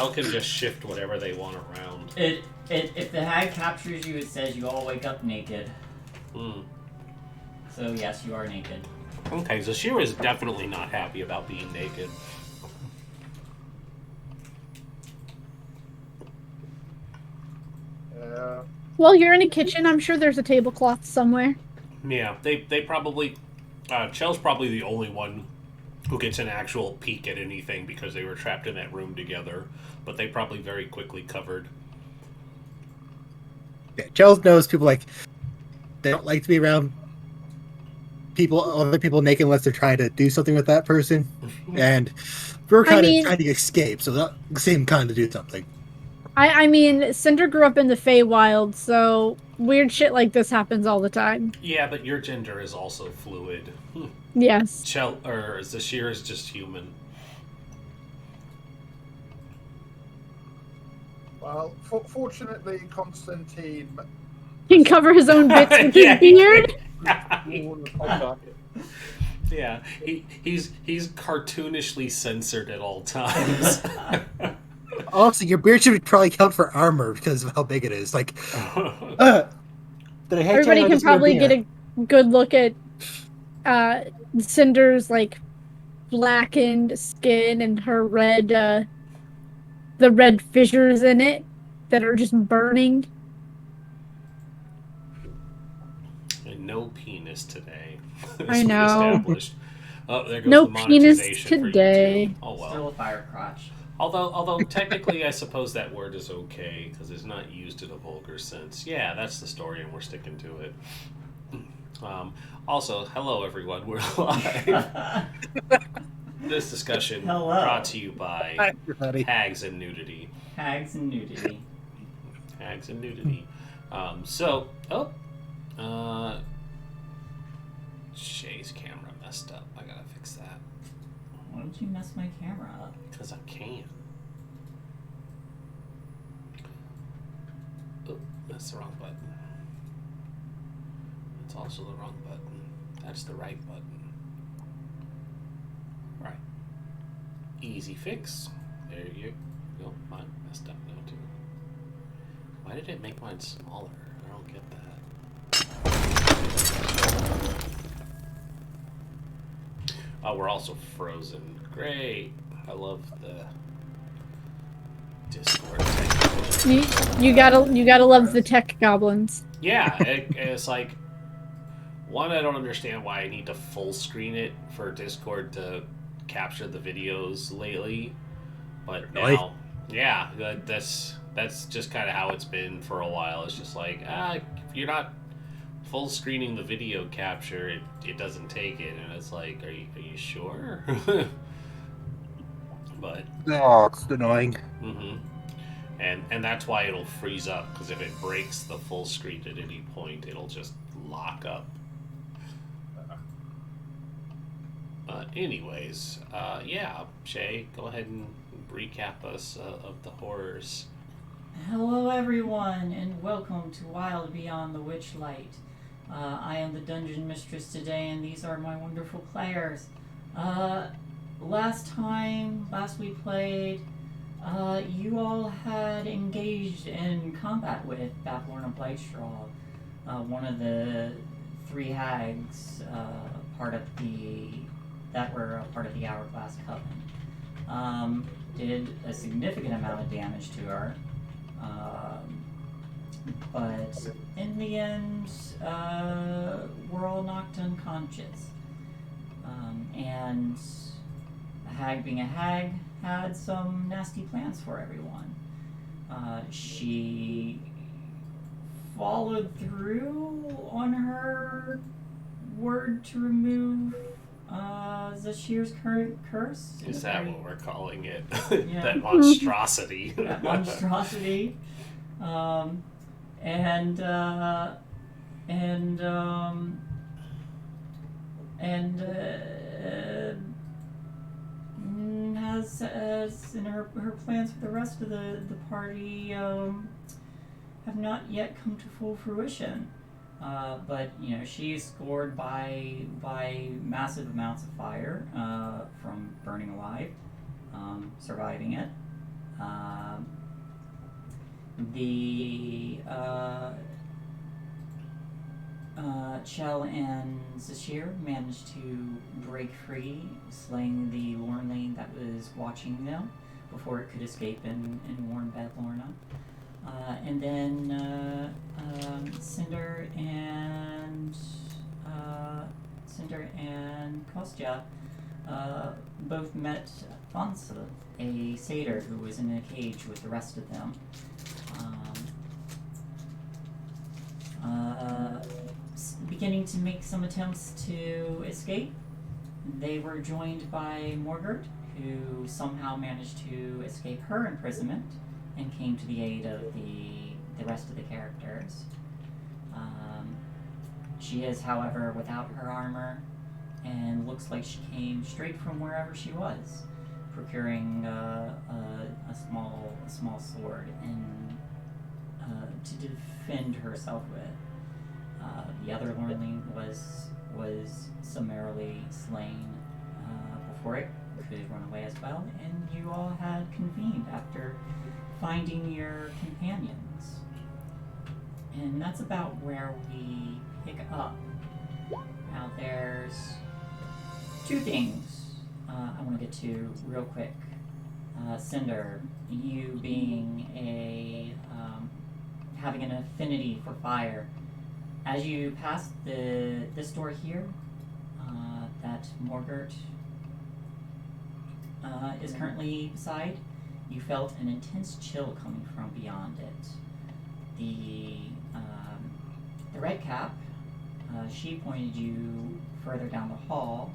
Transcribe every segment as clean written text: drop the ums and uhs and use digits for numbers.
Hell can just shift whatever they want around. If the hag captures you, it says you all wake up naked. So yes, you are naked. Okay, so Shira is definitely not happy about being naked. Well, you're in a kitchen. I'm sure there's a tablecloth somewhere. Yeah, they probably... Chell's probably the only one who gets an actual peek at anything because they were trapped in that room together. But they probably very quickly covered. Yeah, Chels knows people they don't like to be around other people naked unless they're trying to do something with that person. And we're kind of trying to escape, so that same kind to do something. I mean, Cinder grew up in the Feywild, so weird shit like this happens all the time. Yeah, but your gender is also fluid. Yes. Zashir is just human. Well, fortunately, Constantine can cover his own bits with his beard. Yeah, he's cartoonishly censored at all times. Also, your beard should probably count for armor because of how big it is. Everybody can probably get a good look at Cinder's blackened skin and her red, the red fissures in it that are just burning. And no penis today. I know. Established. Oh, there goes no the monetization penis today. Oh well. Still a fire crotch. Although technically, I suppose that word is okay because it's not used in a vulgar sense. Yeah, that's the story, and we're sticking to it. Also, hello everyone. We're live. This discussion brought to you by Hags and Nudity. Hags and Nudity. Hags and Nudity. Shae's camera messed up. I gotta fix that. Why did you mess my camera up? Because I can. Oh, that's the wrong button. That's also the wrong button. That's the right button. Right. Easy fix. There you go. Mine messed up now too. Why did it make mine smaller? I don't get that. Oh, we're also frozen. Great. I love the Discord tech. You gotta love the tech goblins. Yeah, it's like, one, I don't understand why I need to full screen it for Discord to capture the videos lately, but now, yeah, that's just kind of how it's been for a while. It's just like, if you're not full screening the video capture, it doesn't take it, and it's like, are you sure? But it's annoying. And that's why it'll freeze up, because if it breaks the full screen at any point, it'll just lock up. Anyways, yeah, Shae, go ahead and recap us of the horrors. Hello everyone, and welcome to Wild Beyond the Witchlight. I am the Dungeon Mistress today, and these are my wonderful players. Last we played, you all had engaged in combat with Bathlorn of Blightstraw, one of the three hags that were a part of the Hourglass Coven. Did a significant amount of damage to her, but in the end, we're all knocked unconscious. And a hag being a hag had some nasty plans for everyone. She followed through on her word to remove Zashir's current curse. Is that what we're calling it? Yeah. That monstrosity. That monstrosity. Has in her plans for the rest of the party have not yet come to full fruition. But she's scored by massive amounts of fire from burning alive, surviving it. The Chell and Zashir managed to break free, slaying the Lornley that was watching them before it could escape and warn Beth Lorna. And then Cinder and Kostya both met Fonsa, a satyr who was in a cage with the rest of them. Beginning to make some attempts to escape. They were joined by Morgert, who somehow managed to escape her imprisonment and came to the aid of the rest of the characters. She is, however, without her armor and looks like she came straight from wherever she was, procuring a small sword and to defend herself with. The other Lornley was summarily slain before it could run away as well, and you all had convened after finding your companions. And that's about where we pick up. Now there's two things I want to get to real quick. Cinder, you being having an affinity for fire, as you pass this door here, that Morgert is currently beside, you felt an intense chill coming from beyond it. The red cap, she pointed you further down the hall,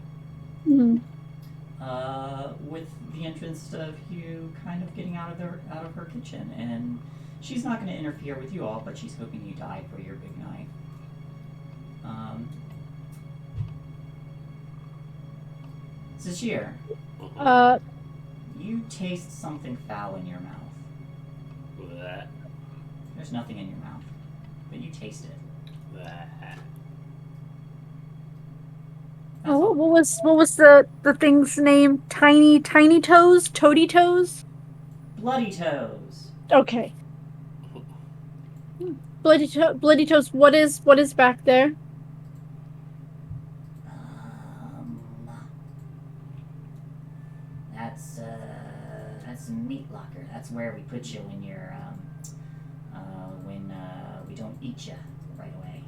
with the entrance of you kind of getting out of her kitchen, and she's not going to interfere with you all, but she's hoping you die for your big knife. Zashir, you taste something foul in your mouth. That. There's nothing in your mouth, but you taste it. That. Oh, what was the thing's name? Tiny toes? Toady toes? Bloody toes. Okay. Bloody toes. What is back there? That's a meat locker. That's where we put you when you're when we don't eat you right away.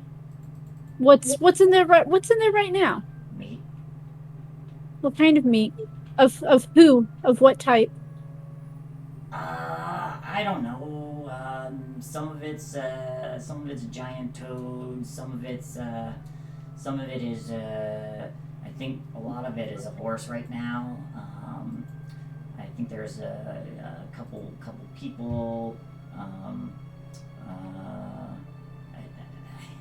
What's in there right now? Meat. What kind of meat? Of who? Of what type? I don't know. Some of it's giant toads. Some of it is. I think a lot of it is a horse right now. I think there's a couple people.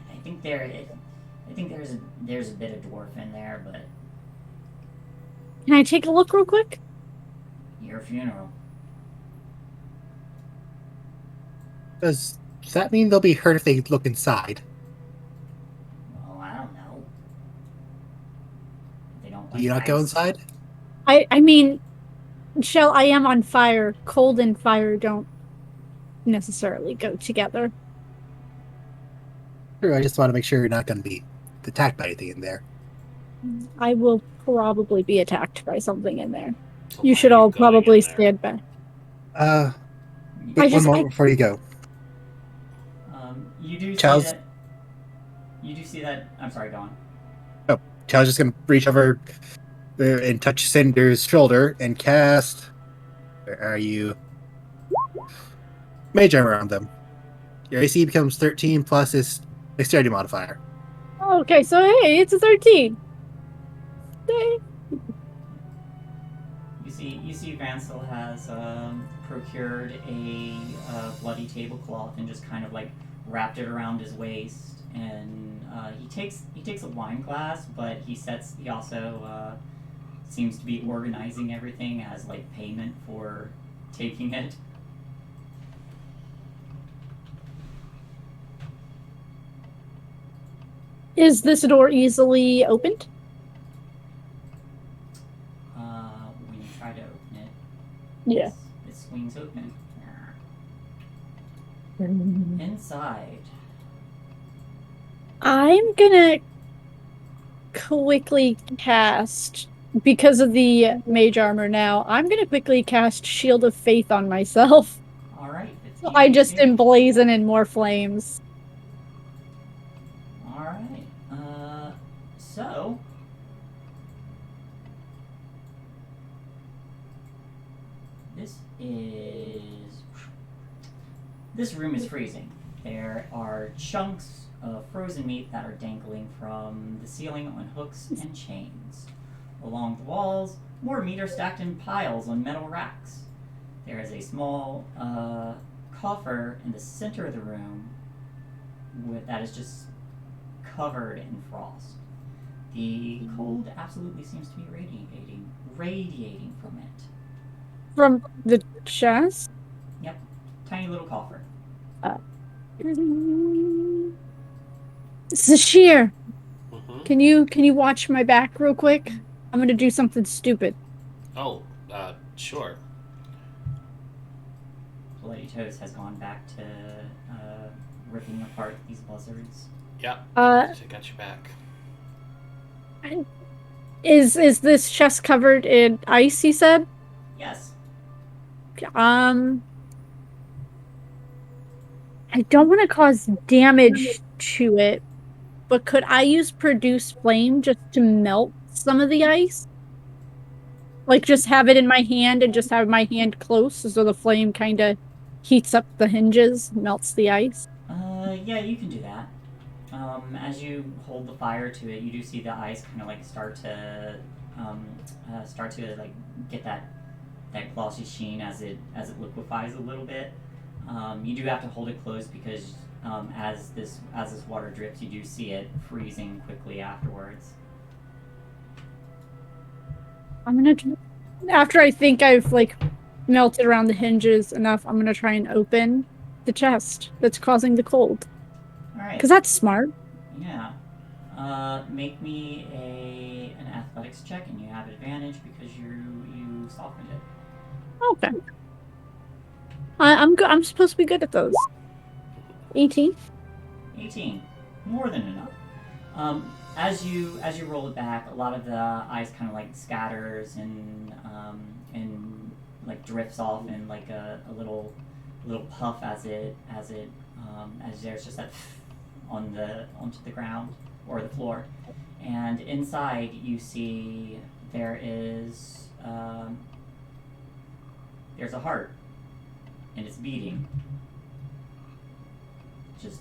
I think there's a bit of dwarf in there, but Can I take a look real quick? your funeral. Does that mean they'll be hurt if they look inside? Well, I don't know. They don't. Do you not go inside? I mean, Shell, I am on fire. Cold and fire don't necessarily go together. Sure, I just want to make sure you're not going to be attacked by anything in there. I will probably be attacked by something in there. So You why should are you all going probably in there? stand back. Wait one moment before you go. You do see Charles? that. You do see that. I'm sorry. Go on. Oh, Chow's just going to reach over there and touch Cinder's shoulder and cast. Where are you? Mage armor on them. Your AC becomes 13 plus his dexterity modifier. Okay, so hey, it's a 13. Yay. You see Vansel has procured a bloody tablecloth and just kind of like wrapped it around his waist, and he takes a wine glass, but he also seems to be organizing everything as like payment for taking it. Is this door easily opened? When you try to open it, Yeah. it's swings open. Inside. I'm gonna quickly cast, because of the mage armor now, I'm gonna quickly cast Shield of Faith on myself. Alright. I just emblazon in more flames. Alright. So... This room is freezing. There are chunks of frozen meat that are dangling from the ceiling on hooks and chains. Along the walls, more meat are stacked in piles on metal racks. There is a small coffer in the center of the room that is just covered in frost. The cold absolutely seems to be radiating from it. From the chest? Yep. Tiny little coffer. Sashir, Mm-hmm. can you watch my back real quick? I'm gonna do something stupid. Oh, sure. Bloody Toast has gone back to ripping apart these buzzards. Yep. I got your back. Is this chest covered in ice, he said? Yes. I don't want to cause damage to it, but could I use Produce Flame just to melt some of the ice? Like, just have it in my hand and just have my hand close so the flame kind of heats up the hinges, melts the ice? Yeah, you can do that. As you hold the fire to it, you do see the ice kind of like start to like get that glossy sheen as it liquefies a little bit. You do have to hold it close because as this water drips, you do see it freezing quickly afterwards. I'm gonna, after I think I've like melted around the hinges enough, I'm gonna try and open the chest that's causing the cold. All right. Because that's smart. Yeah. Make me an athletics check, and you have advantage because you softened it. Okay. I'm good. I'm supposed to be good at those. 18. 18. More than enough. As you roll it back, a lot of the ice kind of like scatters and like drifts off in like a little puff as there's just that onto the ground or the floor, and inside you see there's a heart and it's beating. Just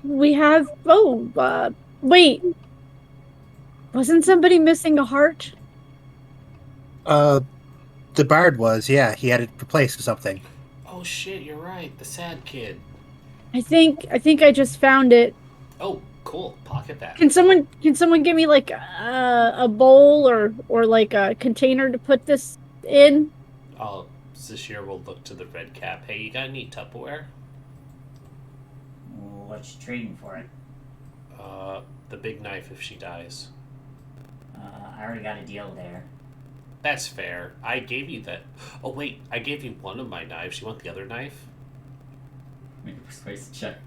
We have. Wait. Wasn't somebody missing a heart? The bard was, yeah. He had it replaced with something. Oh shit, you're right. The sad kid. I think I just found it. Oh, cool. Pocket that. Can someone give me like a bowl or like a container to put this in? Oh, Zashir will look to the red cap. Hey, you got any Tupperware? what you trading for it? The big knife if she dies. I already got a deal there. That's fair. I gave you that. Oh wait, I gave you one of my knives. You want the other knife? Make a persuasive check.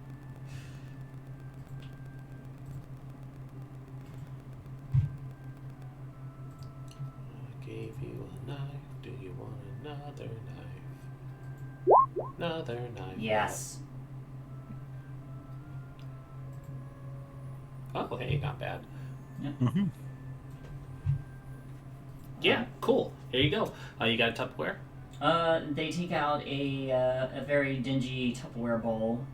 I gave you a knife. Do you want another knife? Another knife. Yes. Oh, hey, not bad. Yeah. Mm-hmm. Yeah, cool. Here you go. You got a Tupperware? They take out a very dingy Tupperware bowl.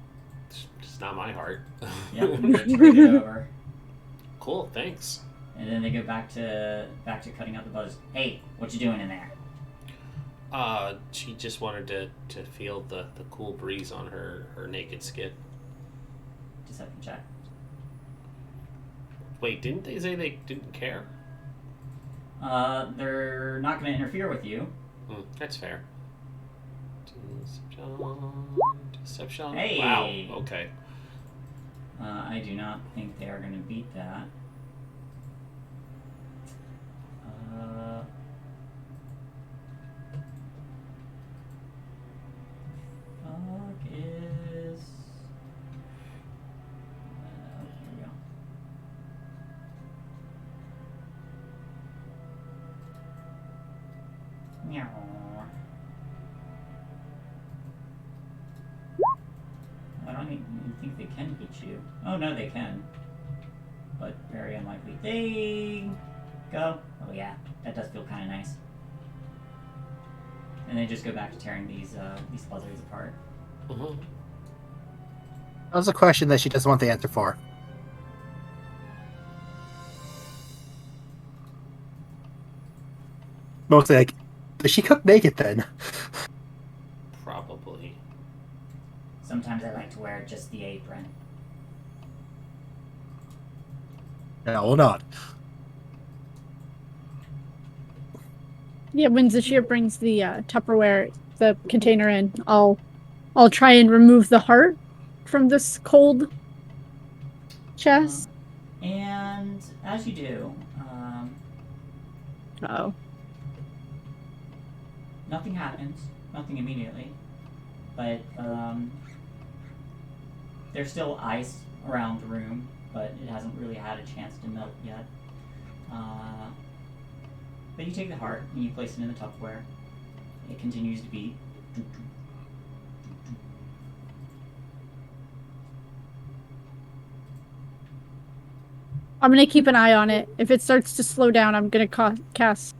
It's not my heart. Yep, and they turn it over. Cool, thanks. And then they go back to cutting out the bugs. Hey, what you doing in there? She just wanted to feel the cool breeze on her naked skin. Deception check. Wait, didn't they say they didn't care? They're not going to interfere with you. That's fair. Deception. Hey! Wow, okay. I do not think they are going to beat that. Meow. I don't even think they can get you. Oh no, they can. But very unlikely. They go. Oh yeah, that does feel kind of nice. And they just go back to tearing these buzzards apart. Mm-hmm. That was a question that she doesn't want the answer for. Mostly like, does she cook naked then? Probably. Sometimes I like to wear just the apron. No, well not. Yeah, when Zashir brings the Tupperware, the container in, I'll try and remove the heart from this cold chest. And as you do, Oh. nothing happens. Nothing immediately. But there's still ice around the room, but it hasn't really had a chance to melt yet. But you take the heart and you place it in the Tupperware. It continues to beat. I'm gonna keep an eye on it. If it starts to slow down, I'm gonna cast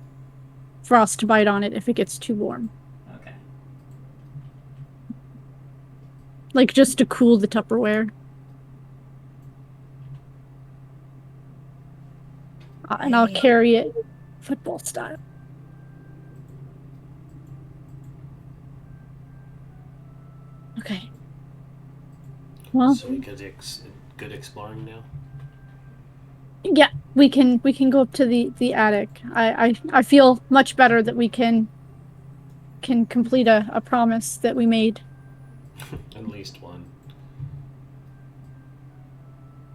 Frostbite on it if it gets too warm. Okay. Like, just to cool the Tupperware. And I'll carry it football style. Okay. Well, So we could good exploring now. yeah, we can go up to the attic. I feel much better that we can complete a promise that we made. At least one.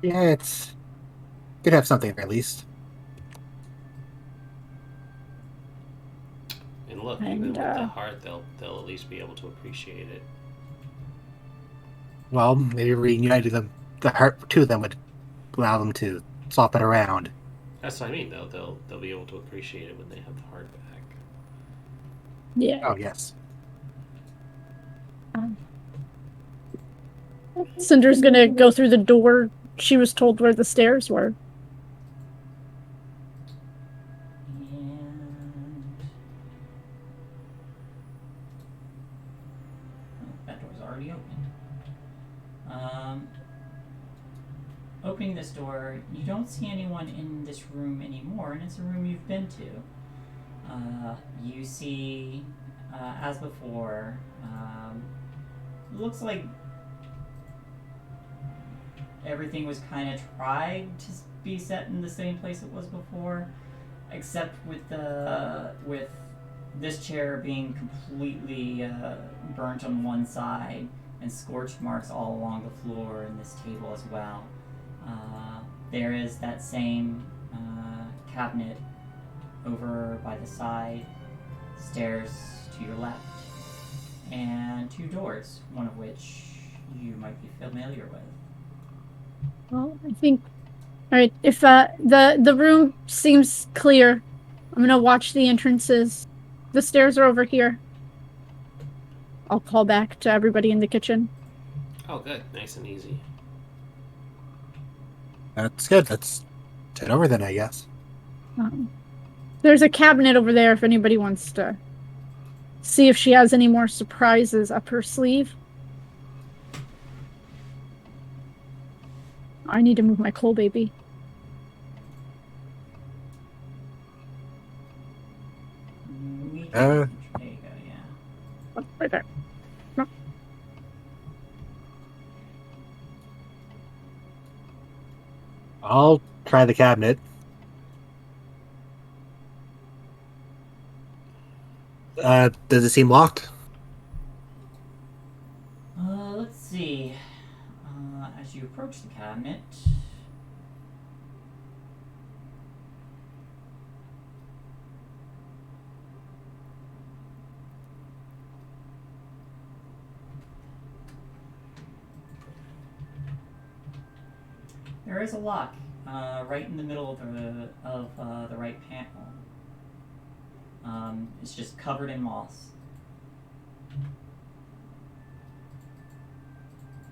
Yeah, it's good to have something at least. And look, And, even with the heart, they'll at least be able to appreciate it. Well, maybe reuniting them, the heart, two of them would allow them to swap it around. That's what I mean, though. They'll be able to appreciate it when they have the heart back. Yeah. Oh yes. Cinder's gonna go through the door. She was told where the stairs were. And that door's already open. Opening this door, you don't see anyone in this room anymore, and it's a room you've been to. You see, as before, looks like everything was kind of tried to be set in the same place it was before, except with this chair being completely burnt on one side and scorch marks all along the floor, and this table as well. There is that same cabinet over by the side, stairs to your left, and two doors, one of which you might be familiar with. Well, I think. All right. If the room seems clear, I'm gonna watch the entrances. The stairs are over here. I'll call back to everybody in the kitchen. Oh, good. Nice and easy. That's good. Let's head over then, I guess. There's a cabinet over there if anybody wants to see if she has any more surprises up her sleeve. I need to move my coal baby. There you go, yeah. Oh, right there. No. I'll try the cabinet. Does it seem locked? Let's see. As you approach the cabinet, there is a lock right in the middle of the right panel. It's just covered in moss.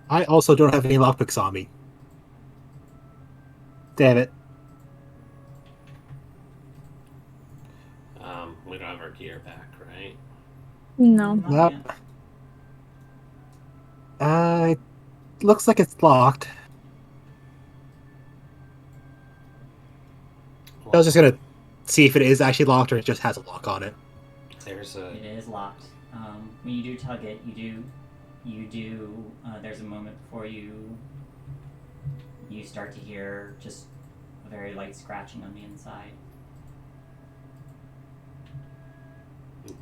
I also don't have any lockpicks on me. Damn it. We don't have our gear back, right? No. Not Yep. yet. It looks like it's locked. I was just gonna see if it is actually locked or it just has a lock on it. There's a. It is locked. When you do tug it, there's a moment before you start to hear just a very light scratching on the inside.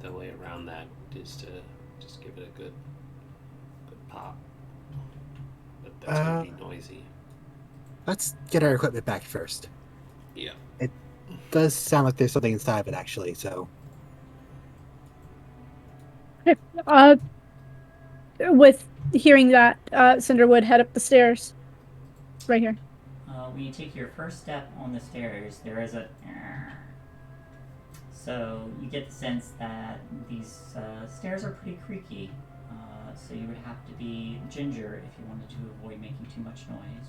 The way around that is to just give it a good pop. But that's gonna be noisy. Let's get our equipment back first. Yeah. It does sound like there's something inside of it, actually, so... With hearing that, Cinder would head up the stairs. Right here. When you take your first step on the stairs, there is a... So you get the sense that these stairs are pretty creaky. So you would have to be ginger if you wanted to avoid making too much noise.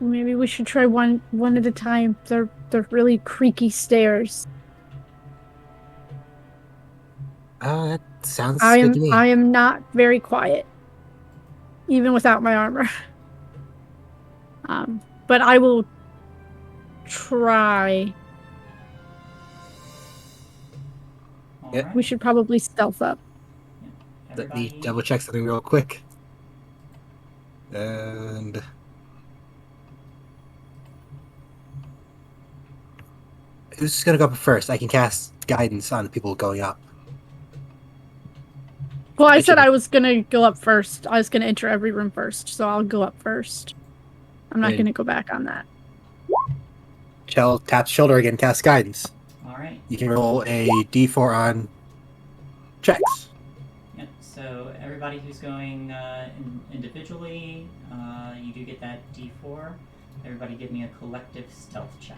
Maybe we should try one at a time. They're really creaky stairs. That sounds good to me. I am not very quiet, even without my armor. But I will try. Yeah. Alright. We should probably stealth up. Let me double check something real quick. And... who's gonna go up first? I can cast guidance on people going up. Well, I said I was gonna go up first. I was gonna enter every room first, so I'll go up first. I'm not gonna go back on that. Shell taps shoulder again, cast guidance. Alright. You can roll a d4 on checks. Yep, so everybody who's going individually, you do get that d4. Everybody give me a collective stealth check.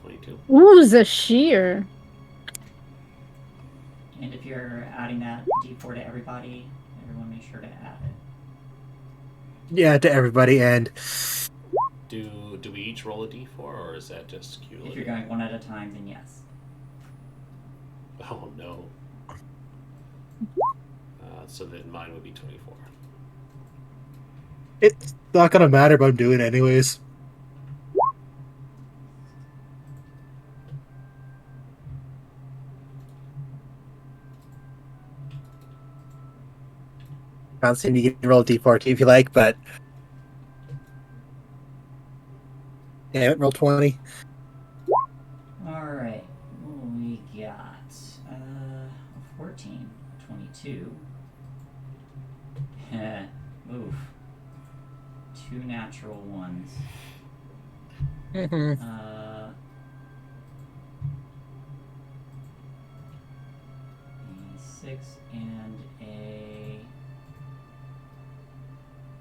22. Ooh, Zashir. And if you're adding that d4 to everybody, everyone make sure to add it. Yeah, to everybody, and... Do we each roll a d4, or is that just cumulative? If you're going one at a time, then yes. Oh no. So then mine would be 24. it's not gonna matter, but I'm doing it anyways. Constantine, you can roll a d4 too if you like, but... yeah, roll 20. Alright, we got 14, 22. Oof. 2 natural ones. Mm-hmm. A 6 and a...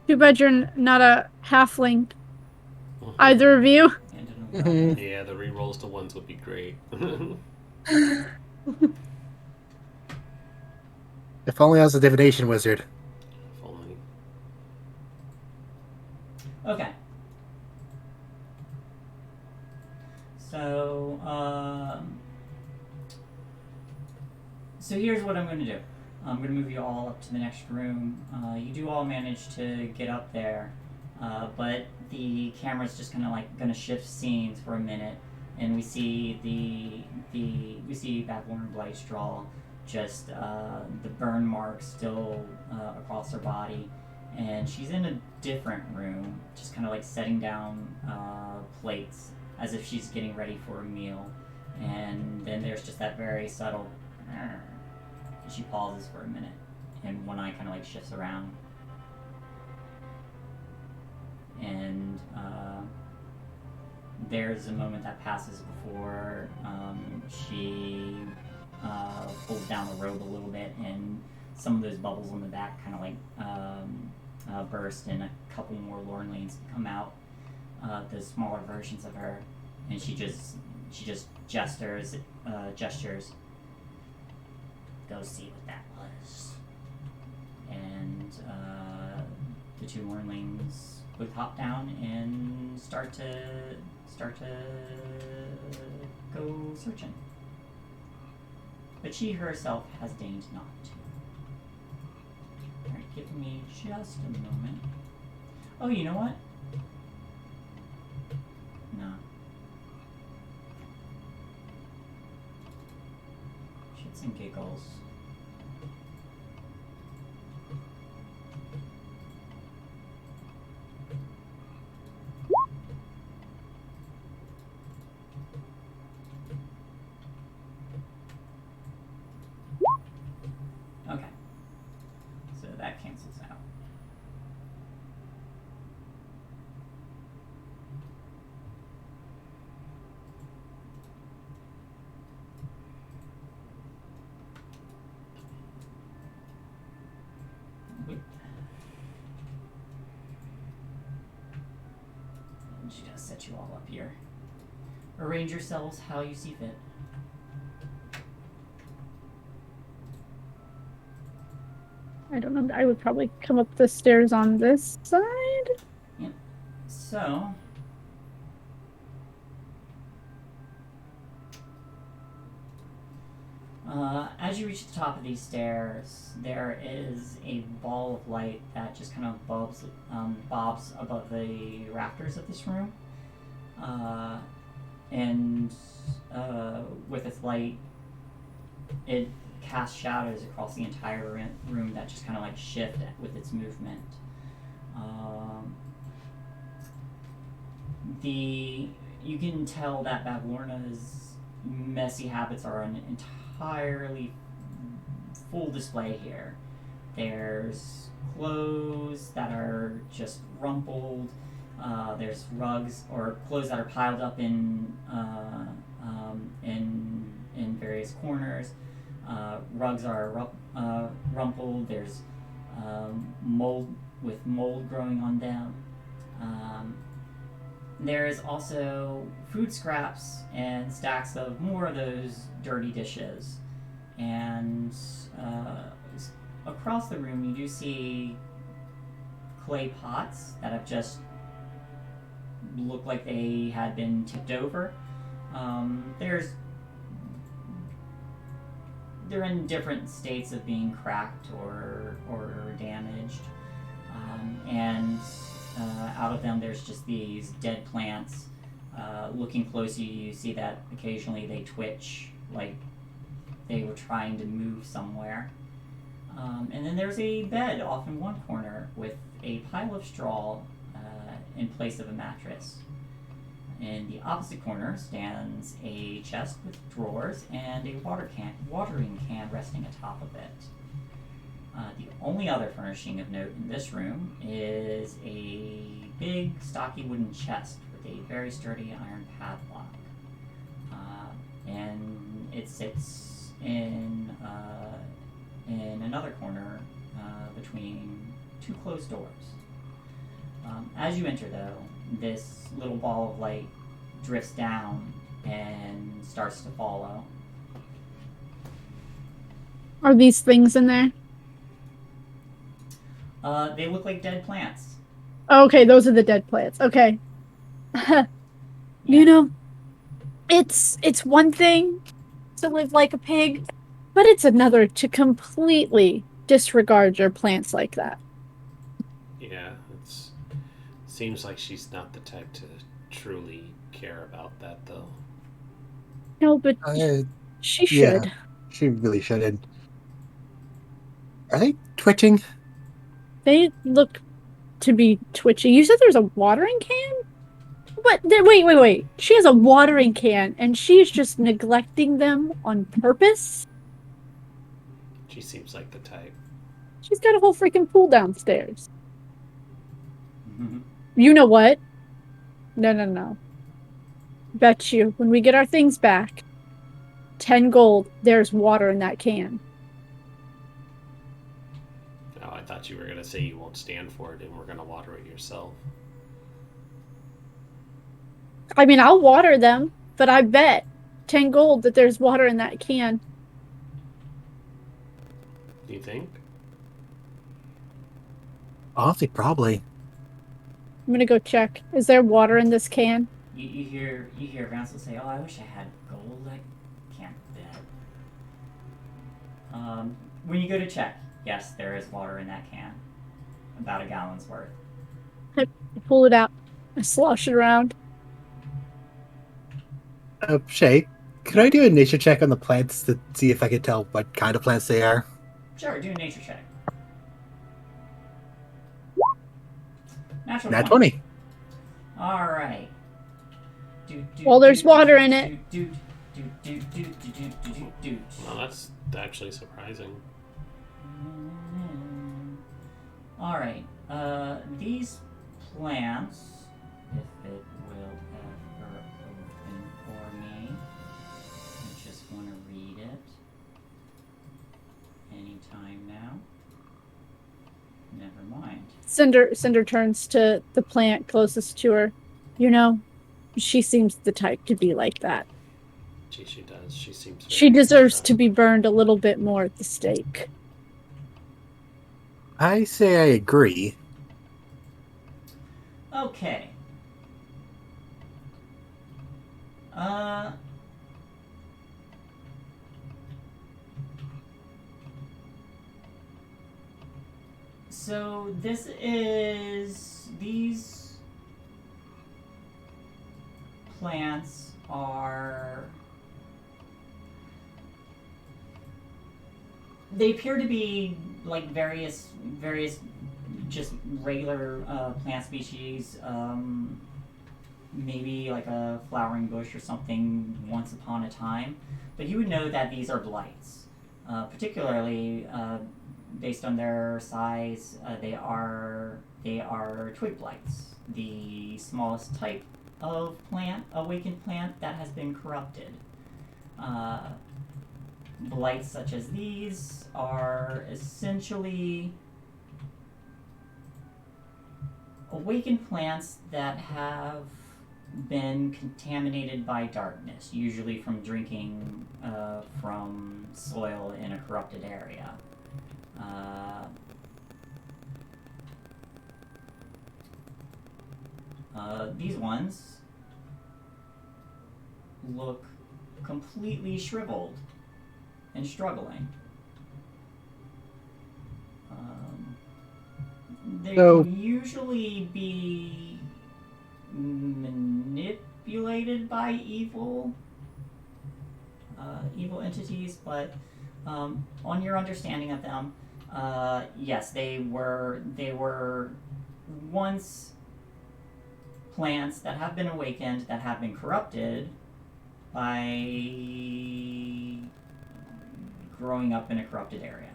Too bad you're not a halfling. Either of you. and an 11. Yeah, the rerolls to ones would be great. If only I was a divination wizard. If only. Okay. So here's what I'm going to do. I'm going to move you all up to the next room. You do all manage to get up there, but the camera's just kind of like going to shift scenes for a minute, and we see Babylon Blightstraw, just the burn marks still across her body, and she's in a different room, just kind of like setting down plates as if she's getting ready for a meal, and then there's just that very subtle. She pauses for a minute, and one eye kind of like shifts around, and there's a moment that passes before she pulls down the robe a little bit, and some of those bubbles on the back kind of like burst, and a couple more Lornlanes come out. the smaller versions of her, and she just gestures. Go see what that was. And the two mornings both hop down and start to go searching. But she herself has deigned not to. Alright, give me just a moment. Oh, you know what? No. Shits and giggles. Okay. So that cancels out. Wait. I'm just gonna set you all up here. Arrange yourselves how you see fit. I don't know. I would probably come up the stairs on this side. Yep. So, as you reach the top of these stairs, there is a ball of light that just kind of bobs above the rafters of this room. And with its light, it casts shadows across the entire room that just kind of like shift with its movement. You can tell that Bavlorna's messy habits are an entirely full display here. There's clothes that are just rumpled. There's rugs or clothes that are piled up in various corners. Rugs are rumpled. There's mold with mold growing on them. There is also food scraps and stacks of more of those dirty dishes. And across the room, you do see clay pots that have just looked like they had been tipped over. They're in different states of being cracked or damaged. And out of them, there's just these dead plants. Looking closely, you see that occasionally they twitch, like they were trying to move somewhere. And then there's a bed off in one corner with a pile of straw in place of a mattress. In the opposite corner stands a chest with drawers and a watering can resting atop of it. The only other furnishing of note in this room is a big, stocky wooden chest with a very sturdy iron padlock. And it sits in another corner between two closed doors. As you enter, though, this little ball of light drifts down and starts to follow. Are these things in there? They look like dead plants. Oh, okay, those are the dead plants. Okay. You know, it's one thing to live like a pig, but it's another to completely disregard your plants like that. Yeah, seems like she's not the type to truly care about that, though. No, but she should. Yeah, she really shouldn't. Are they twitching? They look to be twitchy. You said there's a watering can? But wait. She has a watering can and she's just neglecting them on purpose? She seems like the type. She's got a whole freaking pool downstairs. Mm-hmm. You know what? No. Bet you, when we get our things back, 10 gold, there's water in that can. Oh, I thought you were going to say you won't stand for it and we're going to water it yourself. I mean, I'll water them, but I bet 10 gold that there's water in that can. Do you think? Honestly, probably. I'm gonna go check. Is there water in this can? You hear Vansel say, "Oh, I wish I had gold. I can't bet." When you go to check, yes, there is water in that can, about a gallon's worth. I pull it out. I slosh it around. Shae, could I do a nature check on the plants to see if I could tell what kind of plants they are? Sure, do a nature check. Natural Nat 20. All right. Well, there's water in it. Well, that's actually surprising. All right. These plants, if it will ever open for me, I just want to read it. Anytime now. Never mind. Cinder turns to the plant closest to her. You know, she seems the type to be like that. She does. She seems. She deserves to be burned a little bit more at the stake. I say I agree. Okay. So these plants are, they appear to be like various just regular plant species, maybe like a flowering bush or something once upon a time, but you would know that these are blights, particularly based on their size. They are twig blights, the smallest type of plant, awakened plant that has been corrupted. Blights such as these are essentially awakened plants that have been contaminated by darkness, usually from drinking from soil in a corrupted area. These ones look completely shriveled and struggling. They can usually be manipulated by evil entities, but on your understanding of them, yes, they were once plants that have been awakened, that have been corrupted by growing up in a corrupted area.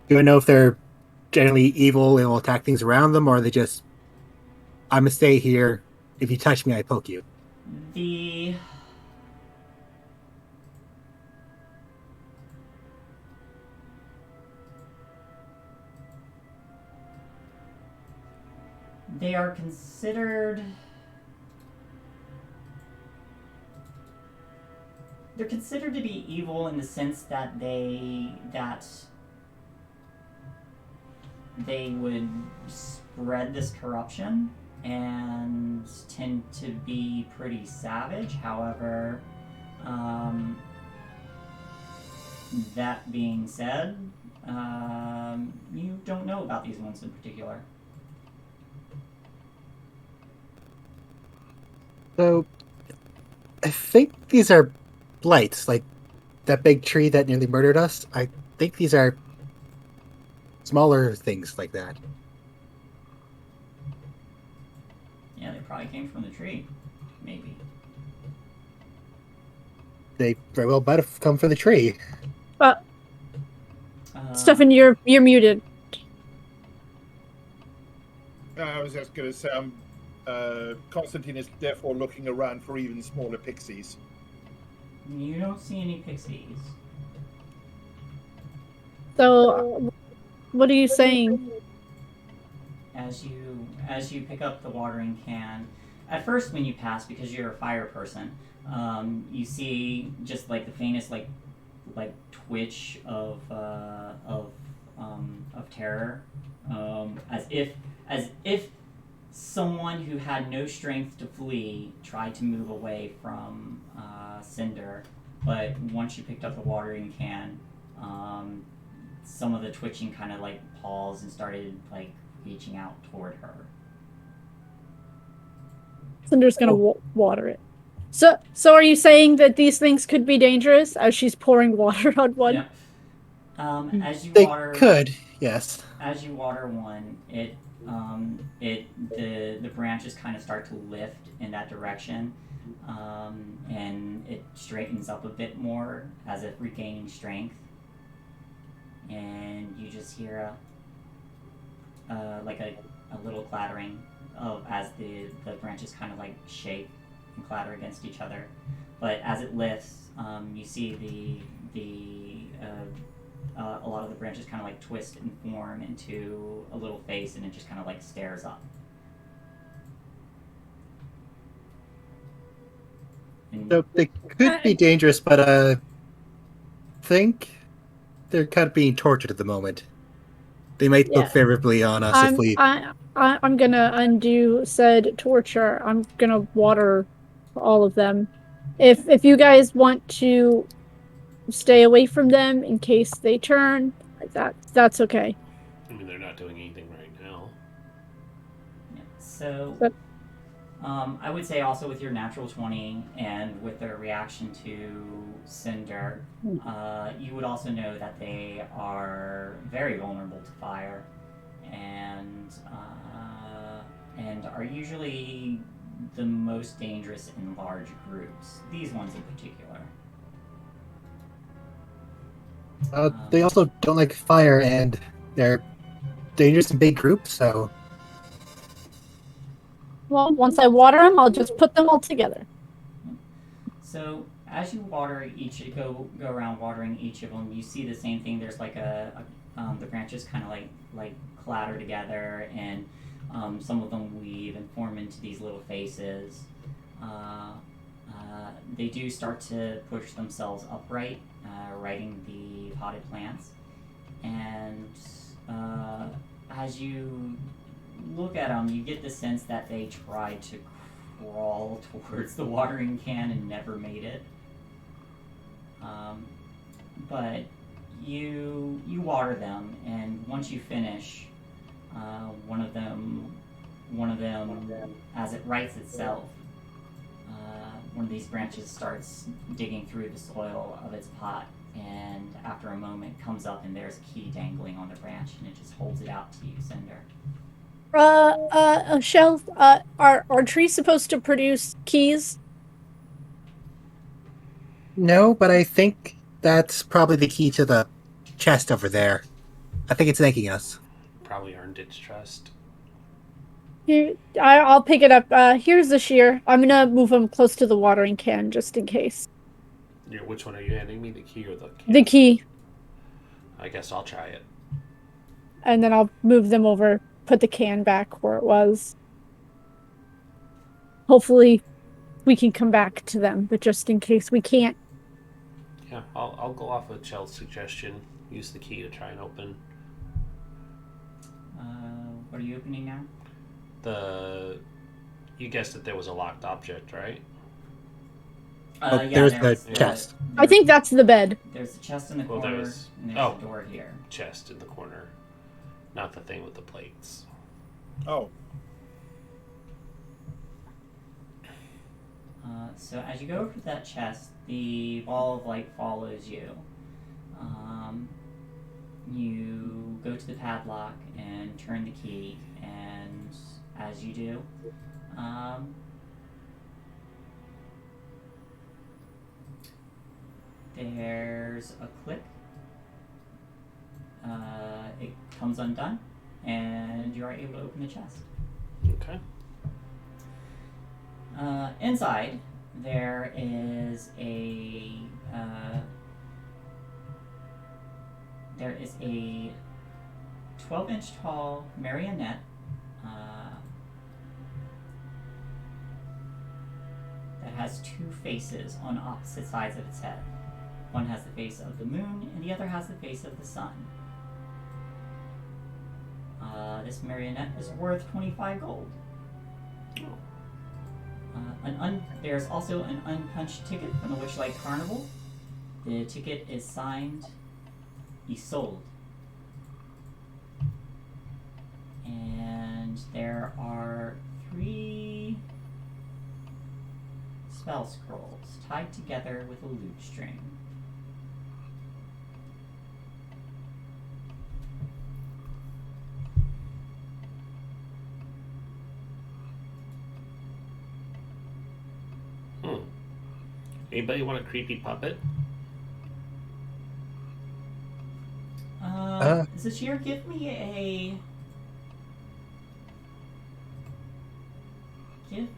Do I know if they're generally evil and will attack things around them, or are they just, I'm gonna stay here. If you touch me, I poke you? They are considered. They're considered to be evil in the sense that they would spread this corruption and tend to be pretty savage. However, that being said, you don't know about these ones in particular. So, I think these are blights, like that big tree that nearly murdered us. I think these are smaller things like that. Yeah, they probably came from the tree. Maybe. They very well might have come from the tree. Stefan, you're muted. I was just going to say, Constantine is therefore looking around for even smaller pixies. You don't see any pixies. So, what are you saying? as you pick up the watering can, at first when you pass, because you're a fire person, you see just like the faintest like twitch of terror, as if someone who had no strength to flee tried to move away from Cinder, but once you picked up the watering can, some of the twitching kind of like paused and started like reaching out toward her. Cinder's gonna water it. So are you saying that these things could be dangerous as she's pouring water on one? Yeah. As you They water, could, yes. As you water one, the branches kind of start to lift in that direction, and it straightens up a bit more as if regaining strength. And you just hear a little clattering as the branches kind of like shake and clatter against each other. But as it lifts, you see a lot of the branches kind of like twist and form into a little face, and it just kind of like stares up. So they could be dangerous, but I think they're kind of being tortured at the moment. They might look favorably on us if we... I'm gonna undo said torture. I'm gonna water all of them. If you guys want to stay away from them in case they turn, that's okay. I mean, they're not doing anything right now. Yeah. So, I would say also with your natural 20 and with their reaction to Cinder, you would also know that they are very vulnerable to fire, and are usually the most dangerous in large groups. These ones in particular. They also don't like fire, and they're dangerous in big groups, so... Well, once I water them, I'll just put them all together. So, as you water go around watering each of them, you see the same thing. There's like the branches kind of like clatter together, and some of them weave and form into these little faces. They do start to push themselves upright, righting the potted plants. And as you look at them, you get the sense that they tried to crawl towards the watering can and never made it. But you water them, and once you finish, one of them, as it rights itself, one of these branches starts digging through the soil of its pot, and after a moment comes up, and there's a key dangling on the branch, and it just holds it out to you, Cinder. Shell, are trees supposed to produce keys? No, but I think that's probably the key to the chest over there. I think it's thanking us. Probably earned its trust. Here, I'll pick it up. Here's the shear. I'm gonna move them close to the watering can just in case. Which one are you handing me, the key or the can? The key. I guess I'll try it. And then I'll move them over, put the can back where it was. Hopefully we can come back to them, but just in case we can't. Yeah, I'll go off of Chell's suggestion. Use the key to try and open. What are you opening now? You guessed that there was a locked object, right? There's the chest. I think that's the bed. There's the chest in the corner, and there's a door here. Chest in the corner. Not the thing with the plates. Oh. So as you go over to that chest, the ball of light follows you. You go to the padlock and turn the key, and as you do, there's a click. It comes undone, and you are able to open the chest. Okay. Inside, there is a 12-inch tall marionette that has two faces on opposite sides of its head. One has the face of the moon, and the other has the face of the sun. This marionette is worth 25 gold. There's also an unpunched ticket from the Witchlight Carnival. The ticket is signed Isolde. And there are 3 spell scrolls tied together with a lute string. Anybody want a creepy puppet? Zashir, give me a... Give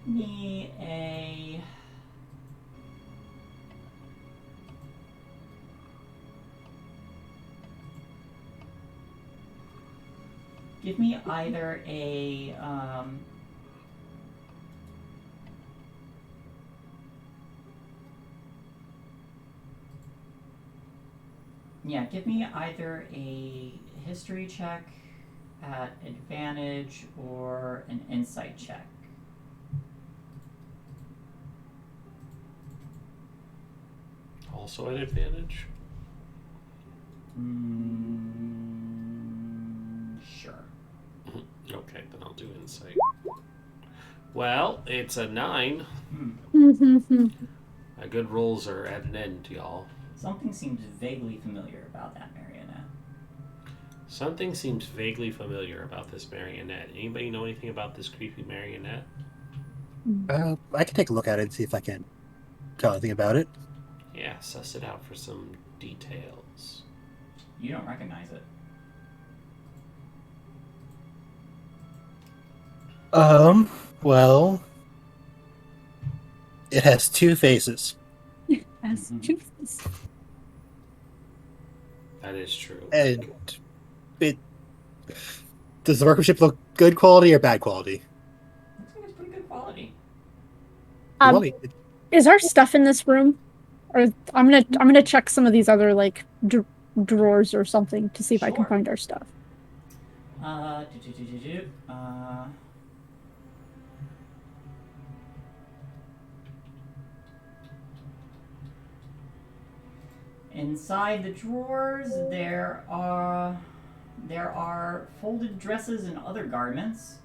me either a, yeah, give me either a history check at advantage or an insight check. Also an advantage? Sure. Okay, then I'll do insight. Well, it's a 9. My good rolls are at an end, y'all. Something seems vaguely familiar about that marionette. Something seems vaguely familiar about this marionette. Anybody know anything about this creepy marionette? I can take a look at it and see if I can tell anything about it. Yeah, suss it out for some details. You don't recognize it. Well, it has 2 faces. It has 2 faces. That is true. And does the workmanship look good quality or bad quality? Looks like it's pretty good quality. Is our stuff in this room? Or I'm gonna check some of these other like drawers or something to see if I can find our stuff. Inside the drawers, there are folded dresses and other garments.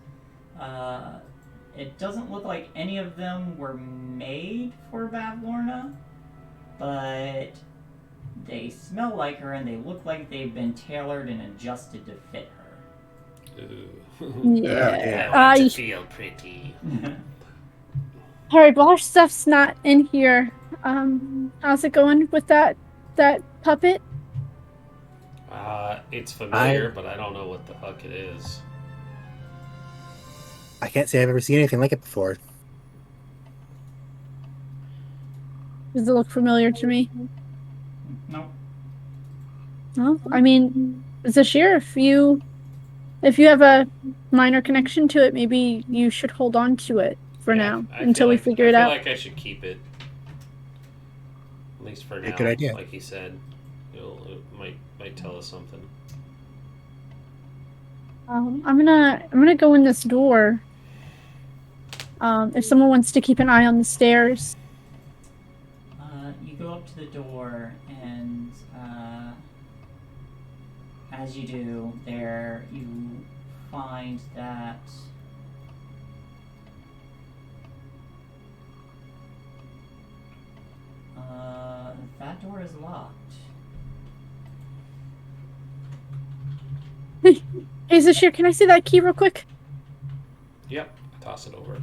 It doesn't look like any of them were made for Bavlorna, but they smell like her and they look like they've been tailored and adjusted to fit her. Ooh. Yeah. I want to feel pretty. Alright, well our stuff's not in here. How's it going with that puppet? It's familiar, but I don't know what the fuck it is. I can't say I've ever seen anything like it before. Does it look familiar to me? No. Well, I mean, Zashir, if you have a minor connection to it, maybe you should hold on to it for now until we figure it out. I feel like I should keep it, at least for now. Good idea. Like he said, it might tell us something. I'm gonna go in this door. If someone wants to keep an eye on the stairs. You go up to the door, and as you do, there you find that that door is locked. Hey, Zashir, can I see that key real quick? Yep, toss it over.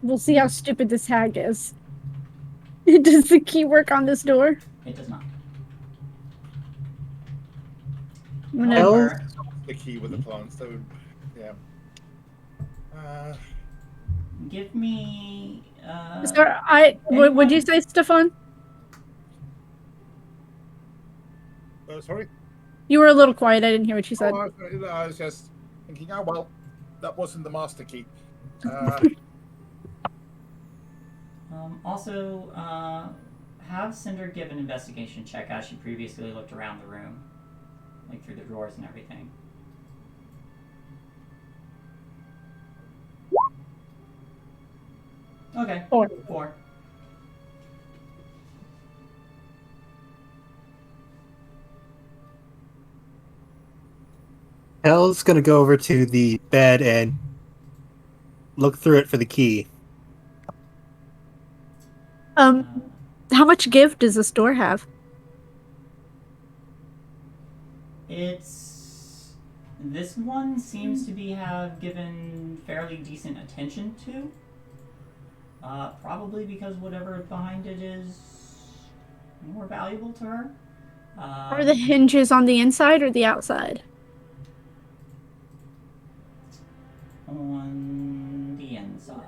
We'll see how stupid this hag is. Does the key work on this door? It does not. The key with the plant, so yeah. Give me. Would you say, Stefan? Sorry. You were a little quiet. I didn't hear what you said. Oh, I was just thinking, oh well, that wasn't the master key. Also, have Cinder give an investigation check as she previously looked around the room, like through the drawers and everything. Okay. 4. Helle's gonna go over to the bed and look through it for the key. How much give does the store have? This one seems to have given fairly decent attention to. Probably because whatever behind it is more valuable to her. Are the hinges on the inside or the outside? On the inside.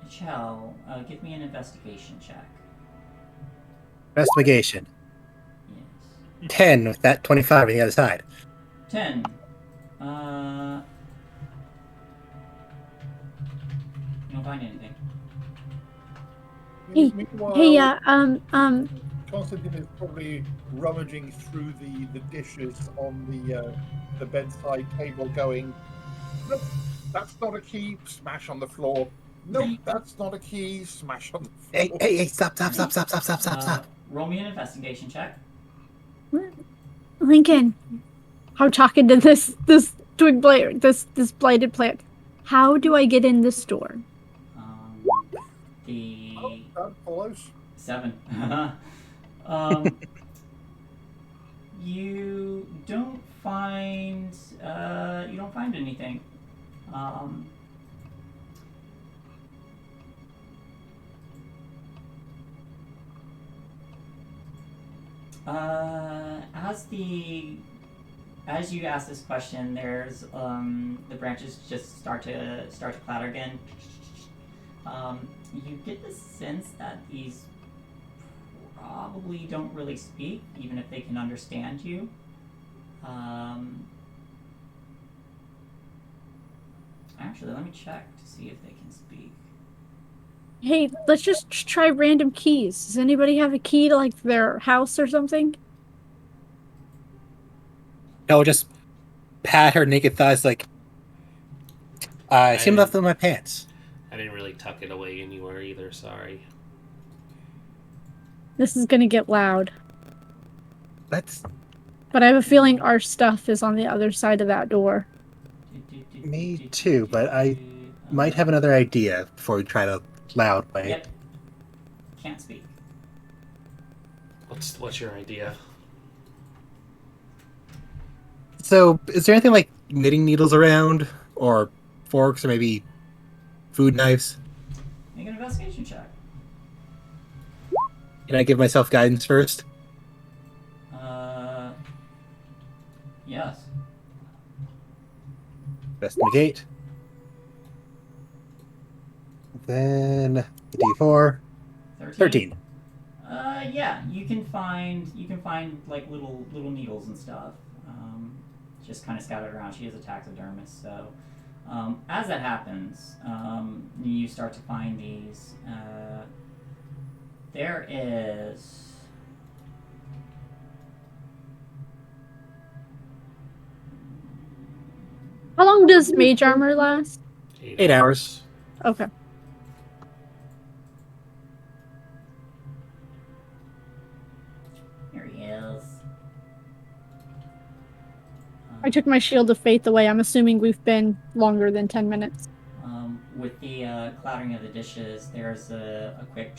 Chell, give me an investigation check. Investigation. Yes. 10 with that 25 on the other side. 10. You don't find anything. Hey, Constantine is probably rummaging through the dishes on the bedside table, going, "Nope, that's not a key." Smash on the floor. "Nope, that's not a key." Smash on the floor. Hey! Stop! Roll me an investigation check. Lincoln, I'm talking to this twig blight, this blighted plant. How do I get in the store? That follows. 7. You don't find anything. As you ask this question, there's the branches just start to clatter again. You get the sense that these probably don't really speak, even if they can understand you. Actually, let me check to see if they can speak. Hey, let's just try random keys. Does anybody have a key to like their house or something? No, just pat her naked thighs like, I seem left them in my pants. I didn't really tuck it away anywhere either, sorry. This is gonna get loud. Let's... But I have a feeling our stuff is on the other side of that door. Me too, but I might have another idea before we try to loud way. Yep. Can't speak. What's your idea? So, is there anything like knitting needles around? Or forks, or maybe food knives? Make an investigation check. Can I give myself guidance first? Yes. Investigate. Then the D4. 13. Yeah, you can find like little needles and stuff. Just kind of scattered around. She is a taxidermist, so as that happens, you start to find these. There is. How long does mage armor last? 8 hours. Okay. Here he is. I took my shield of faith away. I'm assuming we've been longer than 10 minutes. With the clattering of the dishes, there's a quick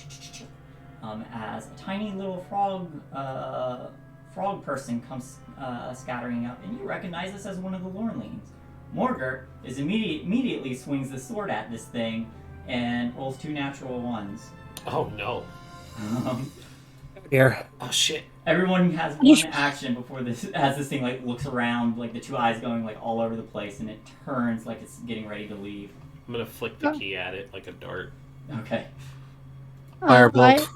as a tiny little frog person comes scattering up, and you recognize this as one of the Lornlings. Morgert immediately swings the sword at this thing and rolls 2 natural ones. Oh no. Here. Oh shit. Everyone has one action before this, as this thing like looks around, like the 2 eyes going like all over the place, and it turns like it's getting ready to leave. I'm gonna flick the key at it like a dart. Okay. Firebolt.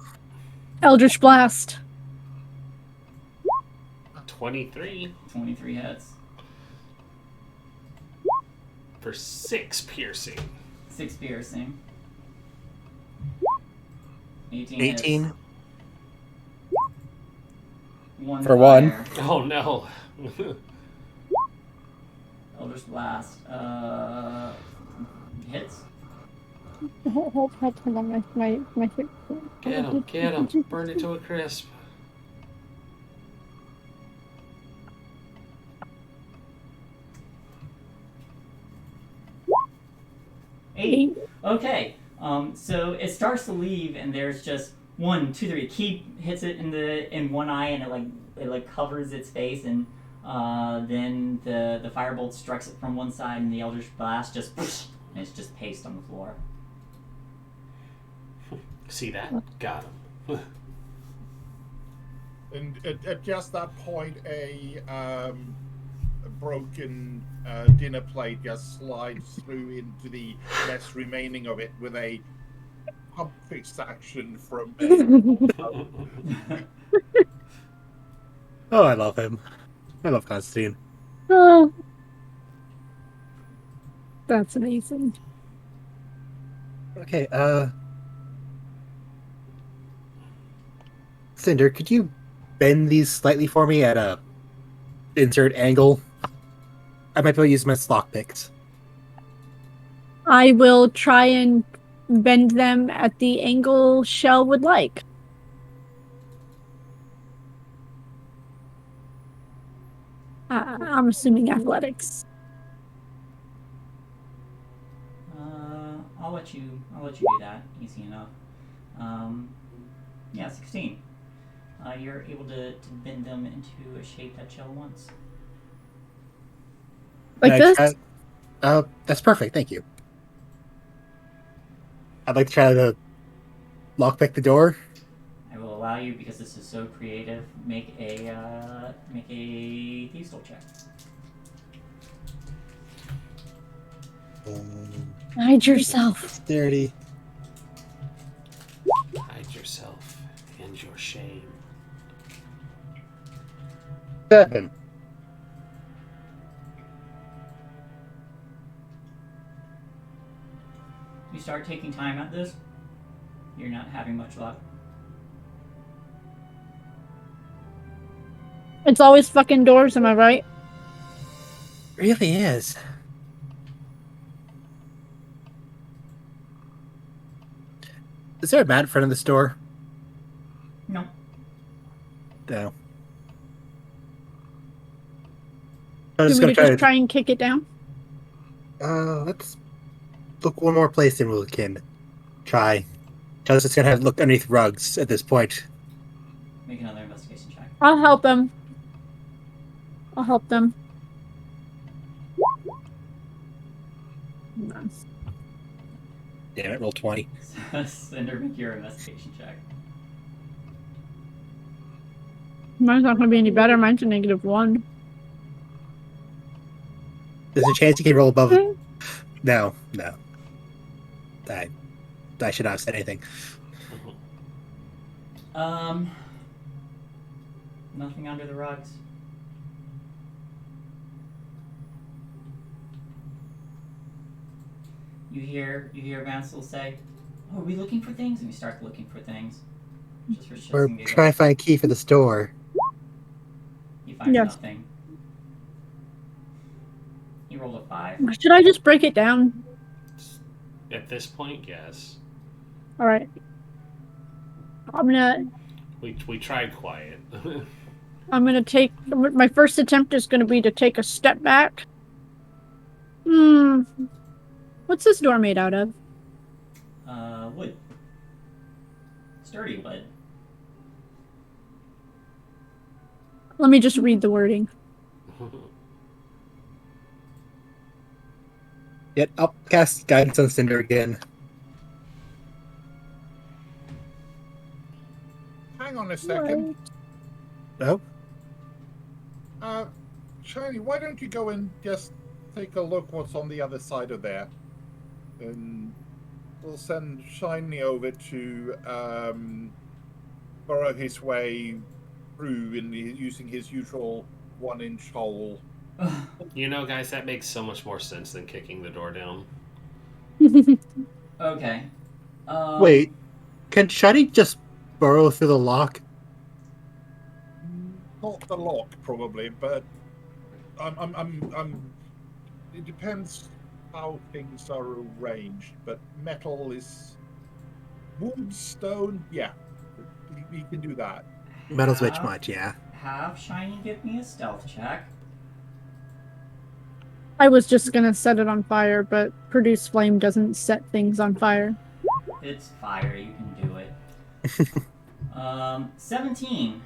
Eldritch Blast. 23 23 hits. for 6 piercing. 6 piercing. 18 18. hits. 1 For one. fire. Oh no. Eldritch Blast. Hits. Hold on, my Get him. Burn it to a crisp. Eight. Okay. So it starts to leave, and there's just 1, 2, 3. Keep hits it in one eye, and it covers its face, and then the firebolt strikes it from one side, and the Eldritch Blast just and it's just paste on the floor. See that? Got him. And at just that point, a broken dinner plate just slides through into the mess remaining of it with a pump fist action from Oh, I love him. I love Constantine. Oh, that's amazing. Okay, Cinder, could you bend these slightly for me at a insert angle? I might be able to use my lock picks. I will try and bend them at the angle Shell would like. I'm assuming athletics. I'll let you do that. Easy enough. Yeah, 16. You're able to bend them into a shape that Shell wants. Like this? That's perfect, thank you. I'd like to try to lockpick the door. I will allow you, because this is so creative. Make a thieves' tool check. Hide yourself. 30. Hide yourself and your shame. 7. You start taking time at this. You're not having much luck. It's always fucking doors, am I right? Really is. Is there a mat in front of the store? No. No. I'm Do just we gonna just try and kick it down? Let's look one more place and we can try. Tell us it's gonna have to look underneath rugs at this point. Make another investigation check. I'll help them. I'll help them. Nice. Damn it, roll 20. Cinder, make your investigation check. Mine's not going to be any better. Mine's a -1. There's a chance you can roll above. No. I should not have said anything. Nothing under the rugs. You hear Vansel say, "Oh, are we looking for things?" And we start looking for things. Just for shits We're and giggles. trying to find a key for the store. You find Yes. nothing. He rolled a 5. Should I just break it down? At this point, yes. All right. I'm gonna tried quiet. take my first attempt is gonna be to take a step back. What's this door made out of? Wood. Sturdy wood. Let me just read the wording. Yet I'll cast guidance on Cinder again. Hang on a second. No? Shiny, why don't you go and just take a look what's on the other side of there? And we'll send Shiny over to burrow his way through using his usual 1-inch hole. You know, guys, that makes so much more sense than kicking the door down. Okay. Wait, can Shiny just burrow through the lock? Not the lock, probably, but it depends how things are arranged. But metal is wood, stone. Yeah, he can do that. Metal's which much, yeah. Have Shiny give me a stealth check. I was just gonna set it on fire, but produce flame doesn't set things on fire. It's fire, you can do it. 17.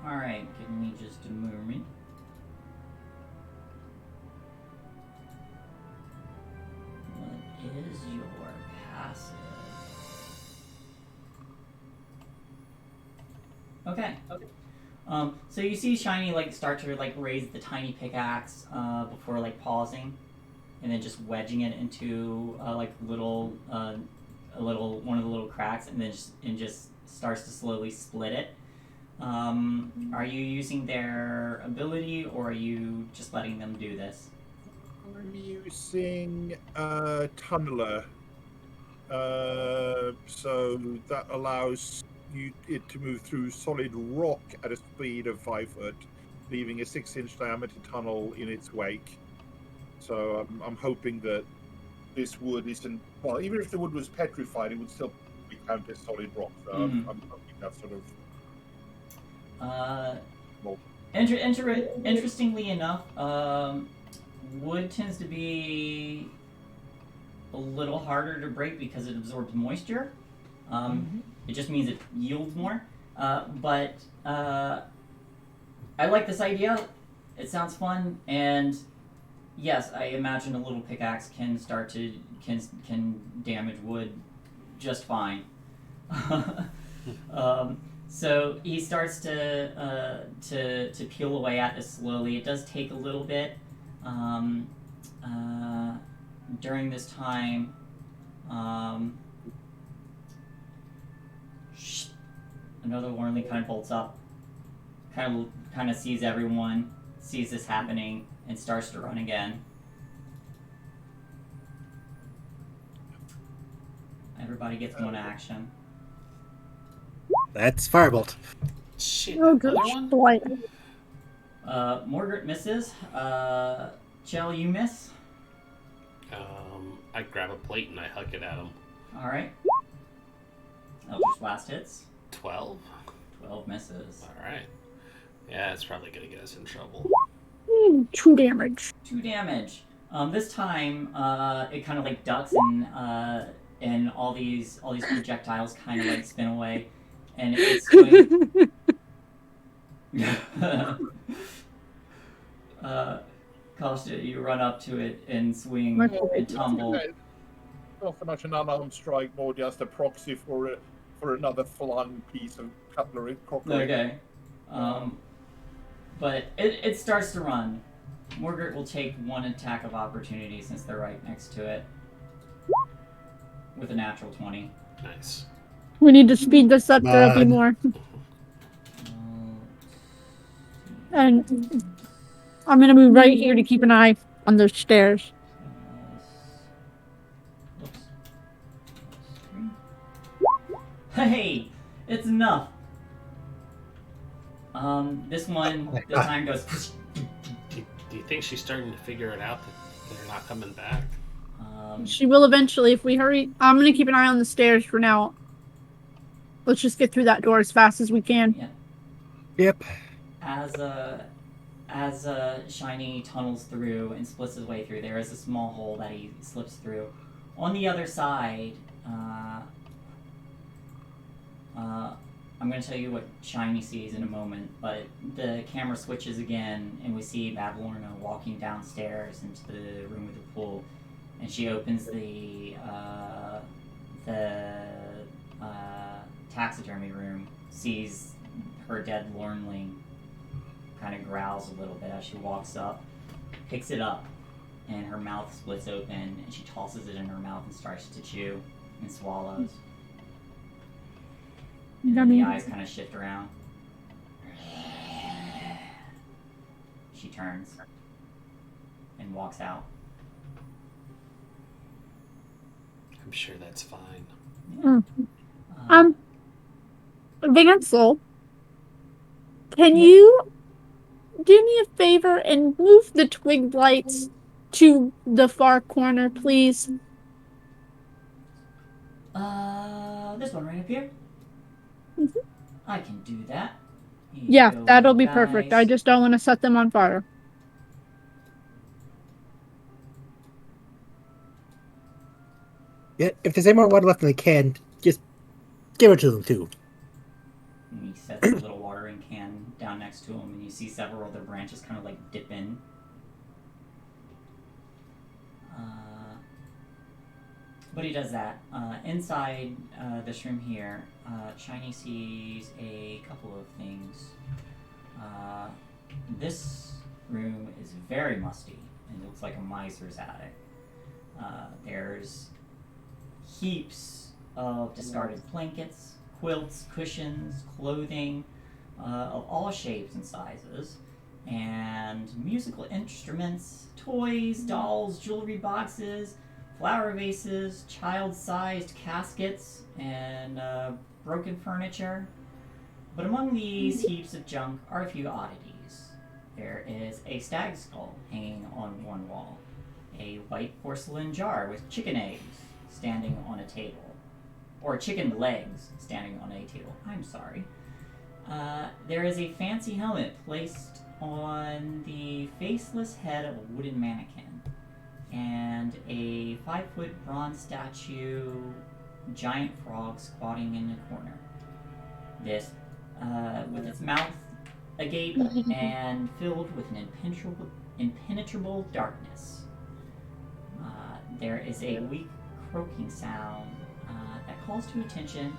Alright, give me just a moment. What is your passive? Okay. So you see Shiny start to raise the tiny pickaxe before pausing, and then just wedging it into little one of the little cracks, and then just starts to slowly split it. Are you using their ability, or are you just letting them do this? I'm using Tunneler, so that allows it to move through solid rock at a speed of 5 foot, leaving a 6-inch diameter tunnel in its wake. So I'm hoping that this wood isn't, well, even if the wood was petrified, it would still be counted as solid rock. So I'm hoping that's sort of... Interestingly enough, wood tends to be a little harder to break because it absorbs moisture. It just means it yields more. But I like this idea. It sounds fun, and yes, I imagine a little pickaxe can damage wood just fine. So he starts to peel away at this slowly. It does take a little bit. During this time, another Warnley kind of bolts up, kind of sees everyone, sees this happening, and starts to run again. Everybody gets one action. That's Firebolt. Shit. Oh, gosh. Boy. Morgert misses. Chell, you miss. I grab a plate and I huck it at him. All right. Eldritch Blast hits. 12? 12 misses. All right. Yeah, it's probably going to get us in trouble. 2 damage. 2 damage. This time, it kind of ducks and all these projectiles kind of spin away, and it's going. Costa, you run up to it and swing and tumble. Not so much an unarmed strike, more just a proxy for another flung piece of cutlery. Okay. But it starts to run. Morgert will take 1 attack of opportunity since they're right next to it. With a natural 20. Nice. We need to speed this up. There'll be more. And I'm going to move right here to keep an eye on those stairs. Hey! It's enough! This one, the time goes... Do you think she's starting to figure it out that they're not coming back? She will eventually if we hurry. I'm going to keep an eye on the stairs for now. Let's just get through that door as fast as we can. Yeah. Yep. As Shiny tunnels through and splits his way through, there is a small hole that he slips through. On the other side, I'm going to tell you what Shiny sees in a moment, but the camera switches again, and we see Babylorna walking downstairs into the room with the pool, and she opens the taxidermy room, sees her dead Lornling, kind of growls a little bit as she walks up, picks it up, and her mouth splits open, and she tosses it in her mouth and starts to chew and swallows. And then the eyes kind of shift around. She turns and walks out. I'm sure that's fine. Yeah. Vansel, can you do me a favor and move the twig lights to the far corner, please? This one right up here? Mhm. I can do that. Yeah, Go, that'll be perfect. I guys. just don't want to set them on fire. Yeah, if there's any more water left in the can, just give it to them too. And he sets a little watering can down next to him, and you see several other branches kind of like dip in. But he does that. Inside this room here, Shiny sees a couple of things. This room is very musty, and it looks like a miser's attic. There's heaps of discarded blankets, quilts, cushions, clothing of all shapes and sizes, and musical instruments, toys, dolls, jewelry boxes, flower vases, child-sized caskets, and broken furniture. But among these heaps of junk are a few oddities. There is a stag skull hanging on one wall, a white porcelain jar with chicken eggs standing on a table, or chicken legs standing on a table. I'm sorry. There is a fancy helmet placed on the faceless head of a wooden mannequin, and a 5-foot bronze statue giant frog squatting in the corner. This, with its mouth agape and filled with an impenetrable darkness. There is a weak croaking sound that calls to attention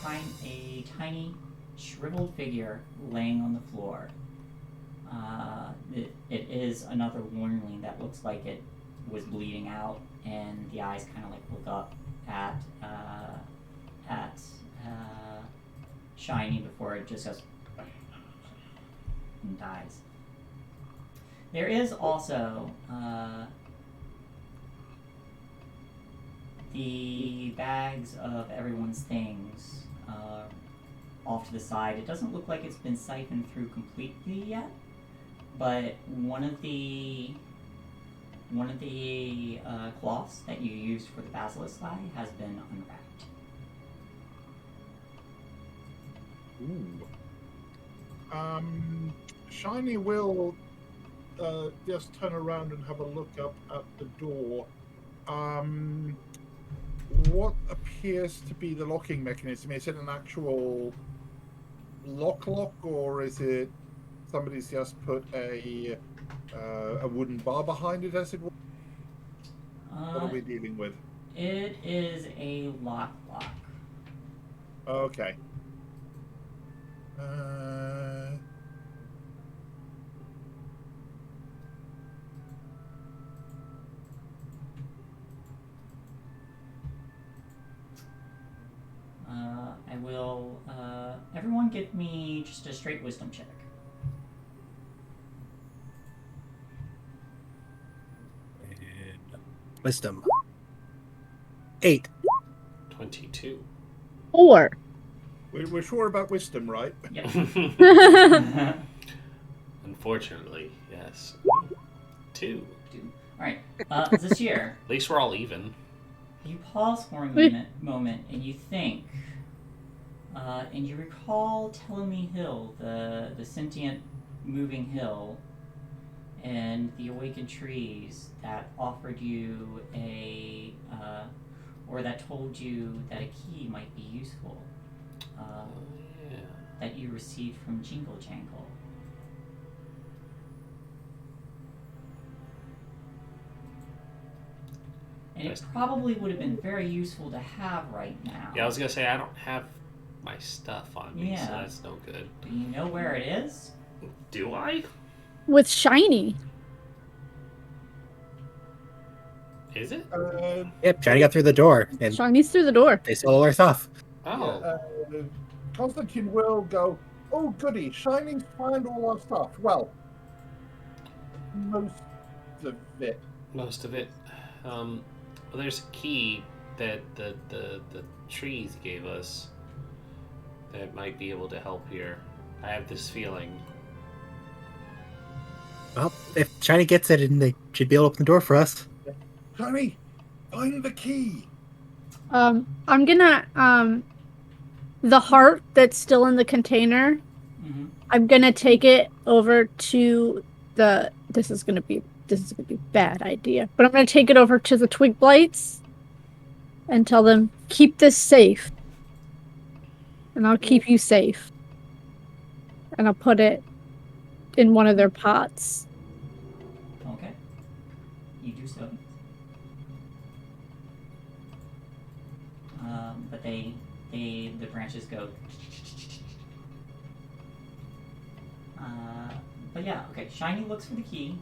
a tiny, shriveled figure laying on the floor. It is another wormling that looks like it was bleeding out, and the eyes kind of like look up at Shiny before it just goes and dies. There is also the bags of everyone's things off to the side. It doesn't look like it's been siphoned through completely yet, but one of the cloths that you used for the basilisk flag has been unwrapped. Ooh. Shiny will just turn around and have a look up at the door. What appears to be the locking mechanism? Is it an actual lock, or is it somebody's just put a wooden bar behind it, as it were? What are we dealing with? It is a lock. Okay. I will. Everyone, give me just a straight wisdom check. Wisdom. 8. 22. 4. We're sure about wisdom, right? Yep. Unfortunately, yes. 2. Alright, this year, At least we're all even. you pause for a moment and you think, and you recall Telemy Hill, the sentient moving hill, and the awakened trees that offered you or that told you that a key might be useful, Yeah. that you received from Jingle Jangle. And it probably would have been very useful to have right now. Yeah, I was gonna say I don't have my stuff on me, so Yeah. that's no good. Do you know where it is? Do I? with Shiny. Is it? Yep, Shiny got through the door, and Shiny's through the door. they stole all our stuff. Oh. Constantine will go, oh goody, Shiny's find all our stuff. Well, most of it. Most of it. Well, there's a key that the trees gave us that might be able to help here. I have this feeling. Well, if Shiny gets it, then they should be able to open the door for us. Shiny, find the key. I'm gonna the heart that's still in the container. Mm-hmm. I'm gonna take it over to the. This is gonna be a bad idea, but I'm gonna take it over to the Twig Blights and tell them keep this safe, and I'll keep you safe, and I'll put it in one of their pots. Okay. You do so. But the branches go. But yeah, okay. Shiny looks for the key.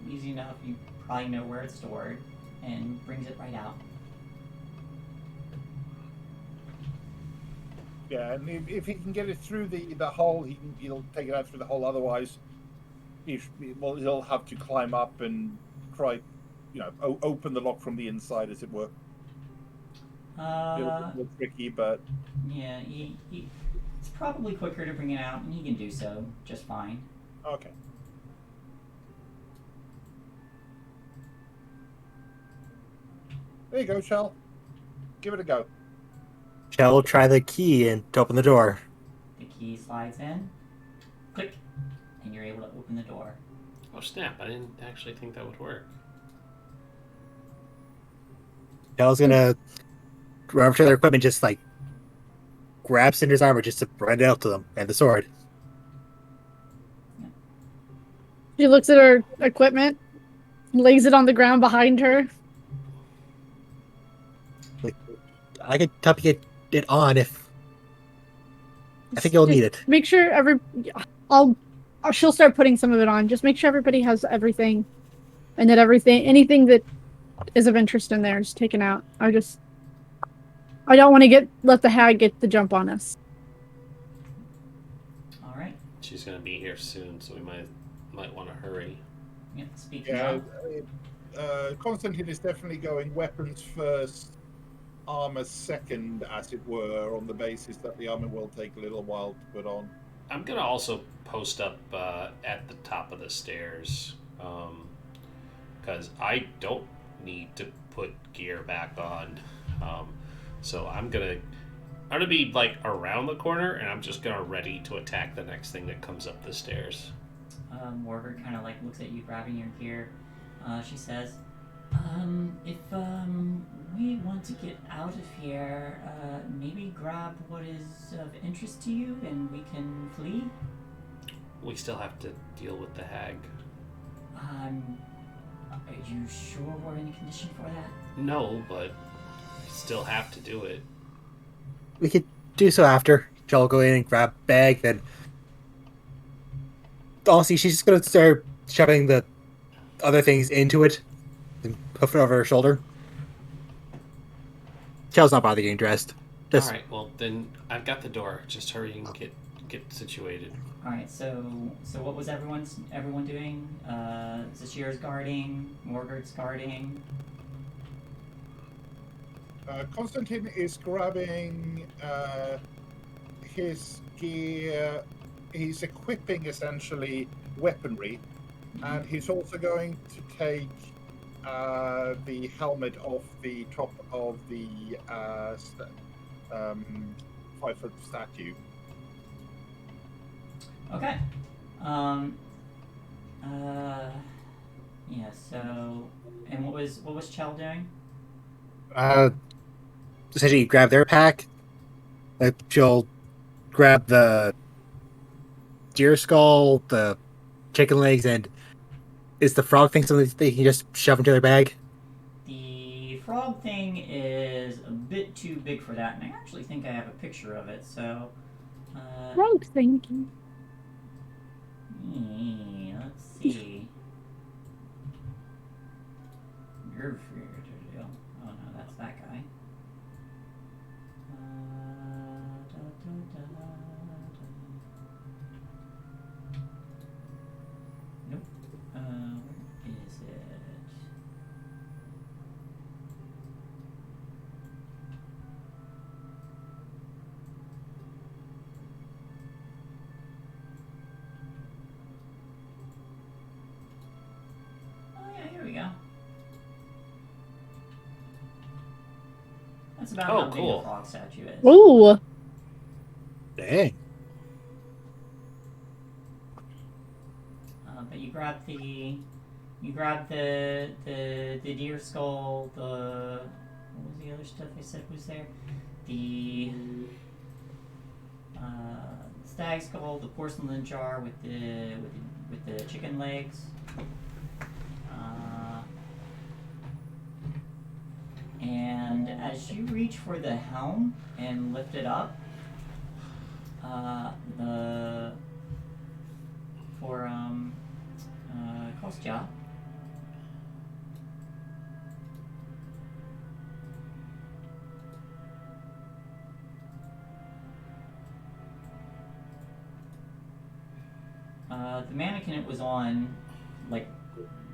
Easy enough. You probably know where it's stored, and brings it right out. Yeah, and if he can get it through the hole, he'll take it out through the hole. Otherwise, he'll have to climb up and try, open the lock from the inside, as it were. A little bit more tricky, but yeah, it's probably quicker to bring it out, and he can do so just fine. okay. There you go, Shell. Give it a go. Shell will try the key and to open the door. The key slides in, click, and you're able to open the door. Oh snap! I didn't actually think that would work. Shell's gonna run over to their equipment, just like grab Cinder's armor just to run it out to them, and the sword. She looks at her equipment, lays it on the ground behind her. Like, I could help you get it on if I think you'll need it. Make sure she'll start putting some of it on. Just make sure everybody has everything, and that anything that is of interest in there is taken out. I don't want to let the hag get the jump on us. All right. She's gonna be here soon, so we might want to hurry. Yep. Speaking Yeah, of, Constantine is definitely going weapons first, armor second, as it were, on the basis that the armor will take a little while to put on. I'm gonna also post up at the top of the stairs, because I don't need to put gear back on. So I'm gonna be like around the corner, and I'm just gonna ready to attack the next thing that comes up the stairs. Morgan kind of like looks at you grabbing your gear. She says, if we want to get out of here, maybe grab what is of interest to you and we can flee? We still have to deal with the hag. Are you sure we're in a condition for that? No, but we still have to do it. We could do so after. Shell will go in and grab a bag, then honestly, she's just gonna start shoving the other things into it and puff it over her shoulder. Shell's not bothering getting dressed. Just All right, well then I've got the door. Just hurry and get situated. All right. So what was everyone doing? Zashir's guarding. Morgard's guarding. Constantine is grabbing his gear. He's equipping essentially weaponry, and he's also going to take the helmet off the top of the 5-foot statue. Okay. Yeah. So, and what was Chell doing? essentially grab their pack. She'll grab the deer skull, the chicken legs, and is the frog thing something they can just shove into their bag? The frog thing is a bit too big for that, and I actually think I have a picture of it, so... Frog thinking. Let's see. Oh no, that's that guy. That's about Oh, how big cool. a frog statue is. Ooh. Dang. But you grab the deer skull. What was the other stuff I said was there? The stag skull, the porcelain jar with the chicken legs. And as you reach for the helm and lift it up, Kostya. The mannequin it was on, like,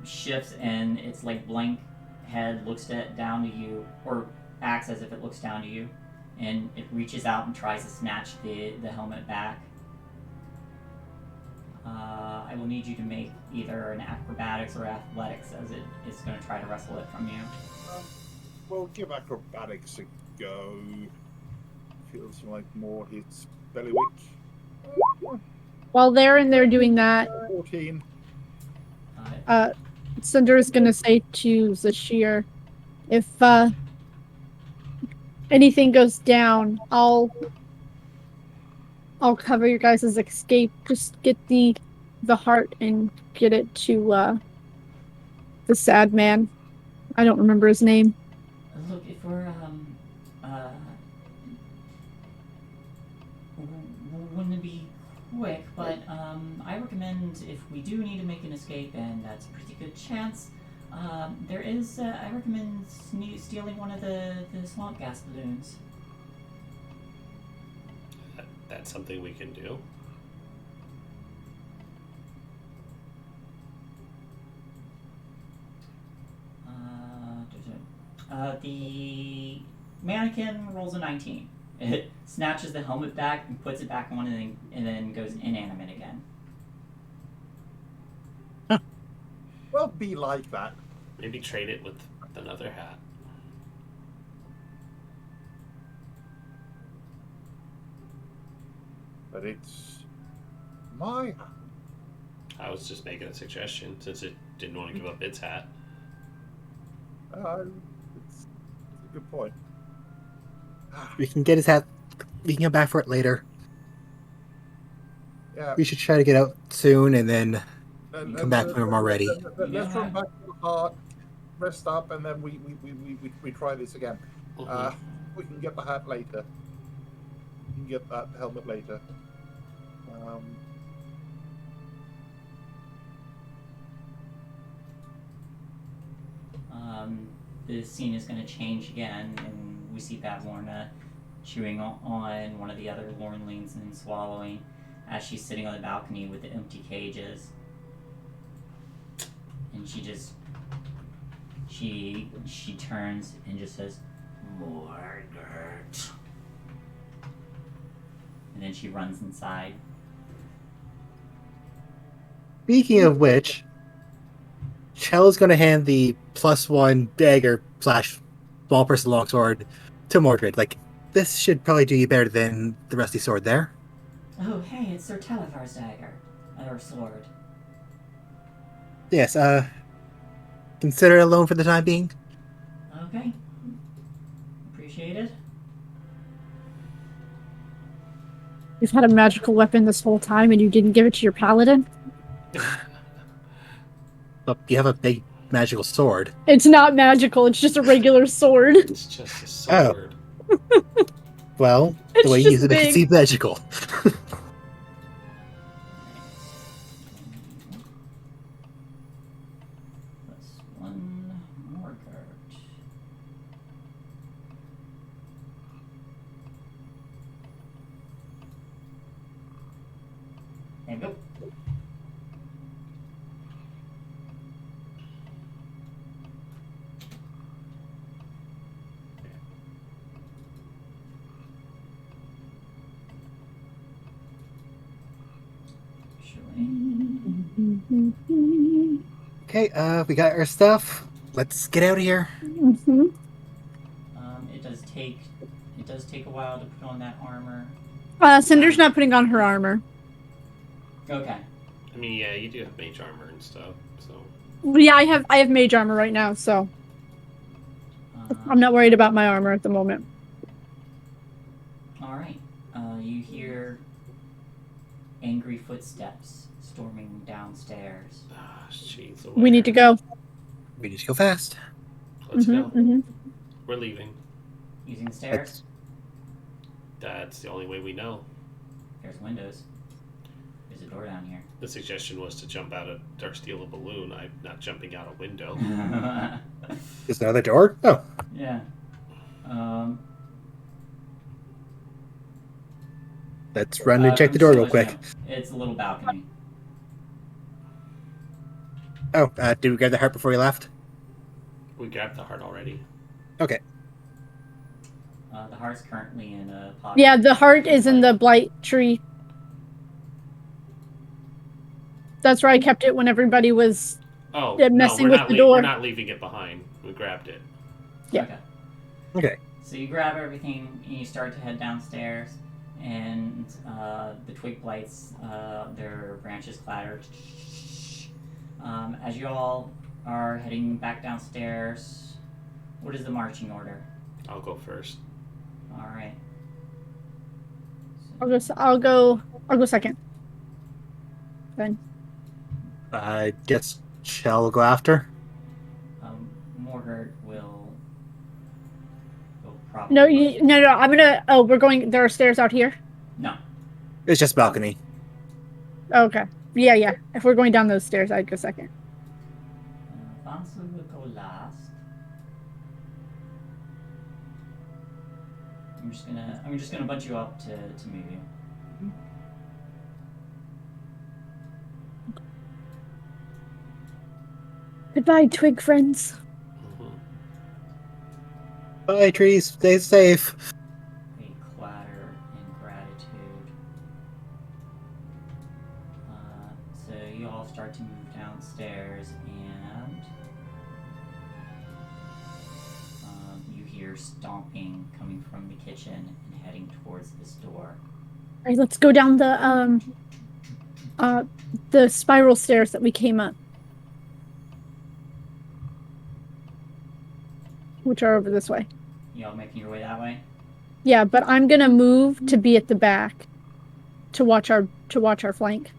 shifts and its like blank head looks down to you, or acts as if it looks down to you, and it reaches out and tries to snatch the helmet back. I will need you to make either an acrobatics or athletics, as it is going to try to wrestle it from you. We'll give acrobatics a go. Feels like more hits Bellywick. While they're doing that, 14. Cinder is gonna say to Zashir, if anything goes down, I'll cover your guys' escape. Just get the heart and get it to the sad man. I don't remember his name. Look, if we're wouldn't be quick, but I recommend if we do need to make an escape, and that's a pretty good chance, there is, I recommend stealing one of the swamp gas balloons. That's something we can do. The mannequin rolls a 19. It snatches the helmet back and puts it back on, and then goes inanimate again. Well, be like that. Maybe trade it with another hat. But it's my hat. I was just making a suggestion since it didn't want to give up its hat. It's a good point. We can get his hat. We can come back for it later. Yeah. We should try to get out soon and then And come back when we're more ready. Let's run back to the heart, rest up, and then we try this again. Mm-hmm. We can get the hat later. We can get that helmet later. The scene is going to change again, and we see Badlorna chewing on one of the other Lornlings and swallowing as she's sitting on the balcony with the empty cages. And she turns and just says, "Margaret." And then she runs inside. Speaking of which, Chell's going to hand the +1 dagger / small person longsword to Mordred. Like, this should probably do you better than the rusty sword there. Oh, hey, it's Sir Televar's dagger. Or sword. Yes, consider it a loan for the time being. Okay. Appreciate it. You've had a magical weapon this whole time and you didn't give it to your paladin? But you have a big magical sword. It's not magical, it's just a regular sword. It's just a sword. Well, It's the way you just use it makes it big. seem magical. +1 Margaret. There you go. Okay, we got our stuff. Let's get out of here. Mm-hmm. It does take a while to put on that armor. Cinder's not putting on her armor. Okay. I mean, yeah, you do have mage armor and stuff, so. Yeah, I have mage armor right now, so I'm not worried about my armor at the moment. All right. You hear angry footsteps storming downstairs. Ah, jeez. We need to go. We need to go fast. Let's go. Mm-hmm. We're leaving. Using the stairs. That's the only way we know. There's windows. There's a door down here. The suggestion was to jump out or steal a balloon. I'm not jumping out a window. Is there another door? Oh. Yeah. Let's run and check the door real quick. No. It's a little balcony. Oh, did we grab the heart before we left? We grabbed the heart already. Okay. The heart's currently in a pot. Yeah, the heart is in the blight tree. That's where I kept it when everybody was messing with the door. We're not leaving it behind. We grabbed it. Yeah. Okay. So you grab everything and you start to head downstairs, and the twig blights, their branches clatter. As you all are heading back downstairs, what is the marching order? I'll go first. All right. I'll go second. Then. I guess Shell will go after. Morgert will probably. No. I'm gonna. Oh, we're going. There are stairs out here. No. It's just balcony. Okay. Yeah. If we're going down those stairs, I'd go second. Vansa will go last. I'm just gonna bunch you up to move you. Goodbye, twig friends. Mm-hmm. Bye, trees. Stay safe. They clatter in gratitude. So you all start to move downstairs, and you hear stomping coming from the kitchen and heading towards this door. All right, let's go down the spiral stairs that we came up, which are over this way. You all making your way that way? Yeah, but I'm gonna move to be at the back to watch our flank.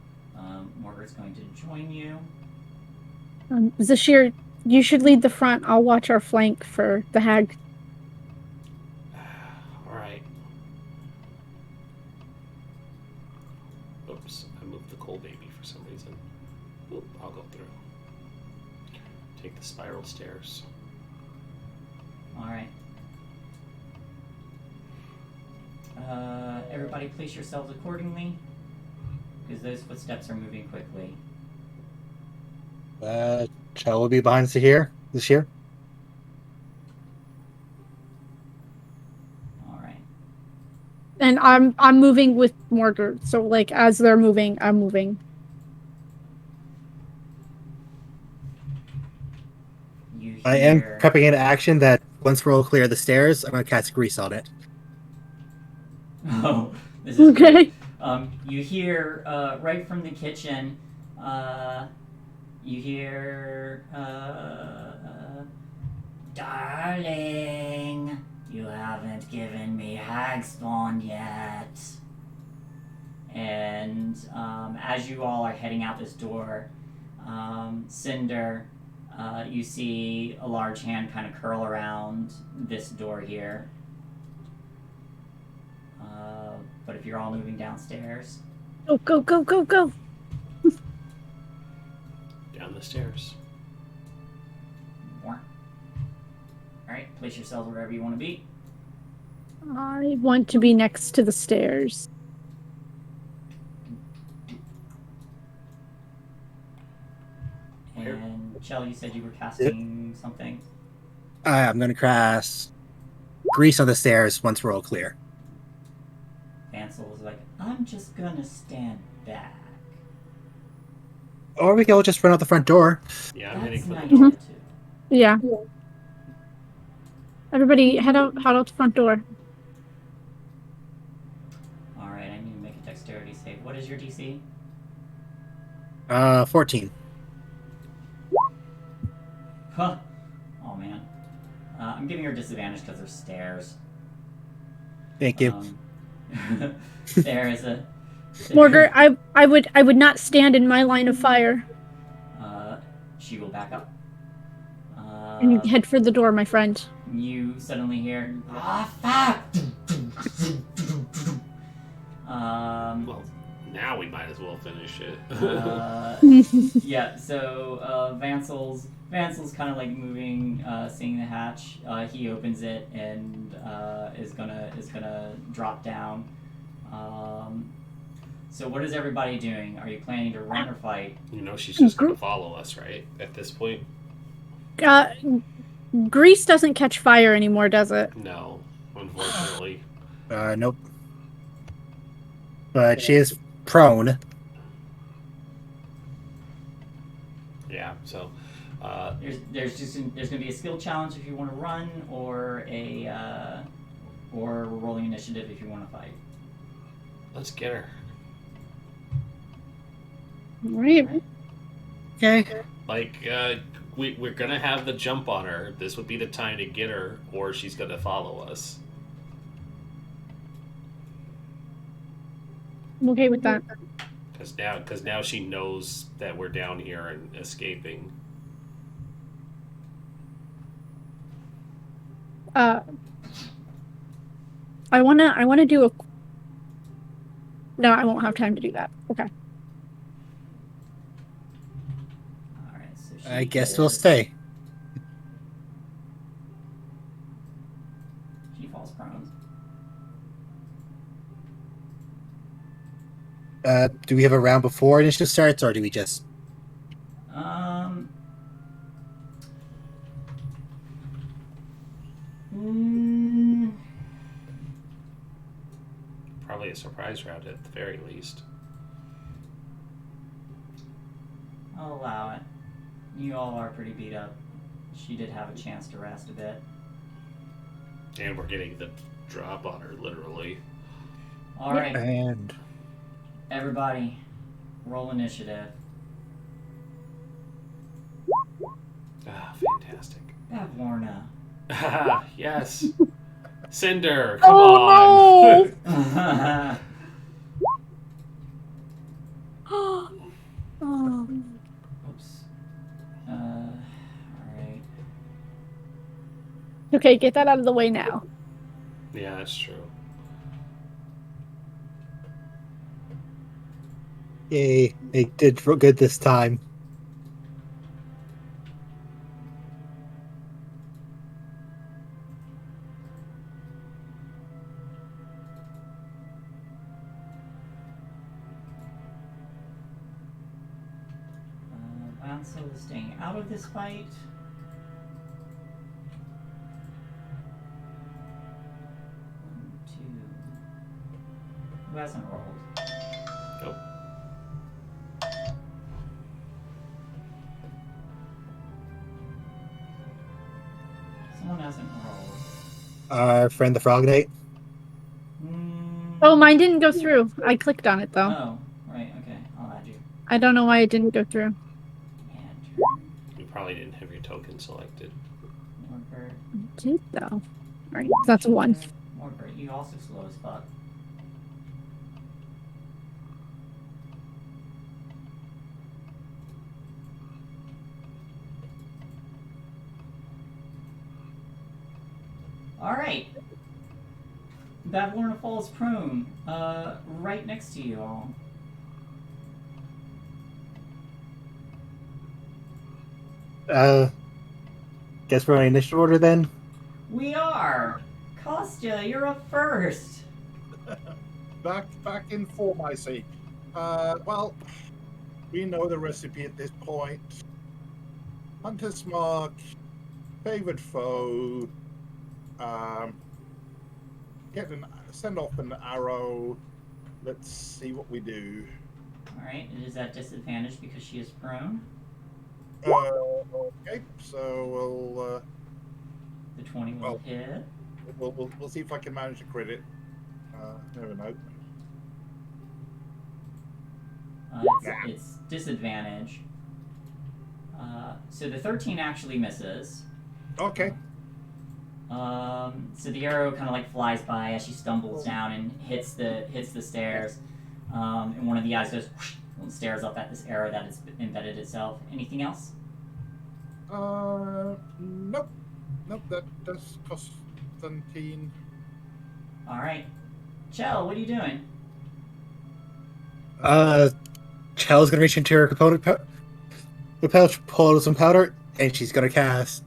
Morgan's going to join you. Zashir, you should lead the front. I'll watch our flank for the hag. All right. Oops, I moved the coal baby for some reason. Oop, I'll go through. Take the spiral stairs. All right. Everybody place yourselves accordingly, because those footsteps are moving quickly. Shell will be behind us here this year. All right. And I'm moving with Morgert, so like as they're moving, I'm moving. I am prepping an action that once we're all clear of the stairs, I'm going to cast grease on it. Oh, this is okay. Great. You hear right from the kitchen. You hear, darling, you haven't given me hag spawn yet. And as you all are heading out this door, Cinder, you see a large hand kind of curl around this door here. But if you're all moving downstairs... Go. Down the stairs. Alright, place yourselves wherever you want to be. I want to be next to the stairs. And Chell, you said you were casting something? I'm going to cast grease on the stairs once we're all clear. Ansel was like, I'm just gonna stand back. Or we can all just run out the front door. Yeah, I'm heading for the That's door. not good, too. Yeah. Everybody, head out the front door. All right, I need to make a dexterity save. What is your DC? 14. Huh. Oh man. I'm giving her disadvantage because there's stairs. Thank you. There is a. Morgar, I would not stand in my line of fire. She will back up. And head for the door, my friend. You suddenly hear, fuck! Well, now we might as well finish it. Yeah, so Vansel's kind of like moving, seeing the hatch. He opens it and is gonna drop down. So what is everybody doing? Are you planning to run or fight? You know she's just gonna follow us, right? At this point. Grease doesn't catch fire anymore, does it? No, unfortunately. Nope. But she is prone. Yeah. So. There's gonna be a skill challenge if you want to run, or or rolling initiative if you want to fight. Let's get her. Right. Okay. Like, we're gonna have the jump on her. This would be the time to get her, or she's gonna follow us. I'm okay with that. Because now she knows that we're down here and escaping. I wanna do a. No, I won't have time to do that. Okay. All right. So I guess we'll stay. She falls prone. Do we have a round before initiative starts, or do we just? Probably a surprise round at the very least. I'll allow it. You all are pretty beat up. She did have a chance to rest a bit. And we're getting the drop on her, literally. All right. And Everybody, roll initiative. Ah, fantastic. Bavlorna. Ah, yes. Cinder, come Oh, on. Oh. Oh. Oops. Alright. Okay, get that out of the way now. Yeah, that's true. yay, they did good this time. Vansel is staying out of this fight. One, two. Who hasn't rolled? Nope. Someone hasn't rolled. Our friend the Frog Knight. Oh, mine didn't go through. I clicked on it though. Oh, right, okay. I'll add you. I don't know why it didn't go through. Andrew. You probably didn't have your token selected. Norbert. I did though. Alright, that's a 1. Norbert, you also slow as fuck. Alright. Bavlorna falls prone, right next to you all. Guess we're on initiative order then. We are! Kostya, you're up first! Back in form, I see. Well, we know the recipe at this point. Hunter's Mark, favored foe, send off an arrow. Let's see what we do. Alright, it is at disadvantage because she is prone. Okay, so we'll The 20 will hit. We'll see if I can manage to crit it. Never know. It's disadvantage. So the 13 actually misses. Okay. So the arrow kind of like flies by as she stumbles down and hits the stairs. And one of the eyes goes whoosh, and stares up at this arrow that has embedded itself. Anything else? Nope. That does cost 17. All right, Chell, what are you doing? Chell's gonna reach into her component pouch, pull out some powder, and she's gonna cast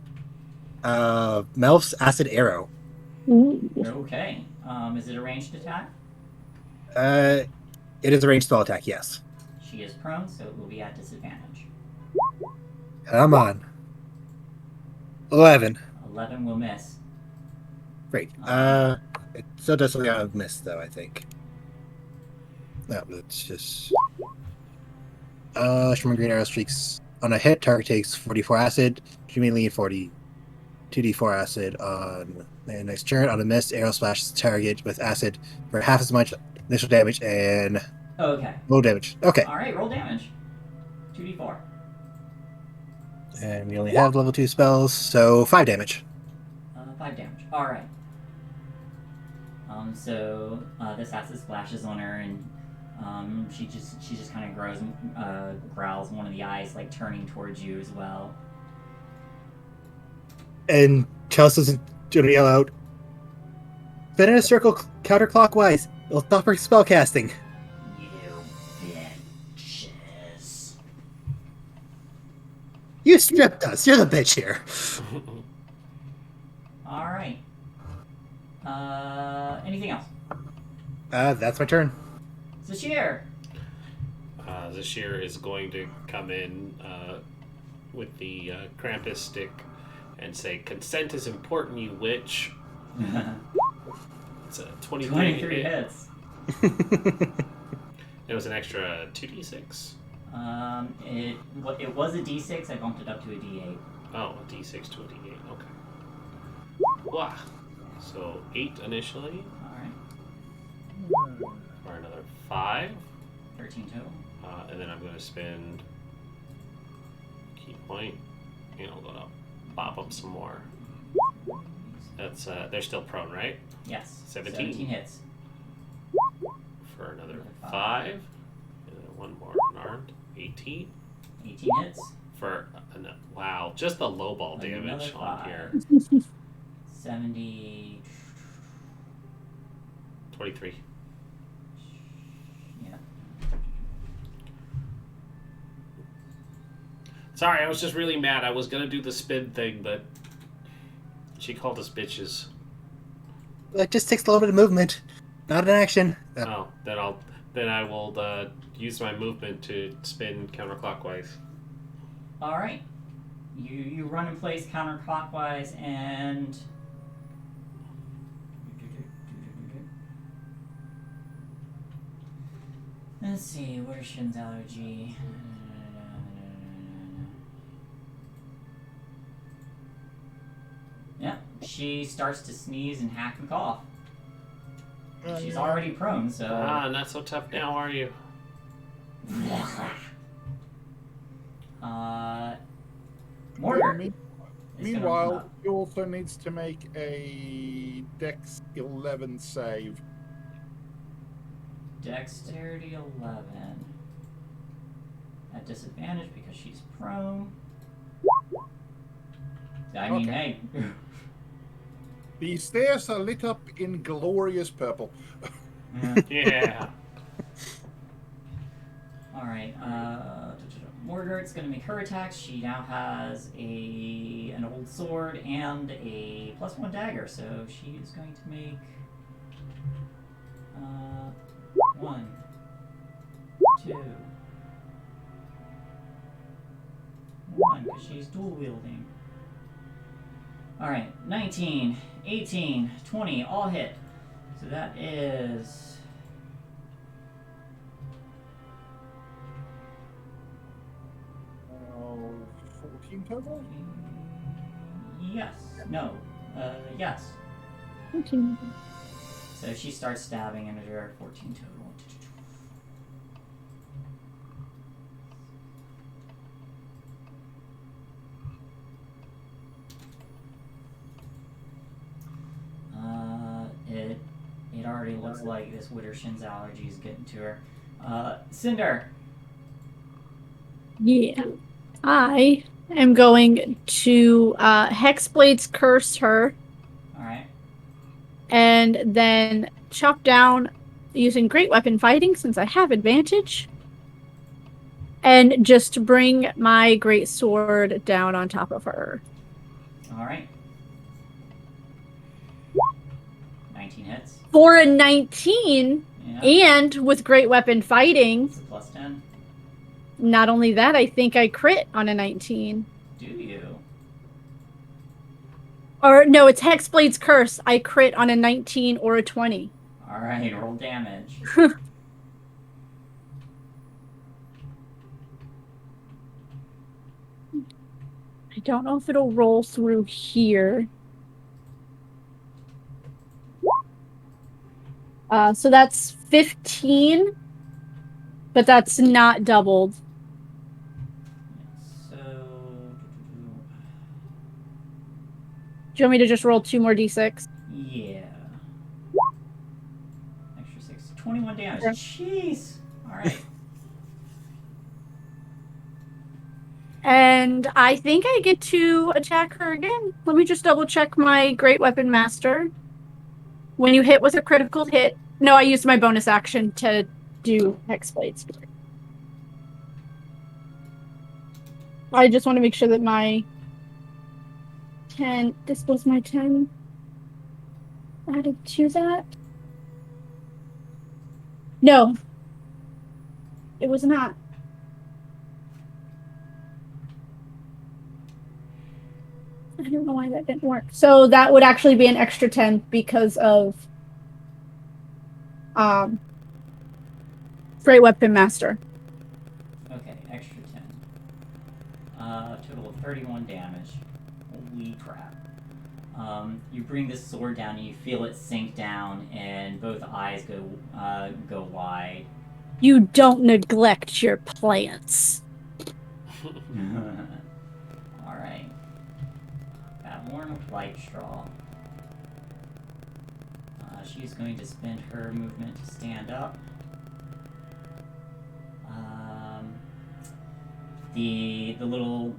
Melf's Acid Arrow. Ooh. Okay. Is it a ranged attack? It is a ranged spell attack, yes. She is prone, so it will be at disadvantage. Come on. 11. 11 will miss. Great. It still does something out of miss, though, I think. No, it's just... Shimmer Green Arrow streaks. On a hit, target takes 44 acid. Immediately 40 2d4 acid on the next turn. On a miss, arrow splashes the target with acid for half as much initial damage and low damage. Okay. All right, roll damage. 2d4. And we only have level 2 spells, so 5 damage. 5 damage. All right. So this acid splashes on her, and she just kind of growls. One of the eyes like turning towards you as well. And Chelsea's gonna yell out, "Spin in a circle counterclockwise. It'll stop her spell casting." You bitches. You stripped us. You're the bitch here. All right. Anything else? That's my turn. Zashir. Zashir is going to come in with the Krampus stick and say, "Consent is important, you witch." It's a 23 hits. It was an extra 2d6. It was a d6. I bumped it up to a d8. Oh, a d6 to a d8. Okay. Wow. So 8 initially. All right. For another 5. 13 total. And then I'm going to spend key point, and I'm going to pop up some more. That's they're still prone, right? Yes. 17 hits. For another 5. And then one more unarmed. 18. 18 hits. For wow, just the low ball damage on here. 70. 23. Yeah. Sorry, I was just really mad. I was gonna do the spin thing, but she called us bitches. It just takes a little bit of movement, not an action. Oh, then I will use my movement to spin counterclockwise. All right. You run in place counterclockwise and. Let's see, where's Shin's allergy? Yeah, she starts to sneeze and hack and cough. She's already prone, so... Not so tough now, are you? Mortar. Meanwhile, he also needs to make a Dex 11 save. Dexterity 11. At disadvantage because she's prone. I mean, hey. The stairs are lit up in glorious purple. Yeah. Alright, Morgart's gonna make her attacks. She now has an old sword and a +1 dagger, so she is going to make 1, 2, 1, because she's dual wielding. Alright, 19, 18, 20, all hit. So that is... $14 total? Yes. No. Yes. 14. So she starts stabbing into her 14 total. It already looks like this Widdershin's allergy is getting to her. Cinder. Yeah. I am going to Hexblade's curse her. Alright. And then chop down using great weapon fighting since I have advantage. And just bring my great sword down on top of her. Alright. 19 hits. For a 19, Yeah. and with great weapon fighting. It's a plus 10. Not only that, I think I crit on a 19. Do you? Or no, it's Hexblade's curse. I crit on a 19 or a 20. Alright, roll damage. I don't know if it'll roll through here. So that's 15, but that's not doubled. So... Do you want me to just roll 2 more d6? Yeah. Extra 6. 21 damage. Sure. Jeez. Alright. And I think I get to attack her again. Let me just double check my Great Weapon Master. When you hit with a critical hit... No, I used my bonus action to do Hexblades. I just want to make sure that my 10... This was my 10 added to that. No. It was not. I don't know why that didn't work. So that would actually be an extra 10 because of Great Weapon Master. Okay, extra 10. Total of 31 damage. Holy crap. You bring this sword down and you feel it sink down and both eyes go wide. You don't neglect your plants. Alright. Batmorn with Light Straw. She's going to spend her movement to stand up. The little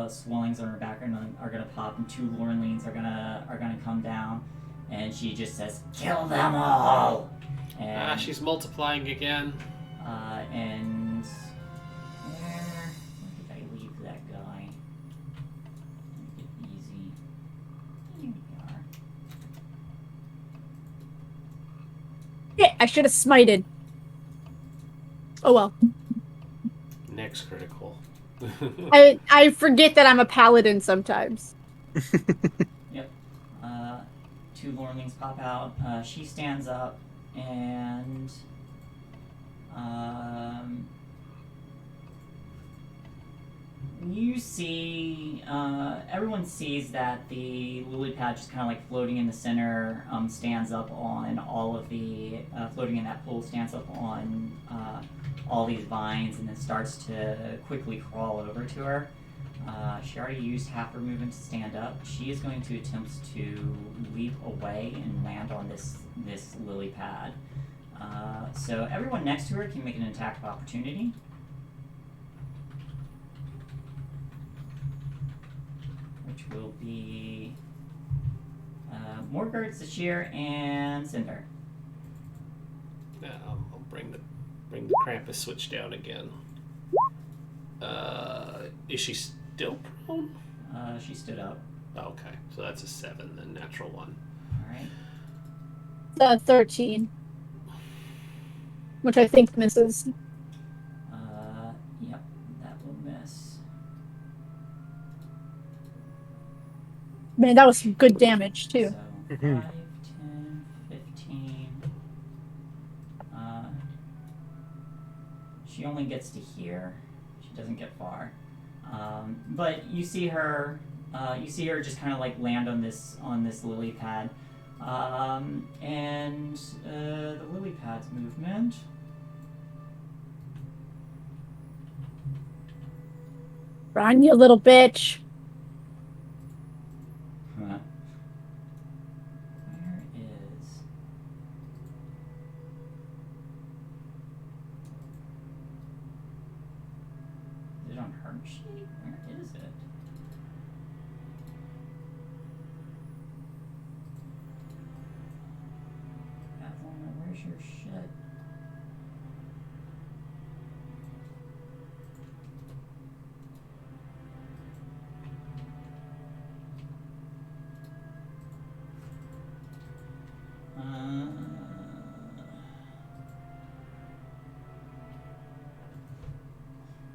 swellings on her back are gonna pop, and 2 Lornleans are gonna come down, and she just says, "Kill them all!" And she's multiplying again. And where did I leave that guy? Make it easy. Here we are. Yeah, I should have smited. Oh well. Next critical. I forget that I'm a paladin sometimes. Yep. 2 Lornlings pop out. She stands up and you see everyone sees that the lily pad just kind of like floating in the center stands up on all of the floating in that pool stands up on all these vines and then starts to quickly crawl over to her. She already used half her movement to stand up. She is going to attempt to leap away and land on this lily pad. So everyone next to her can make an attack of opportunity. Which will be Morgard, Sashir, and Cinder. I'll bring the Krampus switch down again. Is she still prone? She stood up. Okay, so that's a 7, then natural 1. Alright. 13. Which I think misses. Yep, that will miss. Man, that was some good damage, too. So 5, 10, 15. She only gets to here. She doesn't get far. But you see her You see her just kind of like land on this lily pad, and the lily pad's movement. Run, you little bitch. Huh. Where is? Is it on her sheet? Where is it? Evelyn, where's your shit?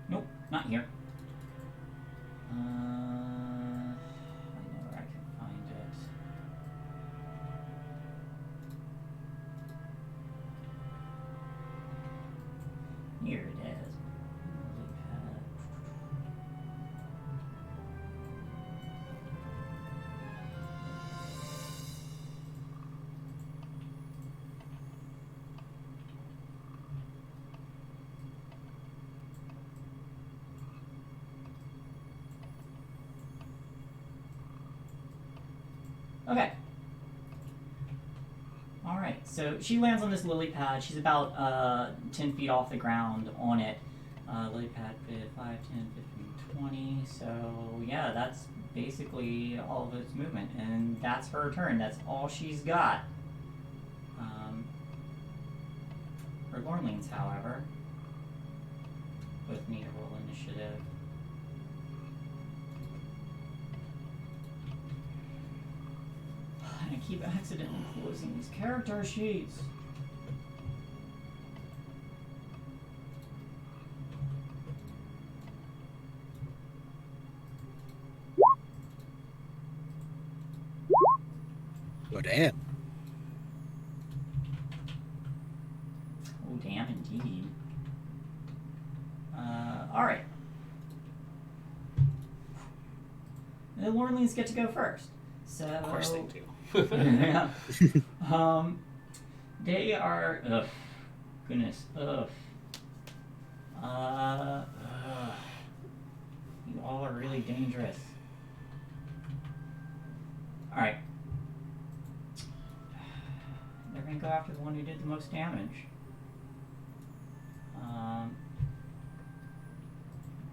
Nope, not here. I know where I can find it. Here it is. Lily pad. Okay. Alright, so she lands on this lily pad. She's about 10 feet off the ground on it. Lily pad fit 5, 10, 15, 20. So, yeah, that's basically all of its movement. And that's her turn. That's all she's got. Her Lornlings, however, both need to roll initiative. I keep accidentally closing these character sheets. Oh, damn. Oh, damn, indeed. Alright. The Lornlings get to go first. So, Of course they do. yeah. They are. Ugh. Goodness. Ugh. You all are really dangerous. Alright. They're gonna go after the one who did the most damage.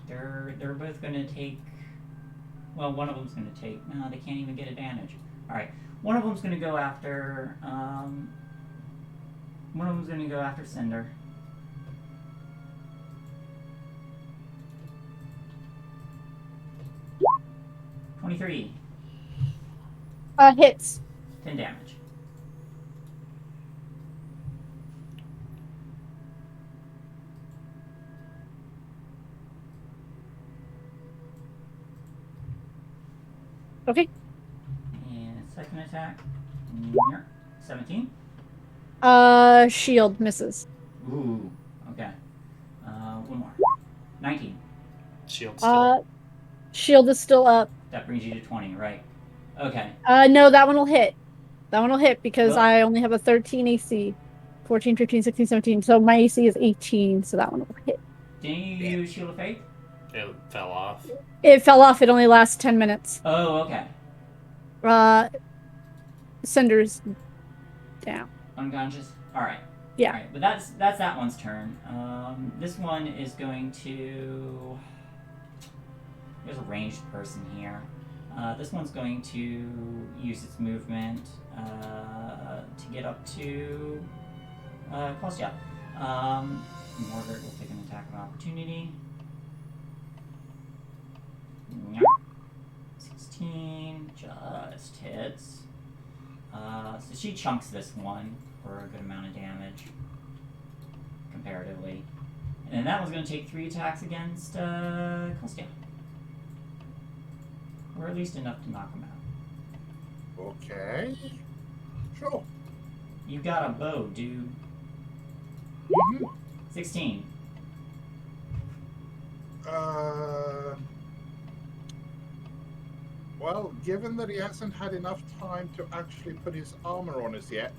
They're both gonna take. Well, one of them's gonna take. No, they can't even get advantage. Alright. One of them's gonna go after. One of them's gonna go after Cinder. $23. Hits. 10 damage. Okay. And second attack. 17. Shield misses. Ooh. Okay. One more. 19. Shield still. Shield is still up. That brings you to 20, right? Okay. No, that one will hit. That one will hit because Well- I only have a 13 AC. 14, 15, 16, 17. So my AC is 18, so that one will hit. Didn't you use Shield of Faith? It fell off. It fell off. It only lasts 10 minutes. Oh, okay. Cinder's down. Unconscious? Alright. Yeah. Alright, but that's that one's turn. This one is going to... There's a ranged person here. This one's going to use its movement to get up to Kostya. Mordred will take an attack of opportunity. 16 just hits. So she chunks this one for a good amount of damage, comparatively. And then that one's going to take 3 attacks against Kostya. Or at least enough to knock him out. Okay. Sure. You got a bow, dude. Mm-hmm. 16. Well, given that he hasn't had enough time to actually put his armor on us yet,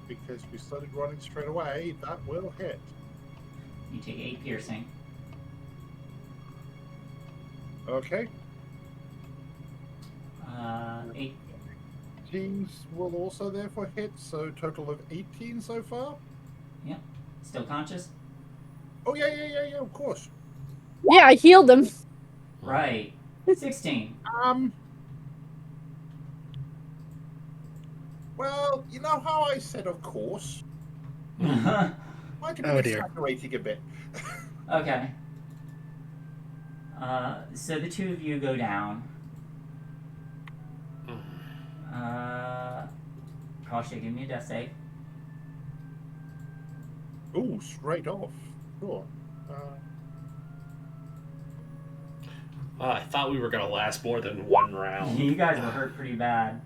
because we started running straight away, that will hit. You take 8 piercing. Okay. 8. Teams will also therefore hit, so total of 18 so far. Yep. Still conscious? Oh, yeah, of course. Yeah, I healed him. Right. 16. Well, you know how I said of course? Might have been exaggerating a bit. Okay. So the two of you go down. Shae, give me a death save. Ooh, straight off. Sure. I thought we were going to last more than one round. You guys were hurt pretty bad.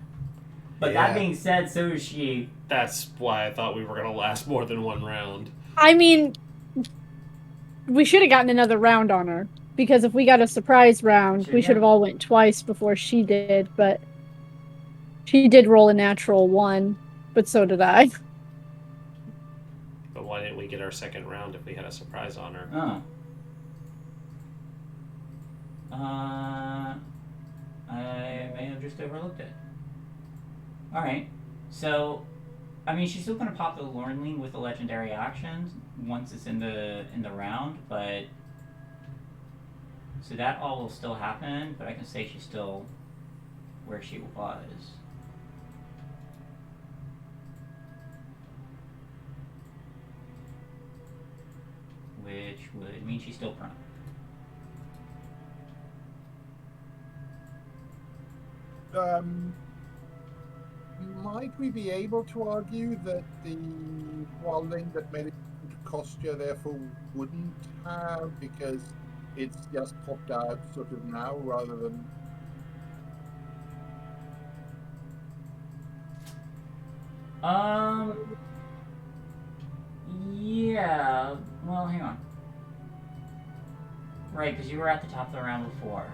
But that being said, so is she. That's why I thought we were going to last more than one round. I mean, we should have gotten another round on her. Because if we got a surprise round, we should have all went twice before she did. But she did roll a natural 1. But so did I. But why didn't we get our second round if we had a surprise on her? Oh. I may have just overlooked it. Alright. So, I mean, she's still going to pop the Lornling with the legendary actions once it's in the round, but... So that all will still happen, but I can say she's still where she was. Which would mean she's still prone. Might we be able to argue that the wildling that made it into Kostya therefore wouldn't have, because it's just popped out sort of now rather than... Yeah, well, hang on. Right, because you were at the top of the round before.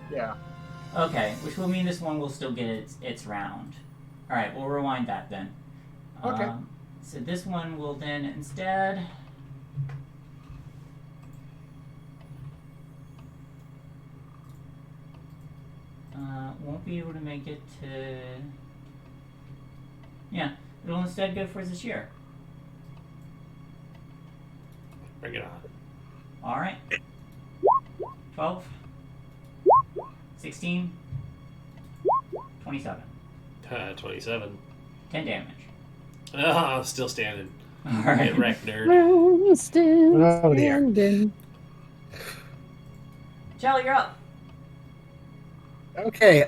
Yeah. Okay, which will mean this one will still get its round. Alright, we'll rewind that then. Okay. So this one will then instead... won't be able to make it to... Yeah, it'll instead go for this year. Bring it on. Alright. 12. 16. 27. 27. 10 damage. Oh, still standing. Alright. Get wrecked, nerd. Still dear. standing. Charlie, you're up. Okay,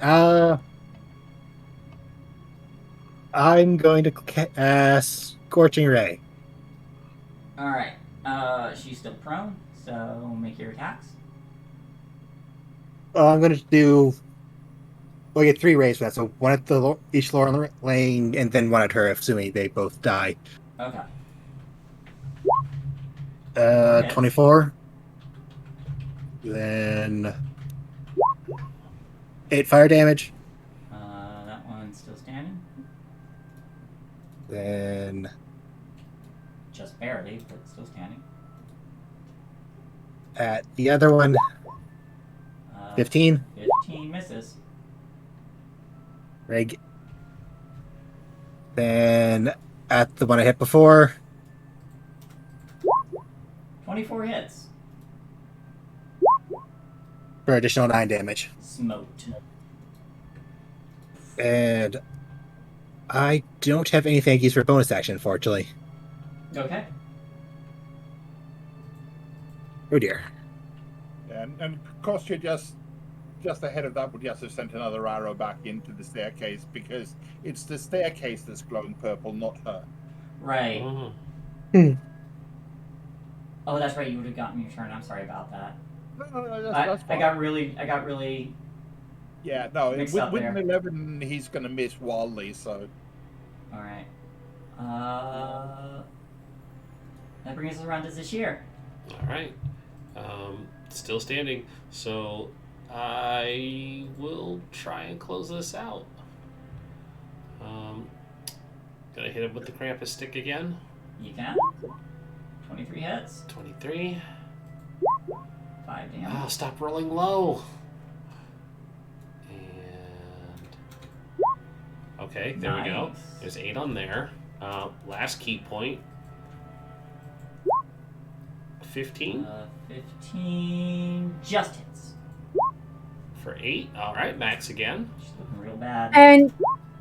I'm going to cast Scorching Ray. Alright. She's still prone, so make your attacks. I'm going to do... Well, I get 3 rays for that, so one at each floor lane, and then one at her, assuming they both die. Okay. 24. Then... 8 fire damage. That one's still standing. Then... Just barely, but still standing. At the other one... 15. 15 misses. Reg. Then at the one I hit before. 24 hits. For additional 9 damage. Smoked. And I don't have anything I can use for bonus action, unfortunately. Okay. Oh dear. And Kostya just ahead of that would just have sent another arrow back into the staircase, because it's the staircase that's glowing purple, not her. Right. Hmm. Oh, that's right. You would have gotten your turn. I'm sorry about that. No, that's fine. I got really. Yeah, no. Mixed With up there. an 11, he's going to miss wildly. So. All right. That brings us around to this year. All right. Still standing. So I will try and close this out. Gonna hit him with the Krampus stick again. You can. 23 hits. 23. 5 damage. Oh, stop rolling low. And okay, there we go. There's 8 on there. Last key point. 15. 15 just hits. For 8. All right, max again. She's looking real bad. And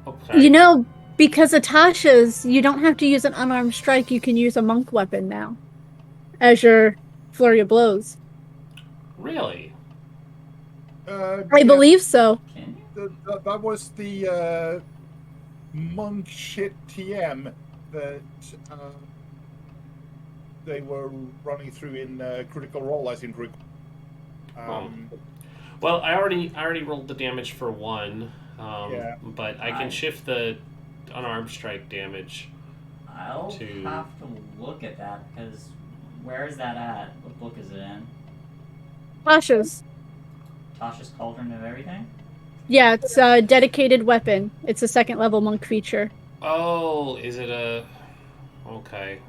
Oh, sorry. you know, because of Tasha's, you don't have to use an unarmed strike. You can use a monk weapon now as your flurry of blows. Really? I believe so. Can you? That was the monk shit TM that they were running through in Critical Role, I seem to recall. Well, I already rolled the damage for 1, Yeah. but I can shift the unarmed strike damage. I'll have to look at that, because where is that at? What book is it in? Tasha's. Tasha's Cauldron of Everything? Yeah, it's a dedicated weapon. It's a 2nd level monk feature. Oh, is it a... Okay.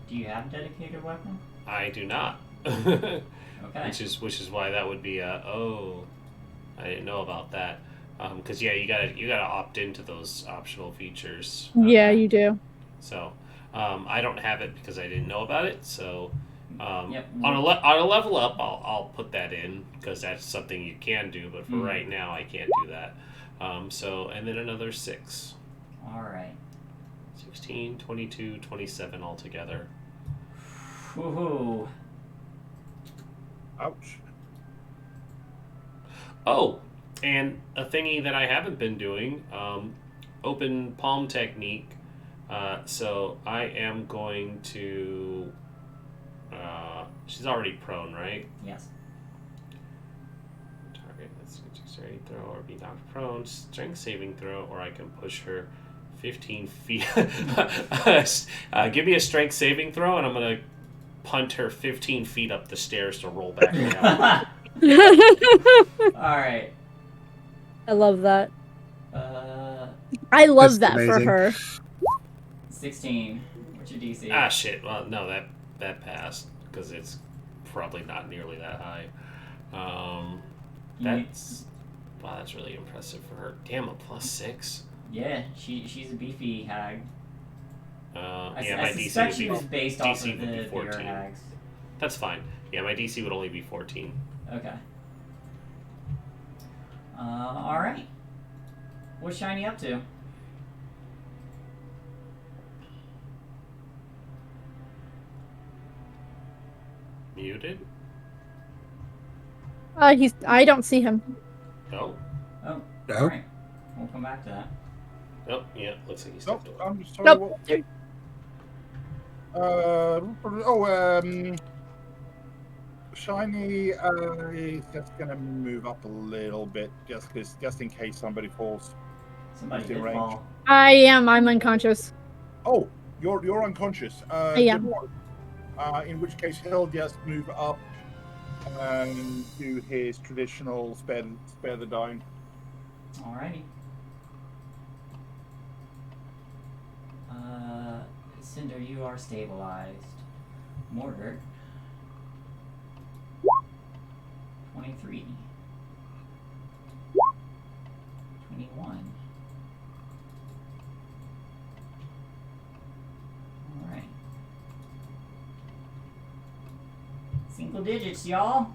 Do you have a dedicated weapon? I do not. Okay. Which is why that would be a... Oh, I didn't know about that. Because yeah, you gotta opt into those optional features. Yeah, you do. So, I don't have it because I didn't know about it. So, Yep. on a level up, I'll put that in because that's something you can do. But for right now, I can't do that. So, and then another 6. All right. 16, 22, 27 altogether. Woohoo. Ouch. Oh, and a thingy that I haven't been doing, open palm technique. So I am going to... she's already prone, right? Yes. Target, let's see, dexterity throw or be knocked prone, strength saving throw, or I can push her 15 feet. Give me a strength saving throw, and I'm going to punt her 15 feet up the stairs to roll back down. Alright. I love that. I love That's that amazing. for her. 16. What's your DC? Ah, shit. Well, no, that passed, because it's probably not nearly that high. That's... Wow, that's really impressive for her. Damn, a +6? Yeah, she's a beefy hag. Yeah, I my suspect DC she would was be, based off DC of would the be 14. bigger hags. That's fine. Yeah, my DC would only be 14. Okay. Alright. What's Shiny up to? Muted? I don't see him. No. Oh, No. alright. We'll come back to that. Oh, yeah, looks like he's Nope, stepped away. I'm sorry. Nope. Shiny is just gonna move up a little bit, just in case somebody falls. Somebody Within did range. fall. I'm unconscious. Oh, you're unconscious. I am. In which case he'll just move up and do his traditional spare the dying. Alrighty. Cinder, you are stabilized. Mordred. 23. 21. Alright. Single digits, y'all.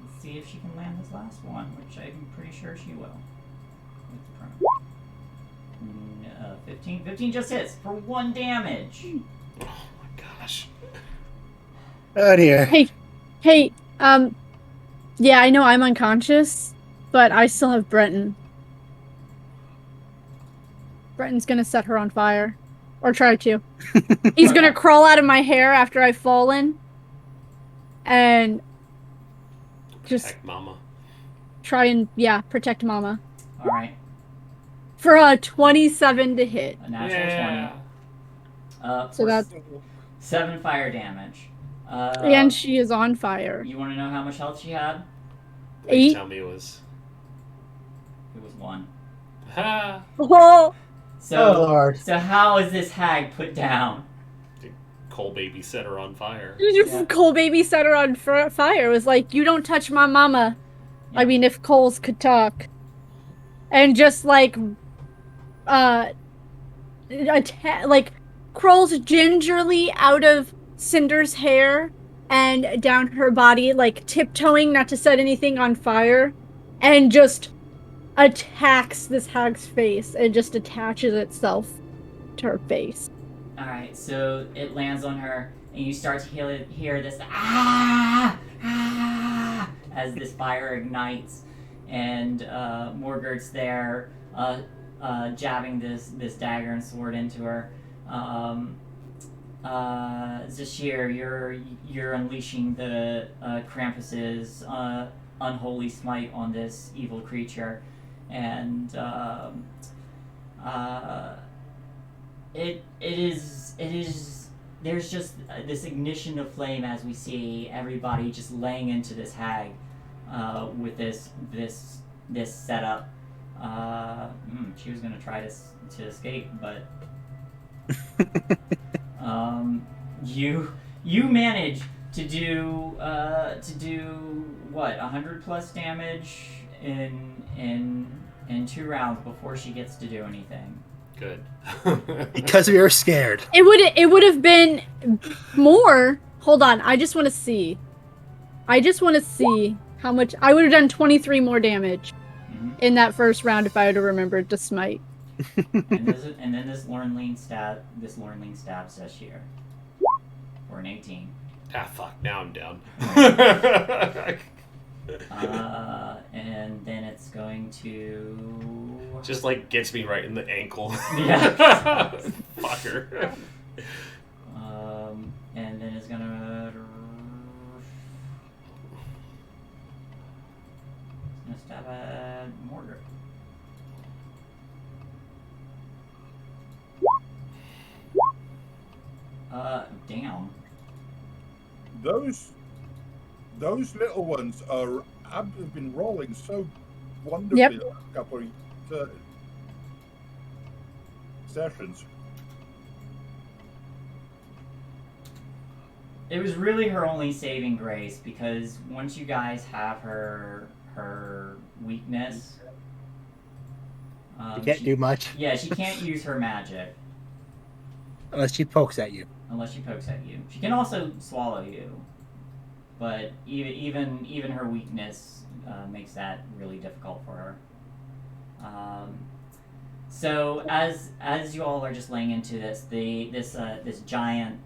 Let's see if she can land this last one, which I'm pretty sure she will. With the prone. 15. 15 just hits for 1 damage. Oh my gosh. Oh dear. Hey, yeah, I know I'm unconscious, but I still have Breton. Breton's gonna set her on fire. Or try to. He's gonna crawl out of my hair after I've fallen. And just Protect Mama. try and, protect Mama. Alright. For a 27 to hit. A natural Yeah. 20. So For that's 7 fire damage. And she is on fire. You want to know how much health she had? Please 8. tell me it was 1. ha. Oh, So, Oh, Lord. so how is this hag put down? Coal baby set her on fire. Yeah. Cole baby set her on fire. It was like, you don't touch my mama. Yeah. I mean, if Coles could talk. And just like, crawls gingerly out of Cinder's hair and down her body, like tiptoeing not to set anything on fire, and just attacks this hag's face and just attaches itself to her face. Alright, so it lands on her, and you start to hear this ah, ah, as this fire ignites, and Morgert's there, jabbing this dagger and sword into her. Zashir, you're unleashing the Krampus's unholy smite on this evil creature, and it is there's just this ignition of flame as we see everybody just laying into this hag with this setup. She was gonna try to escape, but you manage to do what, 100+ damage in 2 rounds before she gets to do anything. Good. Because we were scared. It would have been more. Hold on, I just want to see how much. I would have done 23 more damage in that first round if I would have remembered to smite. and then this Lornline stabs Zashir for an 18. Ah, fuck! Now I'm down. And then it's going to Just like gets me right in the ankle. Yeah. Fucker. And then it's gonna stab at Mortar. Damn. Those little ones have been rolling so wonderfully Yep. the last couple of sessions. It was really her only saving grace, because once you guys have her weakness, You can't do much Yeah, she can't use her magic unless she pokes at you. unless she pokes at you. She can also swallow you, but even her weakness makes that really difficult for her. So as you all are just laying into this, this giant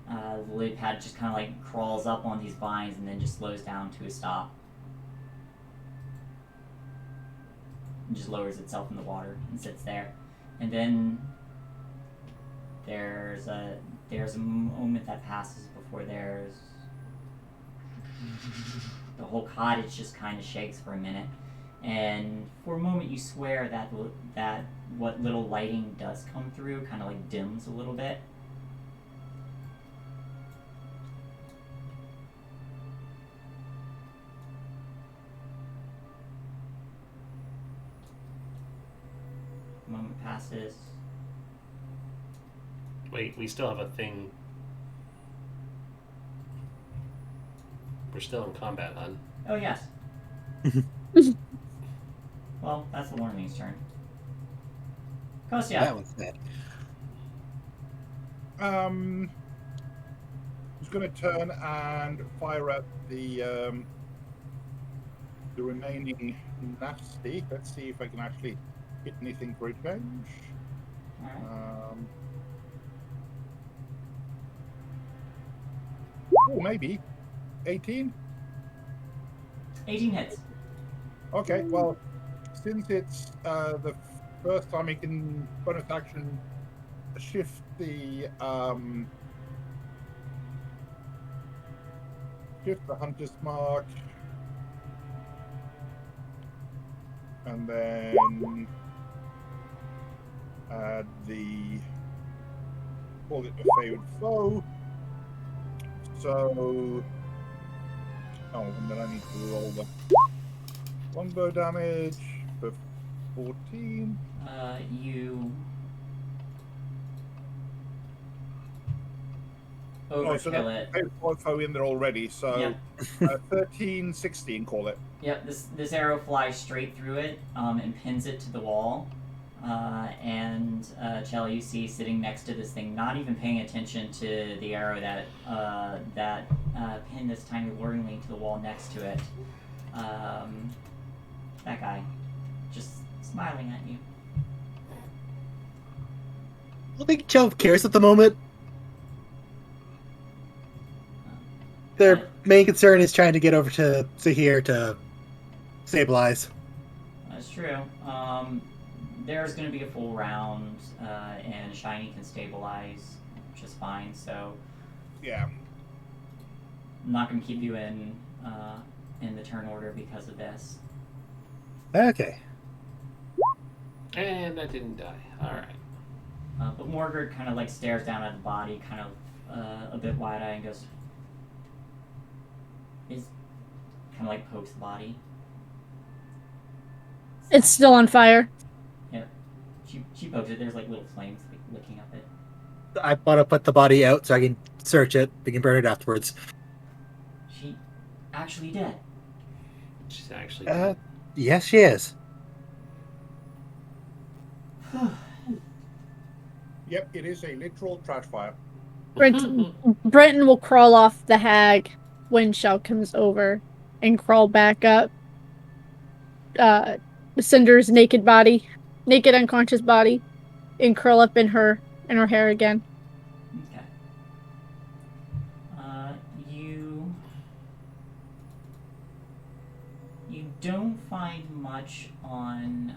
lily pad just kind of like crawls up on these vines and then just slows down to a stop. And just lowers itself in the water and sits there. And then there's a moment that passes before the whole cottage just kind of shakes for a minute. And for a moment you swear that what little lighting does come through kind of like dims a little bit. A moment passes. Wait, we still have a thing. We're still in combat, hon. Oh yes. Well, that's the Lornling's turn. Kostya. That one's dead. Who's going to turn and fire at the remaining nasty. Let's see if I can actually hit anything for revenge. Alright. Oh, maybe 18. 18 hits. Okay, well, since it's the first time he can bonus action shift the hunter's mark, and then add the call it a favorite foe. So, and then I need to roll the longbow damage for 14. You So overkill it. I've foe in there already, so Yep. 13, 16, call it. Yep, this arrow flies straight through it and pins it to the wall. Chell, you see sitting next to this thing, not even paying attention to the arrow that pinned this tiny lordling to the wall next to it. That guy, just smiling at you. I don't think Chell cares at the moment. Their main concern is trying to get over to Zahir to stabilize. That's true. There's going to be a full round, and Shiny can stabilize just fine, so... Yeah. I'm not going to keep you in the turn order because of this. Okay. And that didn't die. Alright. But Morgard kind of like stares down at the body, kind of a bit wide-eyed, and goes... Kind of like pokes the body. It's still on fire. Yep. She pokes it. There's like little flames like, licking up it. I want to put the body out so I can search it. We can burn it afterwards. She actually dead. She's actually Yes, she is. Yep, it is a literal trash fire. Brenton will crawl off the hag when Shell comes over and crawl back up. Cinder's naked unconscious body, and curl up in her hair again. Okay. You don't find much on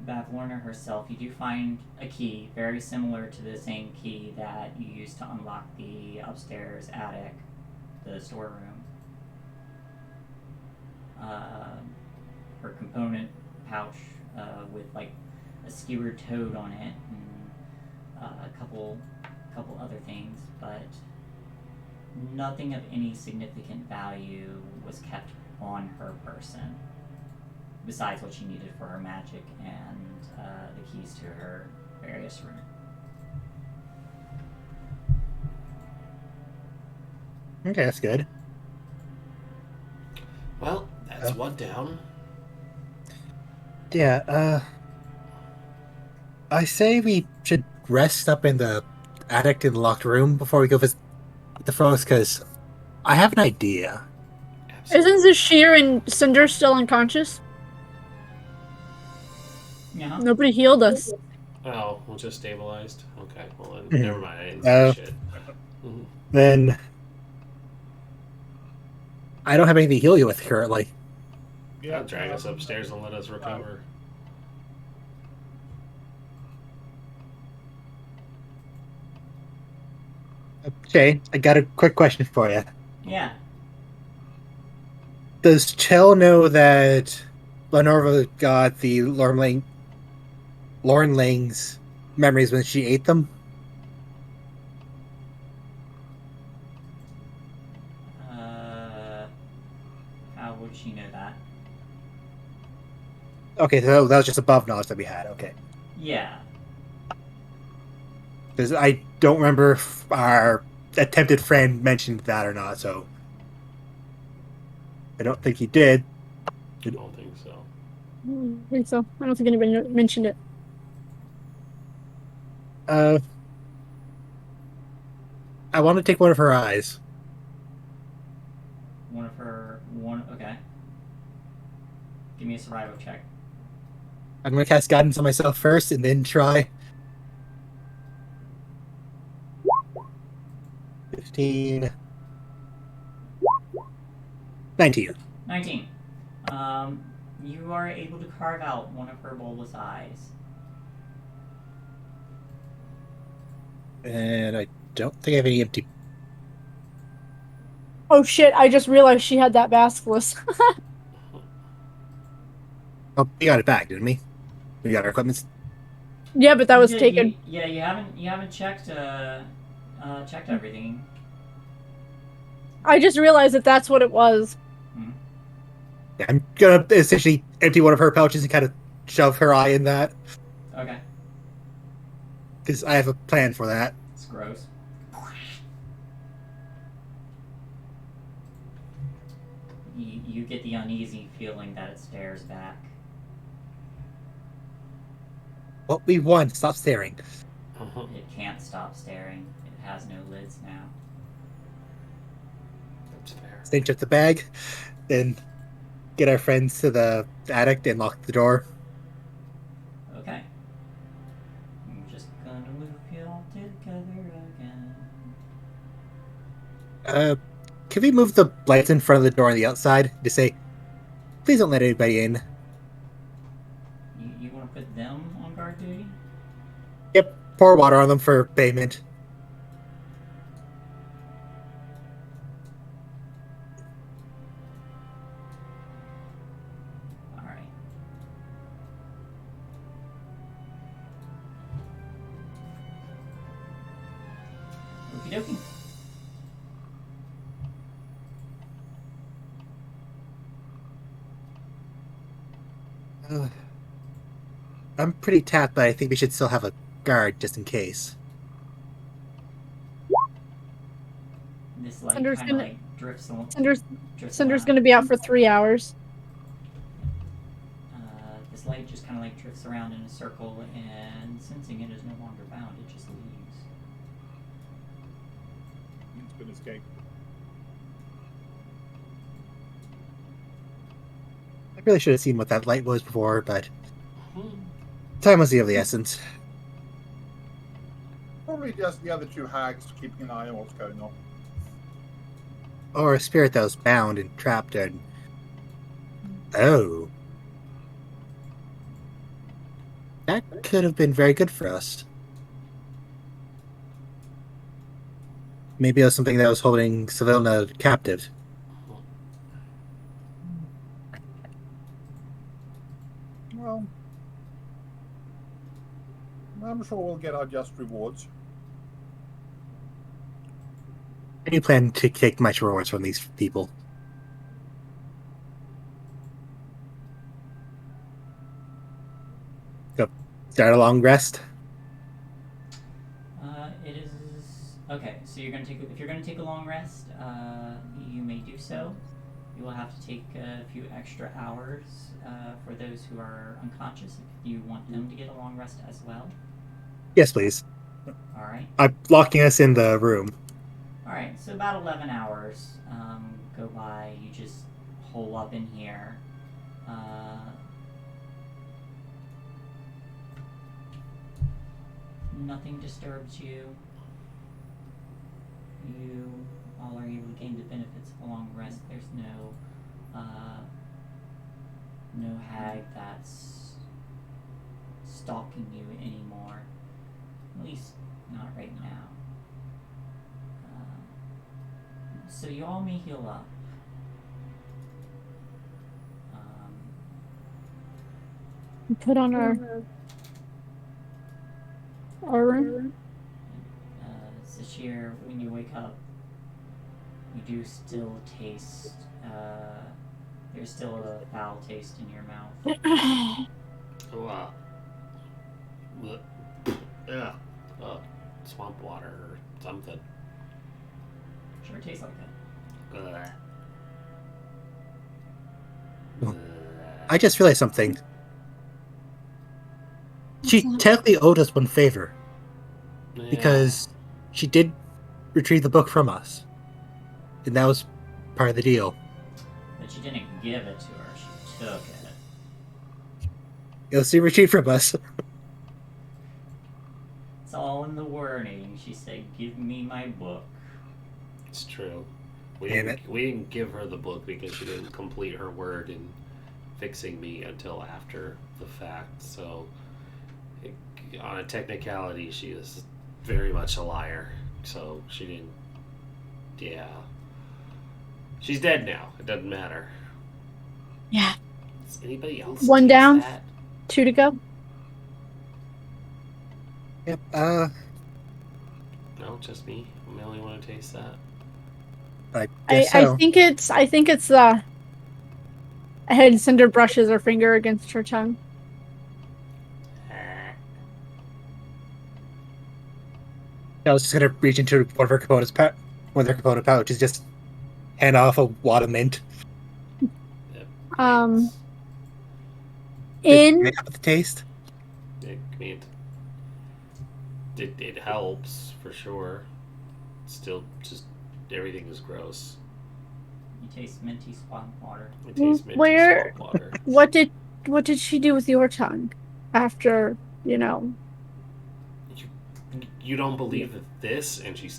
Bavlorna herself. You do find a key, very similar to the same key that you used to unlock the upstairs attic, the storeroom. Her component pouch with like a skewered toad on it and a couple other things, but nothing of any significant value was kept on her person besides what she needed for her magic and the keys to her various rooms. Okay, that's good. Well, that's one down. Yeah, I say we should rest up in the attic in the locked room before we go visit the frogs, because I have an idea. Absolutely. Isn't Zashir and Cinder still unconscious? Yeah. Nobody healed us. Oh, we're just stabilized? Okay, well then, Mhm. never mind. I didn't see shit. Mhm. Then I don't have anything to heal you with currently. Yeah, drag us upstairs and let us recover. Okay, I got a quick question for you. Yeah. Does Chell know that Lenorva got the Lornling's memories when she ate them? How would she know that? Okay, so that was just above knowledge that we had. Okay. Yeah. Because I don't remember if our attempted friend mentioned that or not, so I don't think he did. I don't think so. I don't think so. I don't think anybody mentioned it. I want to take one of her eyes. Okay. Give me a survival check. I'm going to cast guidance on myself first and then try. 15. 19. 19. You are able to carve out one of her bulbous eyes. And I don't think I have any empty. Oh shit, I just realized she had that basilisk. Oh, we got it back, didn't we? We got our equipment. Yeah, but that was Yeah, taken. you haven't checked checked everything. I just realized that that's what it was. Yeah, I'm gonna essentially empty one of her pouches and kind of shove her eye in that. Okay. Because I have a plan for that. It's gross. You get the uneasy feeling that it stares back. What we want, stop staring. It can't stop staring. It has no lids now. That's fair. Cinch up the bag, then get our friends to the attic and lock the door. Okay. I'm just gonna move you all together again. Can we move the lights in front of the door on the outside to say, please don't let anybody in? You want to put them on guard duty? Yep, pour water on them for payment. Alright. Okie dokie. I'm pretty tapped, but I think we should still have a guard just in case. This light Cinder's kind of gonna- like drifts along. Cinder's gonna be out for 3 hours. This light just kind of like drifts around in a circle, and sensing it is no longer bound, it just leaves. It's been escaped. I really should have seen what that light was before, but time was of the essence. Probably just the other two hags keeping an eye on what's going on. Or a spirit that was bound and trapped and... Oh. That could have been very good for us. Maybe it was something that was holding Savilna captive. Well, I'm sure we'll get our just rewards. I do plan to take much rewards from these people. Go start a long rest. It is okay. So you're gonna take if you're gonna take a long rest, you may do so. You will have to take a few extra hours for those who are unconscious. If you want them to get a long rest as well. Yes, please. All right. I'm locking us in the room. All right. So about 11 hours go by. You just hole up in here. Nothing disturbs you. You all are able to gain the benefits of a long rest. There's no hag that's stalking you anymore. At least not right now. So you all may heal up. Put on our room. Sashir, when you wake up, you do still taste, there's still a foul taste in your mouth. Wow. Yeah. Swamp water or something. Sure, it tastes like that. I just realized something. She technically owed us one favor. Yeah. Because she did retrieve the book from us. And that was part of the deal. But you didn't give it to her, she took it. It was retrieved from us. It's all in the wording. She said, "Give me my book." It's true. We Damn didn't give her the book because she didn't complete her word in fixing me until after the fact. So, on a technicality, she is very much a liar. So she didn't. Yeah. She's dead now. It doesn't matter. Yeah. Does anybody else? One taste down. that? 2 to go. Yep, No, just me. I'm the only one to taste that. I guess so. I think it's the head Cinder brushes her finger against her tongue. I was just gonna reach into one of her Capote pouches, just hand off a wad of mint. Thanks. In Make up with the taste. I mean, it helps for sure. Still, just everything is gross. You taste minty swamp water. It tastes minty Where- swamp water. what did she do with your tongue after, you know? You don't believe that this, and she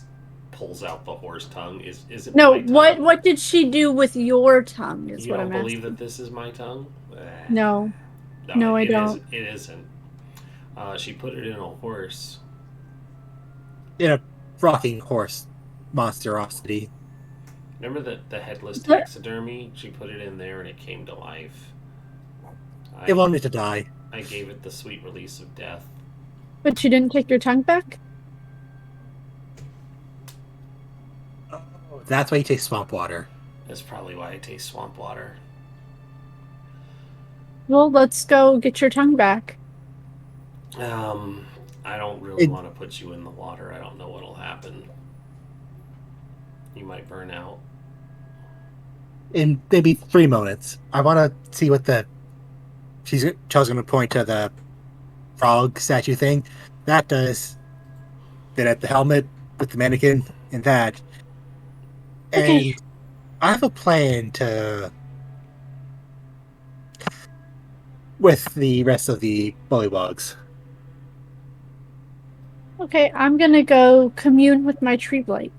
pulls out the horse tongue, isn't No, my tongue? what did she do with your tongue is You what don't I'm believe asking. that this is my tongue? No. No, I it don't. It isn't. She put it in a horse. In a rocking horse monstrosity. Remember the headless But- taxidermy? She put it in there and it came to life. It wanted to die. I gave it the sweet release of death. But she didn't take your tongue back? That's why you taste swamp water. That's probably why I taste swamp water. Well, let's go get your tongue back. I don't really want to put you in the water. I don't know what'll happen. You might burn out. In maybe 3 moments. I want to see what Charles going to point to the frog statue thing. That does. Then at the helmet with the mannequin and that. Okay. And I have a plan to. With the rest of the bullywugs. Okay, I'm gonna go commune with my tree blight.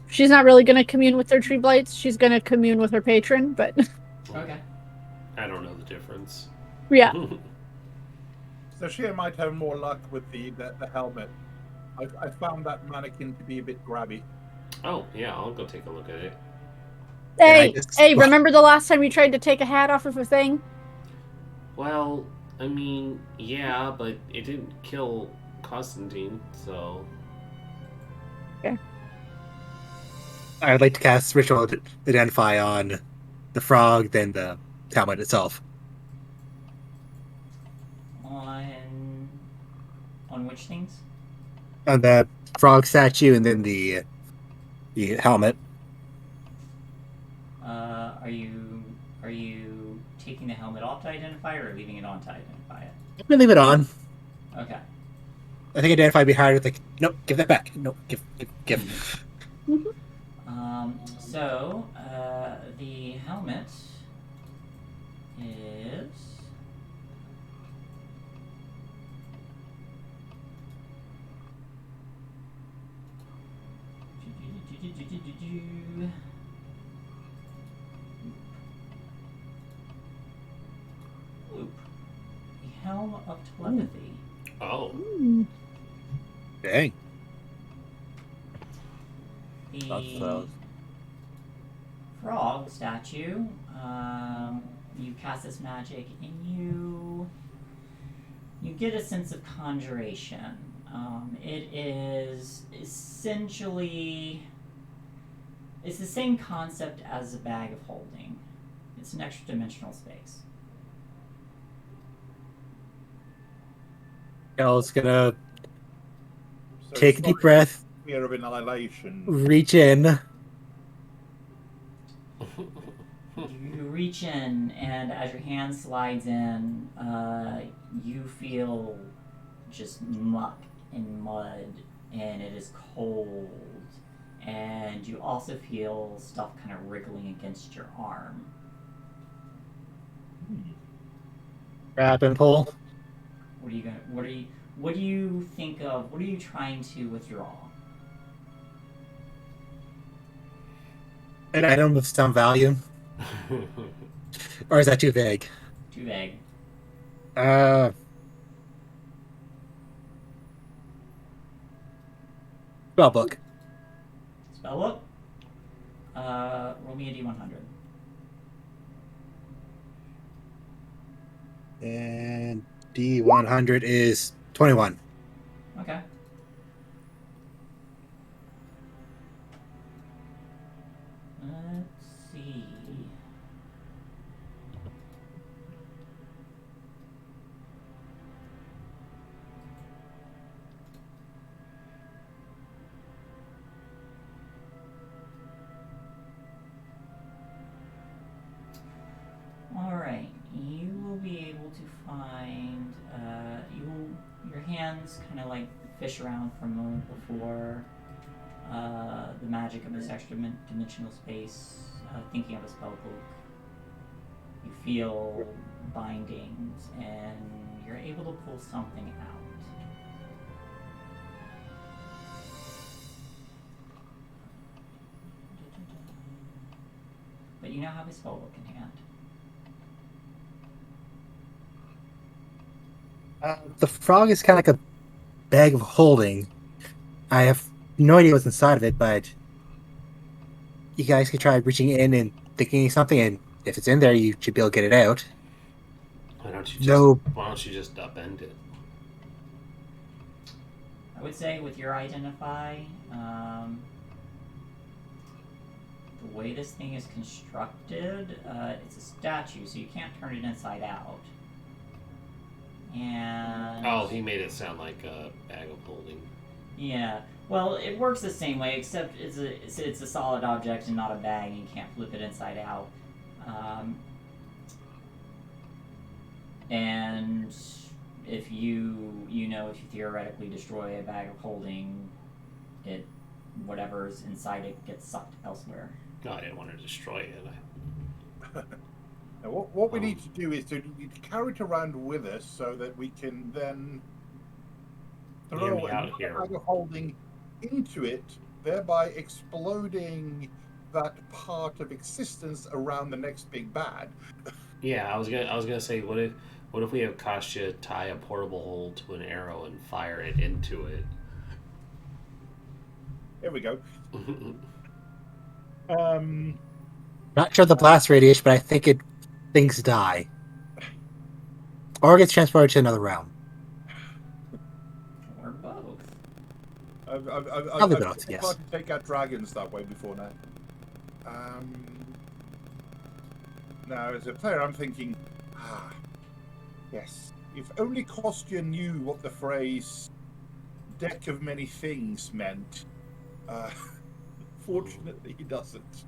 She's not really gonna commune with her tree blights. She's gonna commune with her patron, but Okay. I don't know the difference. yeah. So she might have more luck with the helmet. I found that mannequin to be a bit grabby. Oh, yeah, I'll go take a look at it. Hey, remember the last time you tried to take a hat off of a thing? Well, I mean, yeah, but it didn't kill Constantine, so... Okay. I'd like to cast Ritual Identify on the frog, then the helmet itself. On which things? On the frog statue, and then the helmet. Are you taking the helmet off to identify or leaving it on to identify it? I'm gonna leave it on. Okay. I think Identify would be hard with nope, give that back. Nope, give. So the helmet is Oop. The helm of telepathy. Oh. Dang. The frog statue, you cast this magic and you get a sense of conjuration. It is essentially, it's the same concept as a bag of holding. It's an extra dimensional space. El's gonna So take a it's deep not breath, fear of annihilation. reach in. You reach in, and as your hand slides in, you feel just muck and mud, and it is cold. And you also feel stuff kind of wriggling against your arm. Grab and pull. What do you think of? What are you trying to withdraw? An item of some value. Or is that too vague? Too vague. Spell book. Spell book. Roll me a d100. And D100 is 21. Okay. Let's see. Alright, you will be able to find, your hands kind of like fish around for a moment before the magic of this extra dimensional space, thinking of a spell book. You feel bindings, and you're able to pull something out. But you now have a spell book in hand. The frog is kind of like a bag of holding. I have no idea what's inside of it, but you guys can try reaching in and thinking of something, and if it's in there, you should be able to get it out. Why don't you just upend it? I would say with your identify, the way this thing is constructed, it's a statue, so you can't turn it inside out. And oh, he made it sound like a bag of holding. Yeah, well, it works the same way, except it's a solid object and not a bag, and you can't flip it inside out. And if you theoretically destroy a bag of holding, whatever's inside it gets sucked elsewhere. No, I didn't want to destroy it. Now, what we need to do is to carry it around with us so that we can then throw a bag of holding into it, thereby exploding that part of existence around the next big bad. Yeah, I was gonna say, what if we have Kashya tie a portable hold to an arrow and fire it into it? There we go. Not sure the blast radius, but I think things die. Or gets transported to another realm. Or both. I've both, yes. tried to take out dragons that way before now. Now, as a player, I'm thinking, yes, if only Kostya knew what the phrase "deck of many things" meant. Fortunately, he doesn't.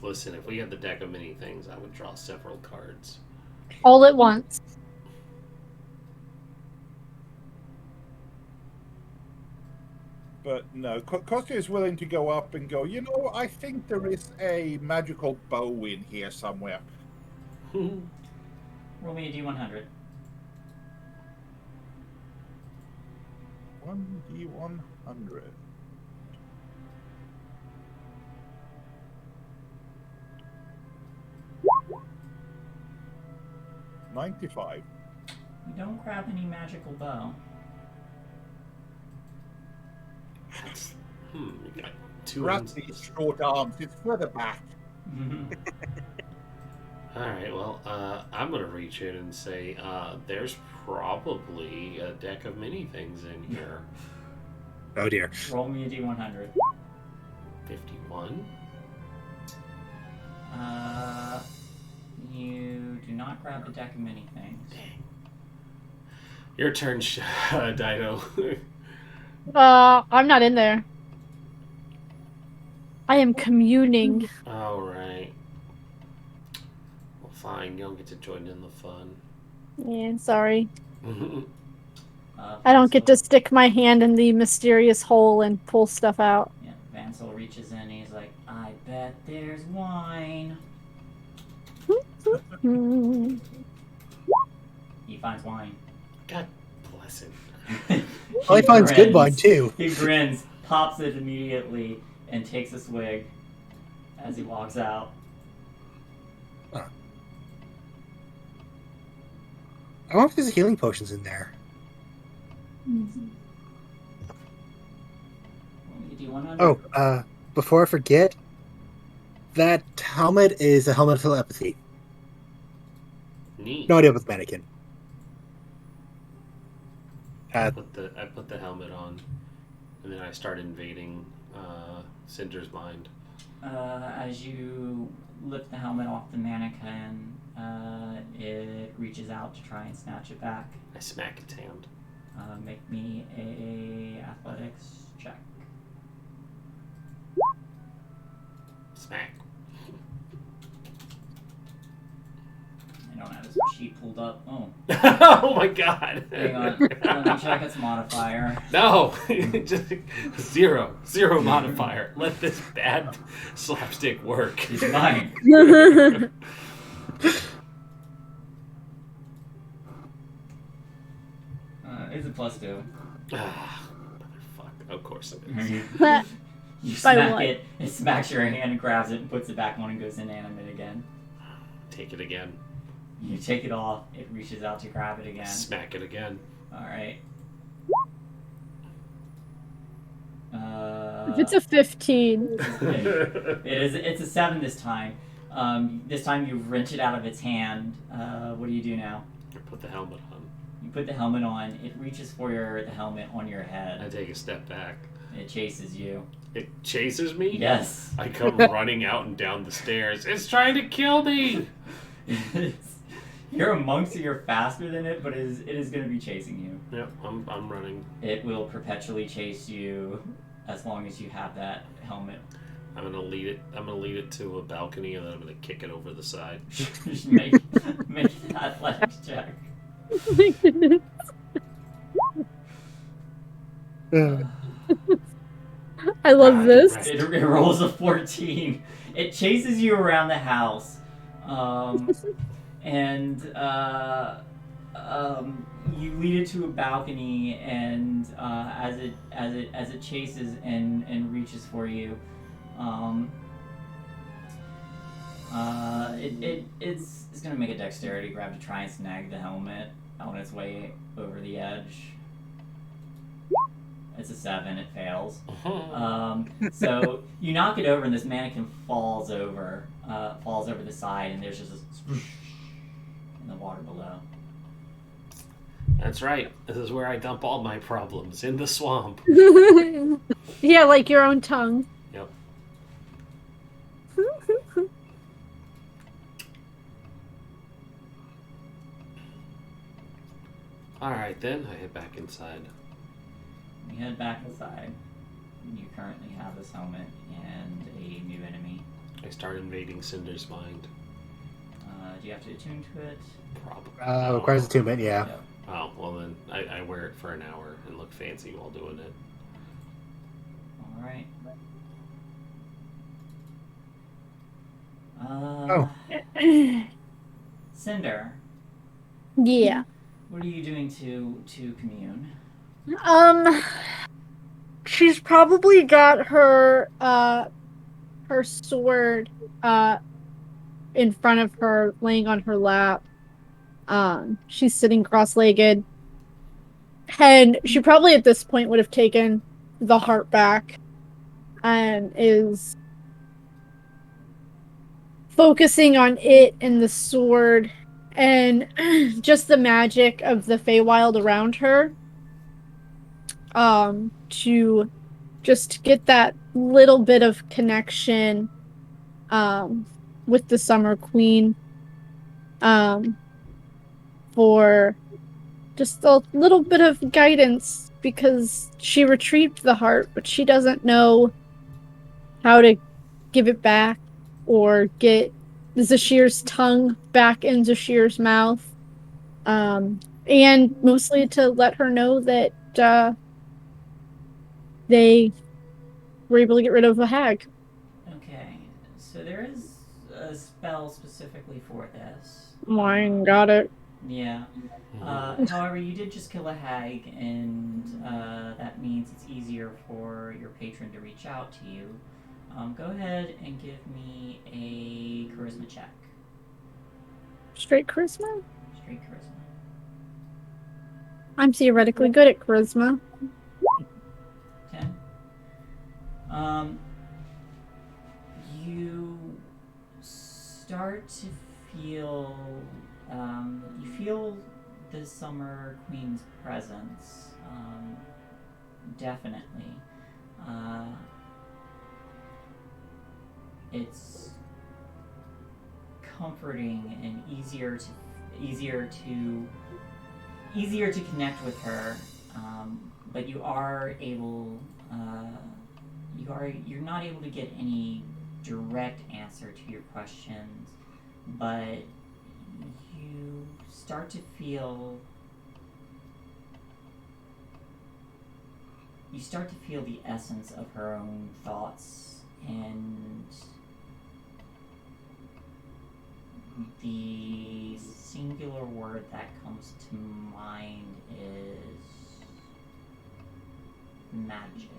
Listen, if we had the deck of many things, I would draw several cards. All at once. But no, Kostya is willing to go up and go, I think there is a magical bow in here somewhere. Roll me a D100. 1D100. $95. You don't grab any magical bow. You got two. Grab these short arms. It's further back. Alright, well, I'm going to reach in and say, there's probably a deck of many things in here. Oh dear. Roll me a D100. 51. You do not grab the deck of many things. Dang. Your turn, Dido. I'm not in there. I am communing. Alright. Well, fine. You don't get to join in the fun. Yeah, sorry. I don't get to stick my hand in the mysterious hole and pull stuff out. Yeah, Vansel reaches in and he's like, I bet there's wine. He finds wine. God bless him. Well, he finds good wine, too. He grins, pops it immediately, and takes a swig as he walks out. I wonder if there's healing potions in there. Oh, before I forget, that helmet is a helmet of telepathy. Neat. No idea what's mannequin. I put the helmet on, and then I start invading Cinder's mind. as you lift the helmet off the mannequin, it reaches out to try and snatch it back. I smack its hand. Make me a athletics check. Smack. I don't have his sheet pulled up. Oh. Oh my god. Hang on. Let me check its modifier. No. Just zero modifier. Let this bad slapstick work. He's mine. It's a +2. Motherfucker. Of course it is. You By smack what? it, it smacks your hand and grabs it and puts it back on and goes inanimate again. Take it again. You take it off, it reaches out to grab it again. Smack it again. Alright. If it's a 15. It's a 7 this time. This time you wrench it out of its hand. What do you do now? Put the helmet on. You put the helmet on, it reaches for the helmet on your I head. take a step back. It chases you. It chases me? Yes. I come running out and down the stairs. It's trying to kill me! You're a monk, so you're faster than it, but it is going to be chasing you. Yep, I'm running. It will perpetually chase you as long as you have that helmet. I'm gonna lead it to a balcony and then I'm gonna kick it over the side. Just make an athletics check. Oh my goodness. I love this. Right. It rolls a 14. It chases you around the house, and you lead it to a balcony, and as it chases and reaches for you, it's gonna make a dexterity grab to try and snag the helmet on its way over the edge. It's a 7. It fails. So you knock it over, and this mannequin falls over the side, and there's just a swoosh in the water below. That's right. This is where I dump all my problems, in the swamp. Yeah, like your own tongue. Yep. Alright then, I head back inside. You head back inside. You currently have this helmet and a new enemy. I start invading Cinder's mind. Do you have to attune to it? Probably. Requires attunement, yeah. Yep. Oh, well then, I wear it for an hour and look fancy while doing it. Alright. Cinder, Yeah. what are you doing to commune? She's probably got her sword in front of her, laying on her lap. She's sitting cross-legged. And she probably at this point would have taken the heart back and is focusing on it and the sword and just the magic of the Feywild around her. To just get that little bit of connection with the Summer Queen, for just a little bit of guidance, because she retrieved the heart, but she doesn't know how to give it back or get Zashir's tongue back in Zashir's mouth, and mostly to let her know that they were able to get rid of a hag. Okay, so there is a spell specifically for this. Mine got it. Yeah. However, you did just kill a hag, and that means it's easier for your patron to reach out to you. Go ahead and give me a charisma check. Straight charisma? Straight charisma. I'm theoretically good at charisma. 10. You start to feel, you feel the Summer Queen's presence, definitely. it's comforting and easier to connect with her. But you are able, you're not able to get any direct answer to your questions, but you start to feel the essence of her own thoughts, and the singular word that comes to mind is magic.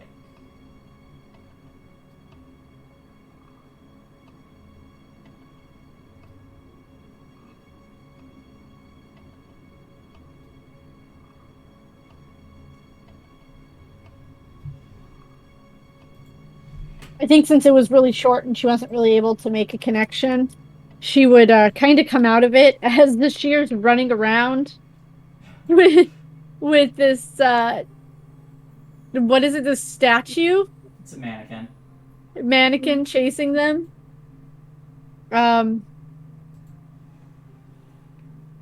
I think since it was really short and she wasn't really able to make a connection, she would kind of come out of it as the shear's running around with this what is it, this statue? It's a mannequin. Mannequin chasing them.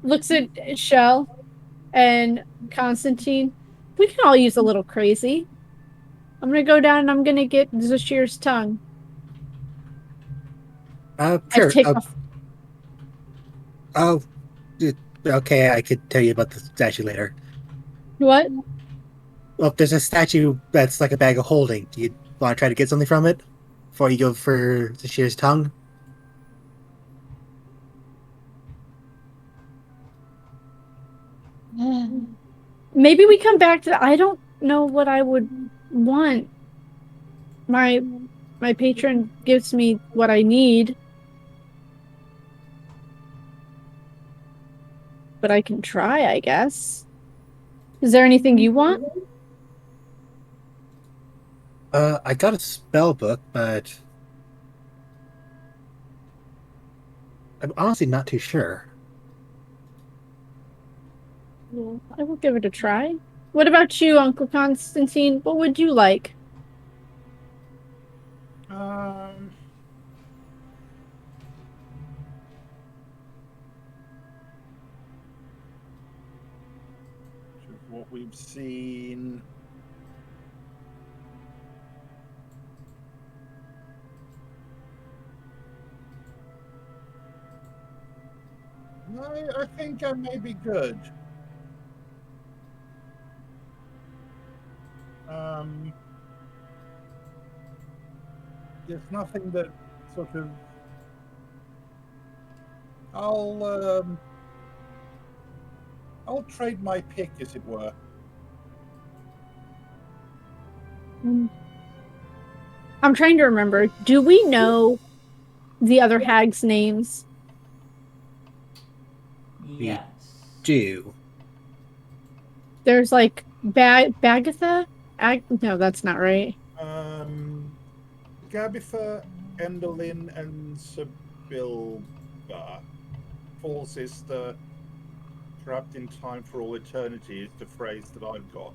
Looks at Shell and Constantine. We can all use a little crazy. I'm gonna go down and I'm gonna get Zashir's tongue. Sure. Take off. Oh, okay. I could tell you about the statue later. What? Well, there's a statue that's like a bag of holding. Do you want to try to get something from it before you go for Zashir's tongue? Maybe we come back to. I don't know what I would want. My patron gives me what I need. But I can try, I guess. Is there anything you want? I got a spell book, but I'm honestly not too sure. Well, I will give it a try. What about you, Uncle Constantine? What would you like? What we've seen. I think I may be good. There's nothing that sort of. I'll trade my pick, as it were. I'm trying to remember. Do we know the other hags' names? Yes. Do. There's like Bagatha? No, that's not right. Gabitha, Endolin, and Sibilba. Full sister, trapped in time for all eternity is the phrase that I've got.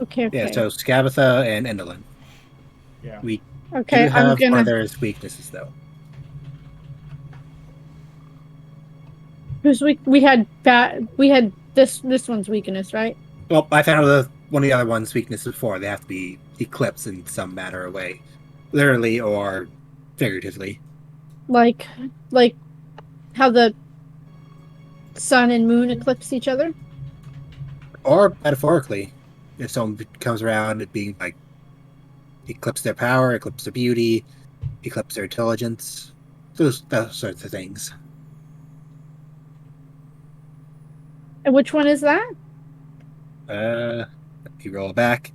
Okay. Yeah, so Scabatha and Endolin. Yeah. We I'm have gonna. one of their weaknesses, though. Who's weak? We had this one's weakness, right? Well, I found one of the other one's weaknesses before. They have to be eclipsed in some matter or way, literally or figuratively. Like how the sun and moon eclipse each other? Or metaphorically, if someone comes around, it being like eclipse their power, eclipse their beauty, eclipse their intelligence, those sorts of things. And which one is that? You roll it back.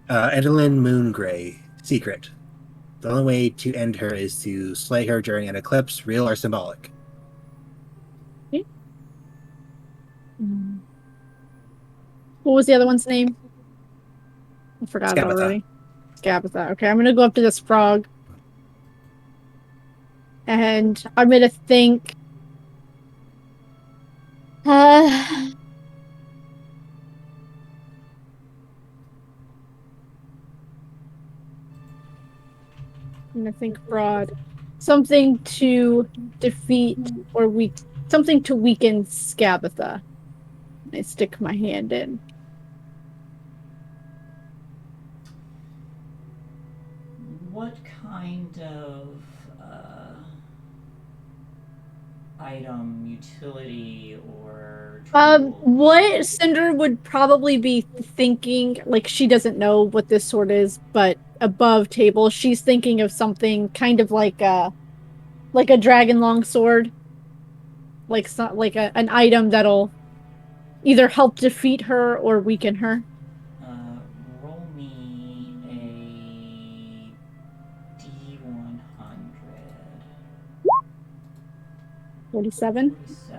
Edelyn Moongray, secret. The only way to end her is to slay her during an eclipse, real or symbolic. What was the other one's name? I forgot it already. Scabatha. Okay, I'm gonna go up to this frog. And I'm gonna think... I'm gonna think broad. Something to defeat or something to weaken Scabatha. I stick my hand in. What kind of item, utility, or tool? What Cinder would probably be thinking, like she doesn't know what this sword is, but above table, she's thinking of something kind of like a dragon long sword, like an item that'll either help defeat her or weaken her. Roll me a D100. 47. 47. Let's see.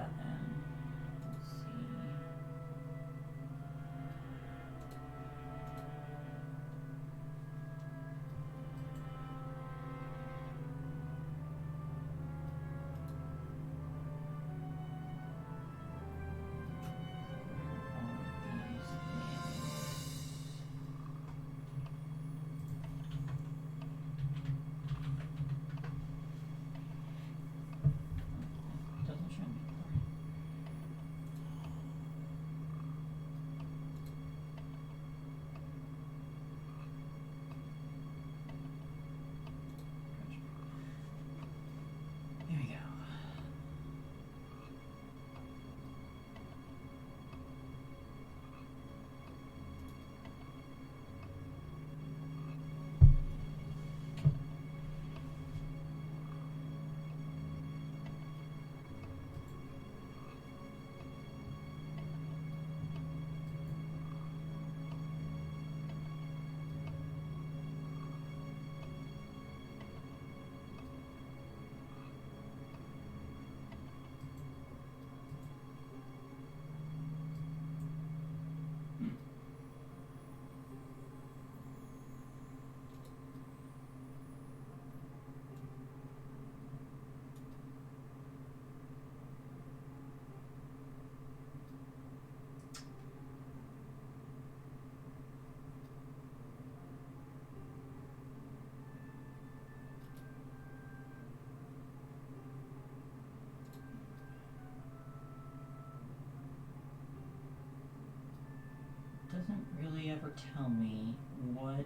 Doesn't show me. Here we go. Doesn't really ever tell me what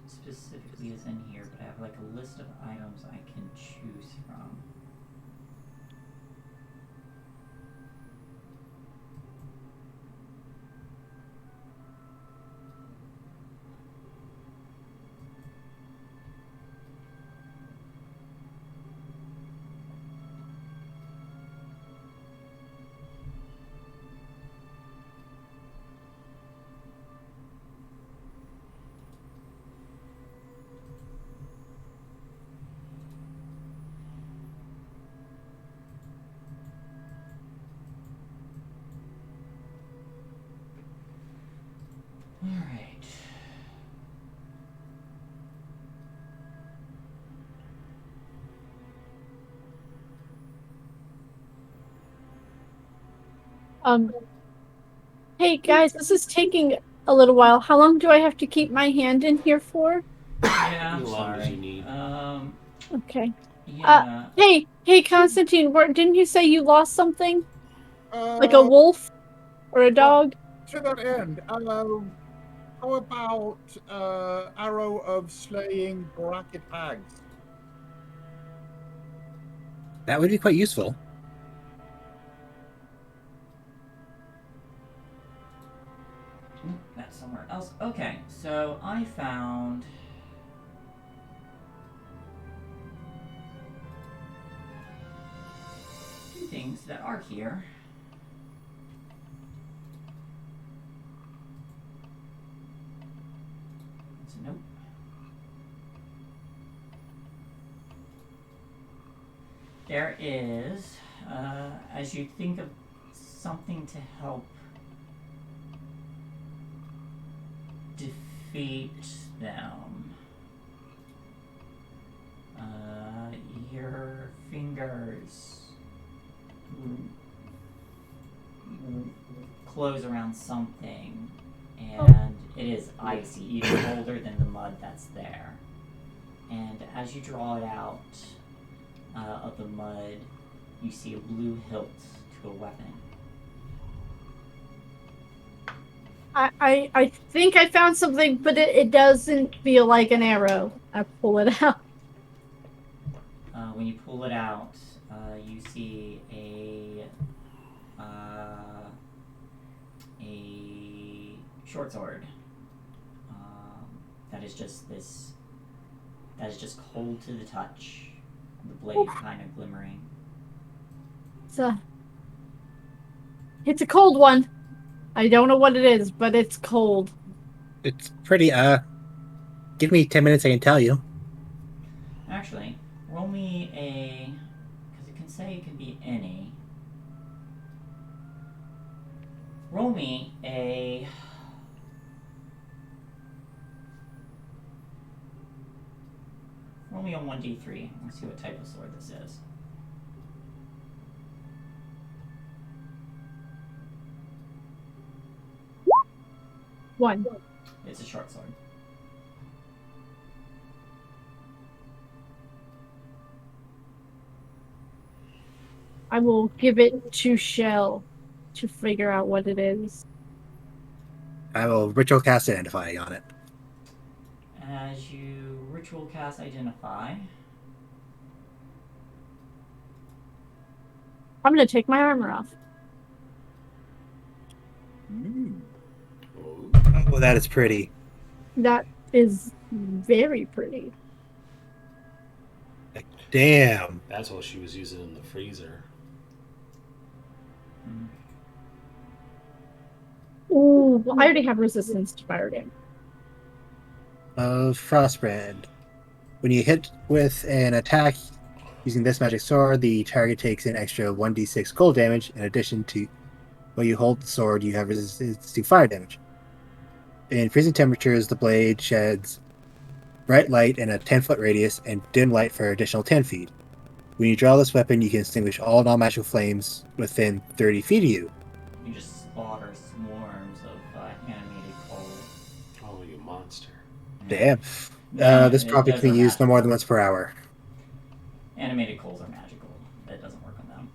specifically is in here, but I have like a list of items I can choose from. Alright. Hey guys, this is taking a little while. How long do I have to keep my hand in here for? Yeah, I'm As long sorry. as you need. Okay. Yeah. Hey, Constantine, didn't you say you lost something? Like a Uh, wolf? Or a dog? to that end, how about Arrow of Slaying Bracket Hags? That would be quite useful. That's somewhere else. Okay, so I found two things that are here. It's a nope. There is, as you think of something to help feet down. Your fingers close around something, and it is icy, even colder than the mud that's there. And as you draw it out of the mud, you see a blue hilt to a weapon. I think I found something, but it doesn't feel like an arrow. I pull it out. When you pull it out, you see a short sword that is just this. That is just cold to the touch. The blade kind of glimmering. It's a cold one. I don't know what it is, but it's cold. It's pretty, give me 10 minutes, I can tell you. Actually, roll me a... because it can say it can be any. Roll me a... roll me a 1d3. Let's see what type of sword this is. One. It's a short sword. I will give it to Shell to figure out what it is. I will ritual cast Identify on it. As you ritual cast Identify... I'm going to take my armor off. Oh, that is pretty. That is very pretty. Damn. That's what she was using in the freezer. Ooh, well, I already have resistance to fire damage. Frostbrand. When you hit with an attack using this magic sword, the target takes an extra 1d6 cold damage. In addition to when you hold the sword, you have resistance to fire damage. In freezing temperatures, the blade sheds bright light in a 10-foot radius and dim light for additional 10 feet. When you draw this weapon, you can extinguish all non-magical flames within 30 feet of you. You just slaughter swarms of animated coal. Oh, you monster. Damn. No, this property can be used no more than once per hour. Animated coals are magical. That doesn't work on them.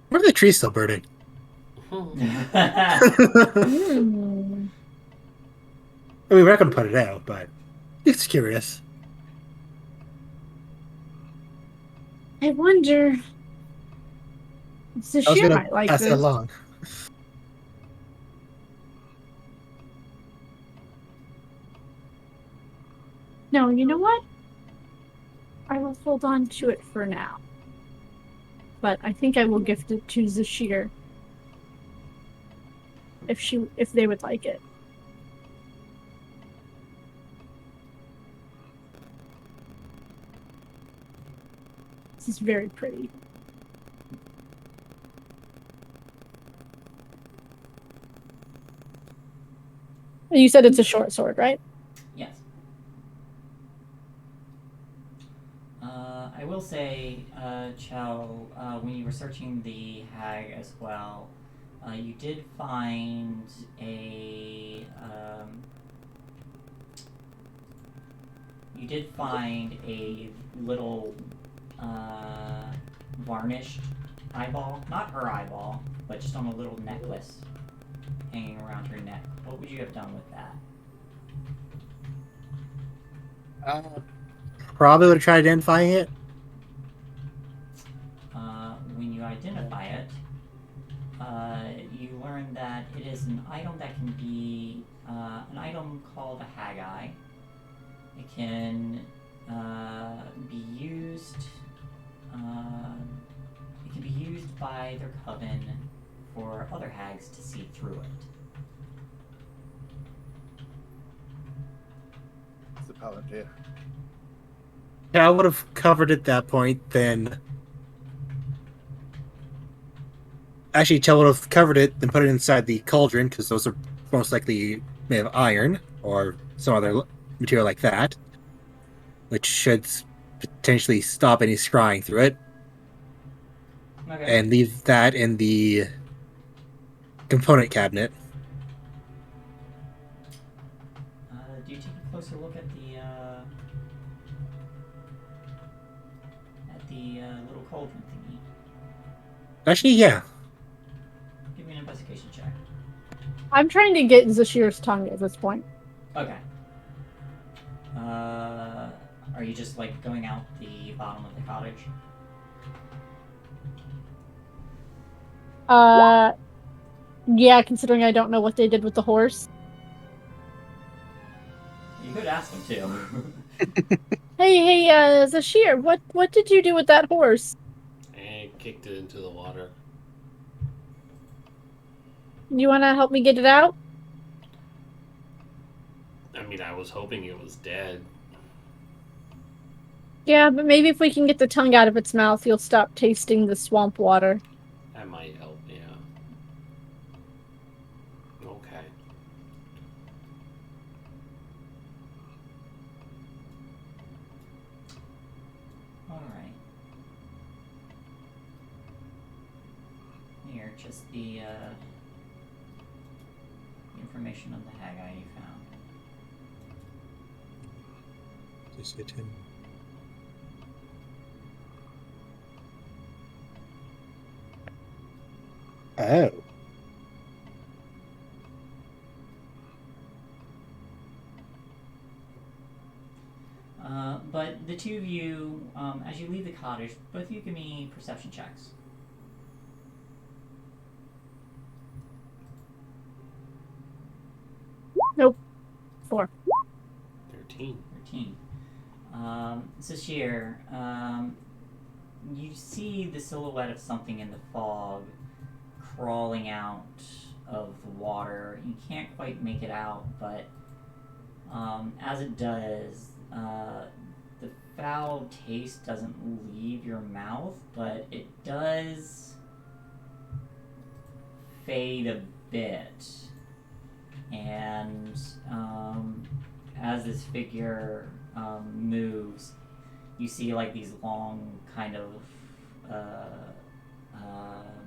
Where are the trees still burning? I mean, we're not going to put it out, but it's curious. I wonder. Sashir might like pass this. it along. No, you know what? I will hold on to it for now. But I think I will gift it to Zashir. If they would like it. This is very pretty. And you said it's a short sword, right? Yes. I will say, Chow, when you were searching the hag as well, you did find a little varnished eyeball. Not her eyeball, but just on a little necklace hanging around her neck. What would you have done with that? Probably would have tried identifying it. When you identify it, you learn that it is an item that can be an item called a Haggai. It can be used. It can be used by their coven for other hags to see through it. It's the Palantir. Yeah, I would have covered at that point, then actually, Chell would have covered it, then put it inside the cauldron, because those are most likely made of iron or some other material like that, which should potentially stop any scrying through it. Okay. And leave that in the component cabinet. Do you take a closer look at the little cauldron thingy? Actually, yeah. Give me an investigation check. I'm trying to get Zashir's tongue at this point. Okay. Are you just like going out the bottom of the cottage? Yeah, considering I don't know what they did with the horse. You could ask them too. Hey, Zashir, what did you do with that horse? And kicked it into the water. You wanna help me get it out? I mean, I was hoping it was dead. Yeah, but maybe if we can get the tongue out of its mouth, you'll stop tasting the swamp water. That might help, yeah. Okay. Alright. Here, just the information on the Haggai you found. Just hit him. Oh. But the two of you, as you leave the cottage, both of you give me perception checks. Nope. 4. 13. 13. Sashir, you see the silhouette of something in the fog crawling out of the water. You can't quite make it out, but as it does, the foul taste doesn't leave your mouth, but it does fade a bit. And as this figure moves, you see like these long kind of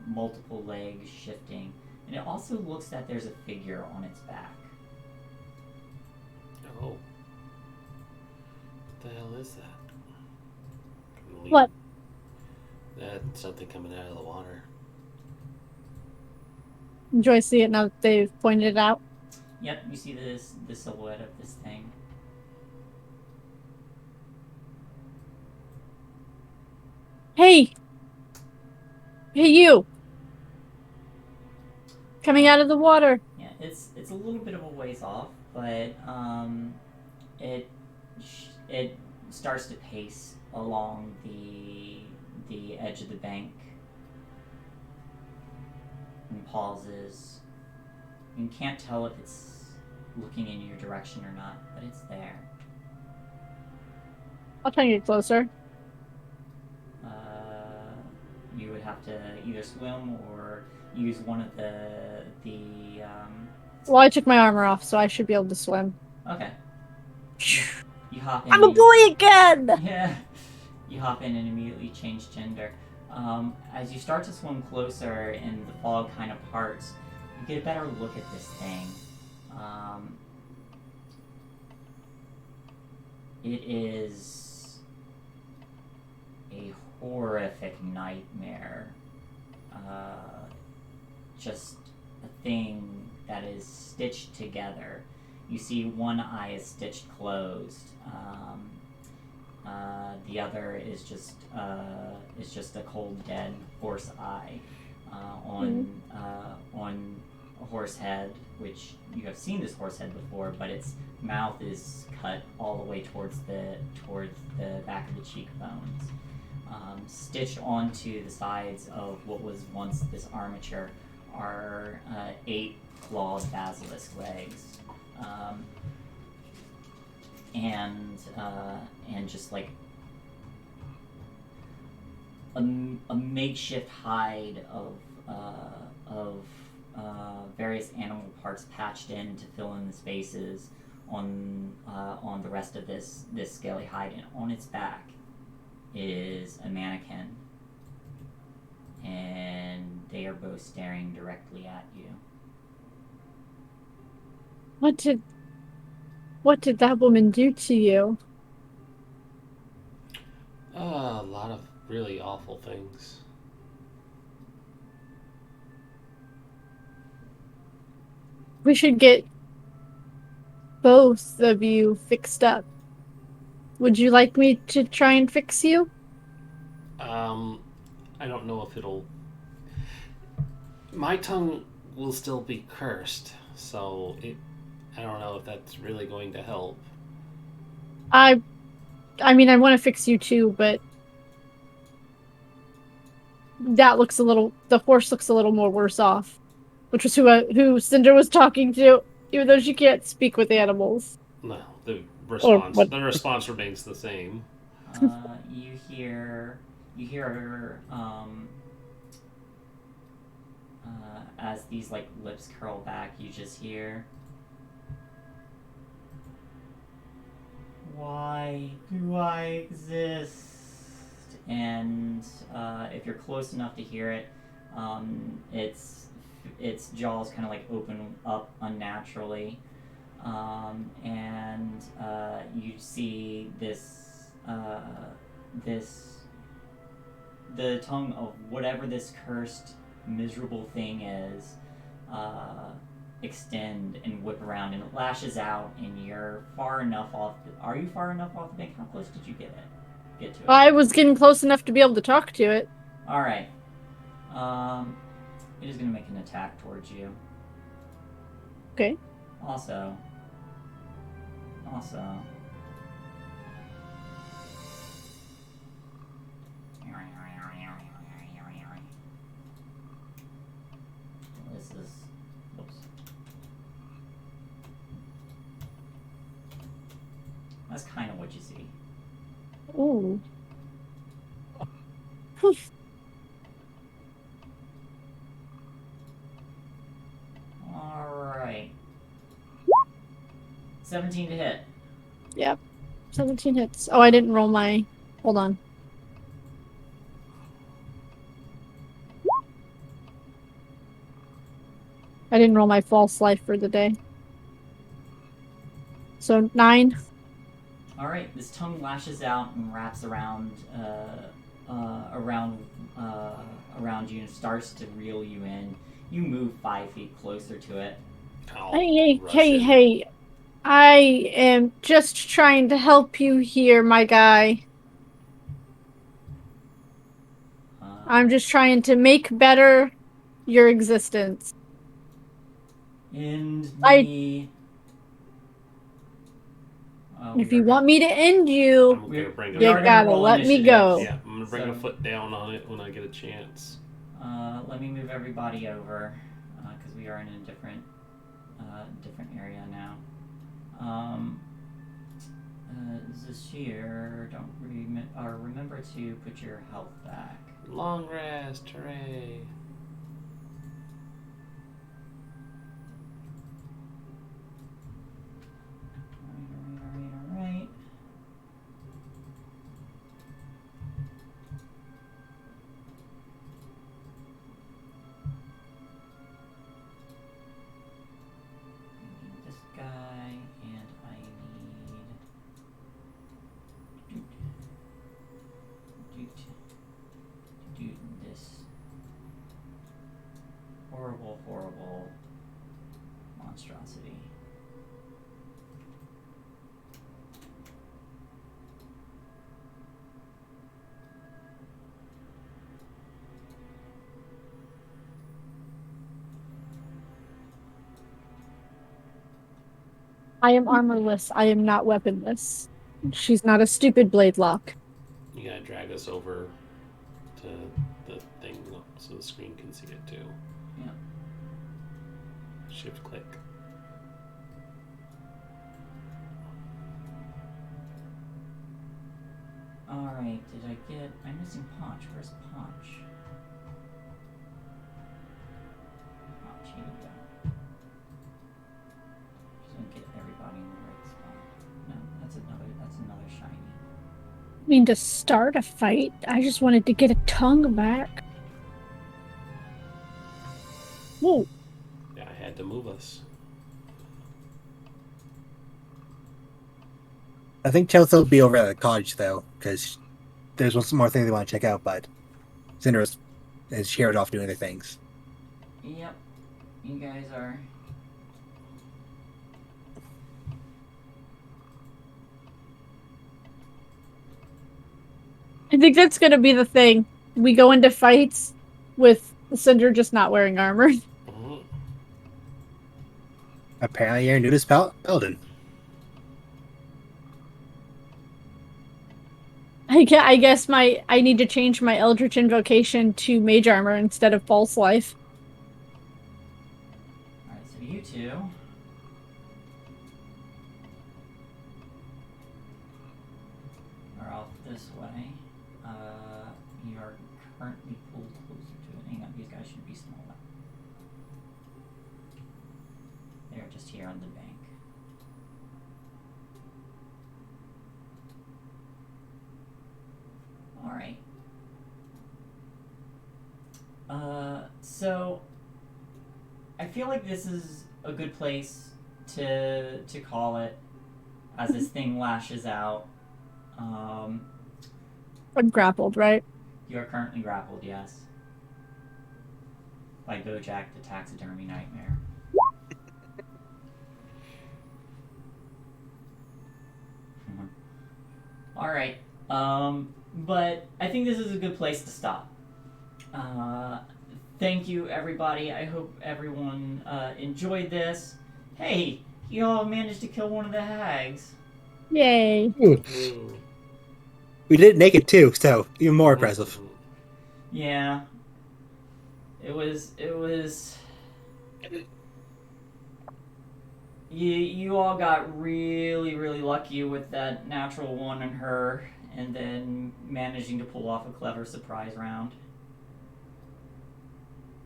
multiple legs shifting, and it also looks that there's a figure on its back. Oh. What the hell is that? What? That's something coming out of the water. Enjoy see it now that they've pointed it out. Yep, you see the silhouette of this thing. Hey! Hey, you! Coming out of the water. Yeah, it's a little bit of a ways off, but it starts to pace along the edge of the bank and pauses. You can't tell if it's looking in your direction or not, but it's there. I'll try to get closer. You would have to either swim or use one of the Well, I took my armor off, so I should be able to swim. Okay. You hop in. I'm a boy again! Yeah. You hop in and immediately change gender. As you start to swim closer and the fog kind of parts, you get a better look at this thing. It is a horrific nightmare. Just a thing that is stitched together. You see one eye is stitched closed. The other is just a cold, dead horse eye on a horse head, which you have seen this horse head before, but its mouth is cut all the way towards the back of the cheekbones. Stitched onto the sides of what was once this armature are 8 clawed basilisk legs. And just like a makeshift hide various animal parts patched in to fill in the spaces on the rest of this scaly hide, and on its back is a mannequin, and they are both staring directly at you. What did that woman do to you? A lot of really awful things. We should get both of you fixed up. Would you like me to try and fix you? I don't know if it'll... My tongue will still be cursed, so I don't know if that's really going to help. I mean, I want to fix you too, but that looks the horse looks a little more worse off. Which was who Cinder was talking to, even though she can't speak with animals. No, the response remains the same. You hear as these like lips curl back, you just hear, "Why do I exist?" And if you're close enough to hear it, its jaws kind of like open up unnaturally, and you see the tongue of whatever this cursed miserable thing is extend and whip around, and it lashes out, and you're far enough off. Are you far enough off the bank? How close did you get to it? I was getting close enough to be able to talk to it. All right. It is going to make an attack towards you. Okay. Also. This is. Oops. That's kind of what you see. Ooh. Alright. 17 to hit. Yep. 17 hits. Oh, I didn't roll my... Hold on. I didn't roll my false life for the day. So, 9. Alright, this tongue lashes out and wraps around you and starts to reel you in. You move 5 feet closer to it. Hey. I am just trying to help you here, my guy. I'm just trying to make better your existence. If you want me to end you, you gotta let me go. Yeah, I'm gonna bring a foot down on it when I get a chance. Let me move everybody over, because we are in a different area now. Zashir, remember to put your health back. Long rest, hooray. Alright. This guy, and I need this horrible monstrosity. I am armorless. I am not weaponless. She's not a stupid blade lock. You gotta drag us over to the thing so the screen can see it too. Yeah. Shift click. Alright, I'm missing Paunch. Where's Paunch? mean to start a fight. I just wanted to get a tongue back. Whoa. Yeah, I had to move us. I think Chelsea will be over at the cottage, though, because there's one more thing they want to check out, but Cinder is shared off doing other things. Yep. You guys are... I think that's gonna be the thing. We go into fights with Cinder just not wearing armor. Mm-hmm. Apparently, you're new to Paladin. I guess I need to change my Eldritch Invocation to Mage Armor instead of False Life. Alright, so you two... are off this way. You are currently pulled closer to it. Hang on, these guys should be smaller. They're just here on the bank. Alright. So I feel like this is a good place to call it as this thing lashes out. I'm grappled, right? You are currently grappled, yes. By Bojack the Taxidermy Nightmare. Alright. But I think this is a good place to stop. Thank you, everybody. I hope everyone enjoyed this. Hey, you all managed to kill one of the hags. Yay. Ooh. We did naked too, so even more impressive. Yeah. It was... You all got really, really lucky with that natural one on her, and then managing to pull off a clever surprise round.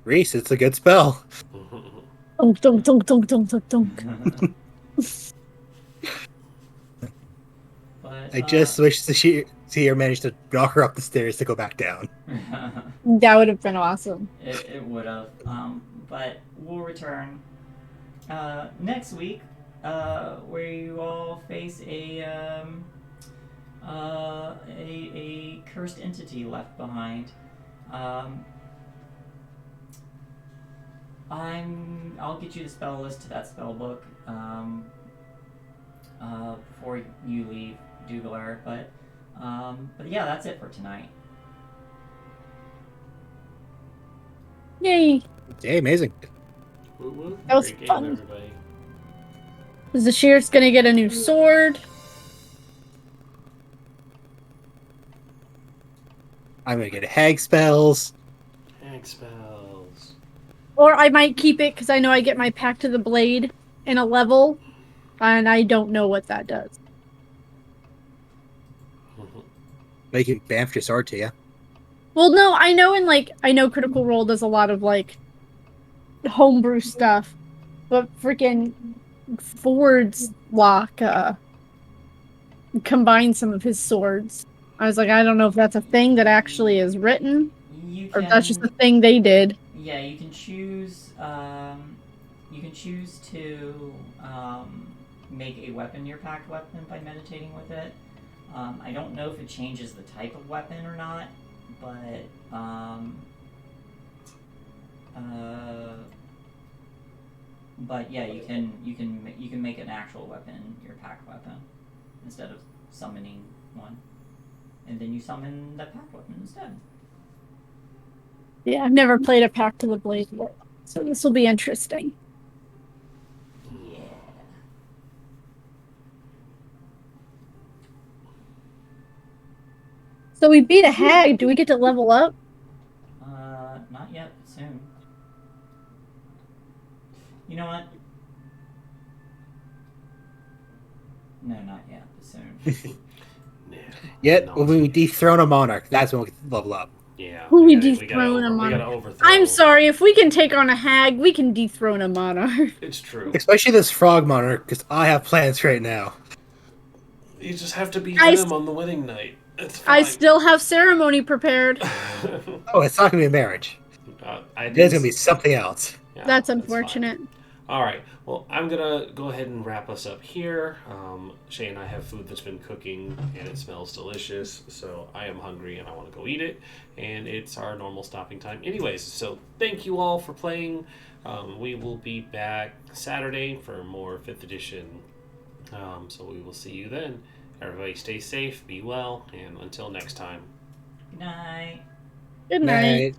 Reese, it's a good spell. Dunk, dunk, dunk, dunk, dunk, dunk, dunk. But, I just wish to see her manage to knock her up the stairs to go back down. That would have been awesome. It would have. But we'll return next week, where you all face a cursed entity left behind. I'll get you the spell list to that spell book before you leave Dugler, but yeah, that's it for tonight. Yay. Yay, amazing. That was Great game, fun. everybody. Is the Shear's gonna get a new sword? I'm gonna get hag spells. Hag spells. Or I might keep it because I know I get my Pact to the Blade in a level, and I don't know what that does. Make you bamf your sword to you. Well, no, I know Critical Role does a lot of homebrew stuff, but freaking Ford's lock combined some of his swords. I was like, I don't know if that's a thing that actually is written, or if that's just a thing they did. Yeah, you can choose. You can choose to make a weapon your packed weapon by meditating with it. I don't know if it changes the type of weapon or not, but yeah, you can make an actual weapon your packed weapon instead of summoning one, and then you summon the packed weapon instead. Yeah, I've never played a Pact to the Blade, so this will be interesting. Yeah. So we beat a hag. Do we get to level up? Not yet. Soon. You know what? No, not yet. Soon. Yet, when we dethrone a monarch, that's when we can level up. Yeah. We dethrone a monarch. I'm sorry, if we can take on a hag, we can dethrone a monarch. It's true. Especially this frog monarch, because I have plans right now. You just have to beat him on the winning night. I still have ceremony prepared. Oh, it's not gonna be a marriage. It's gonna be something else. Yeah, that's unfortunate. All right. Well, I'm gonna go ahead and wrap us up here. Shae and I have food that's been cooking, and it smells delicious. So I am hungry, and I want to go eat it. And it's our normal stopping time, anyways. So thank you all for playing. We will be back Saturday for more 5th edition. So we will see you then. Everybody, stay safe, be well, and until next time. Good night. Good night.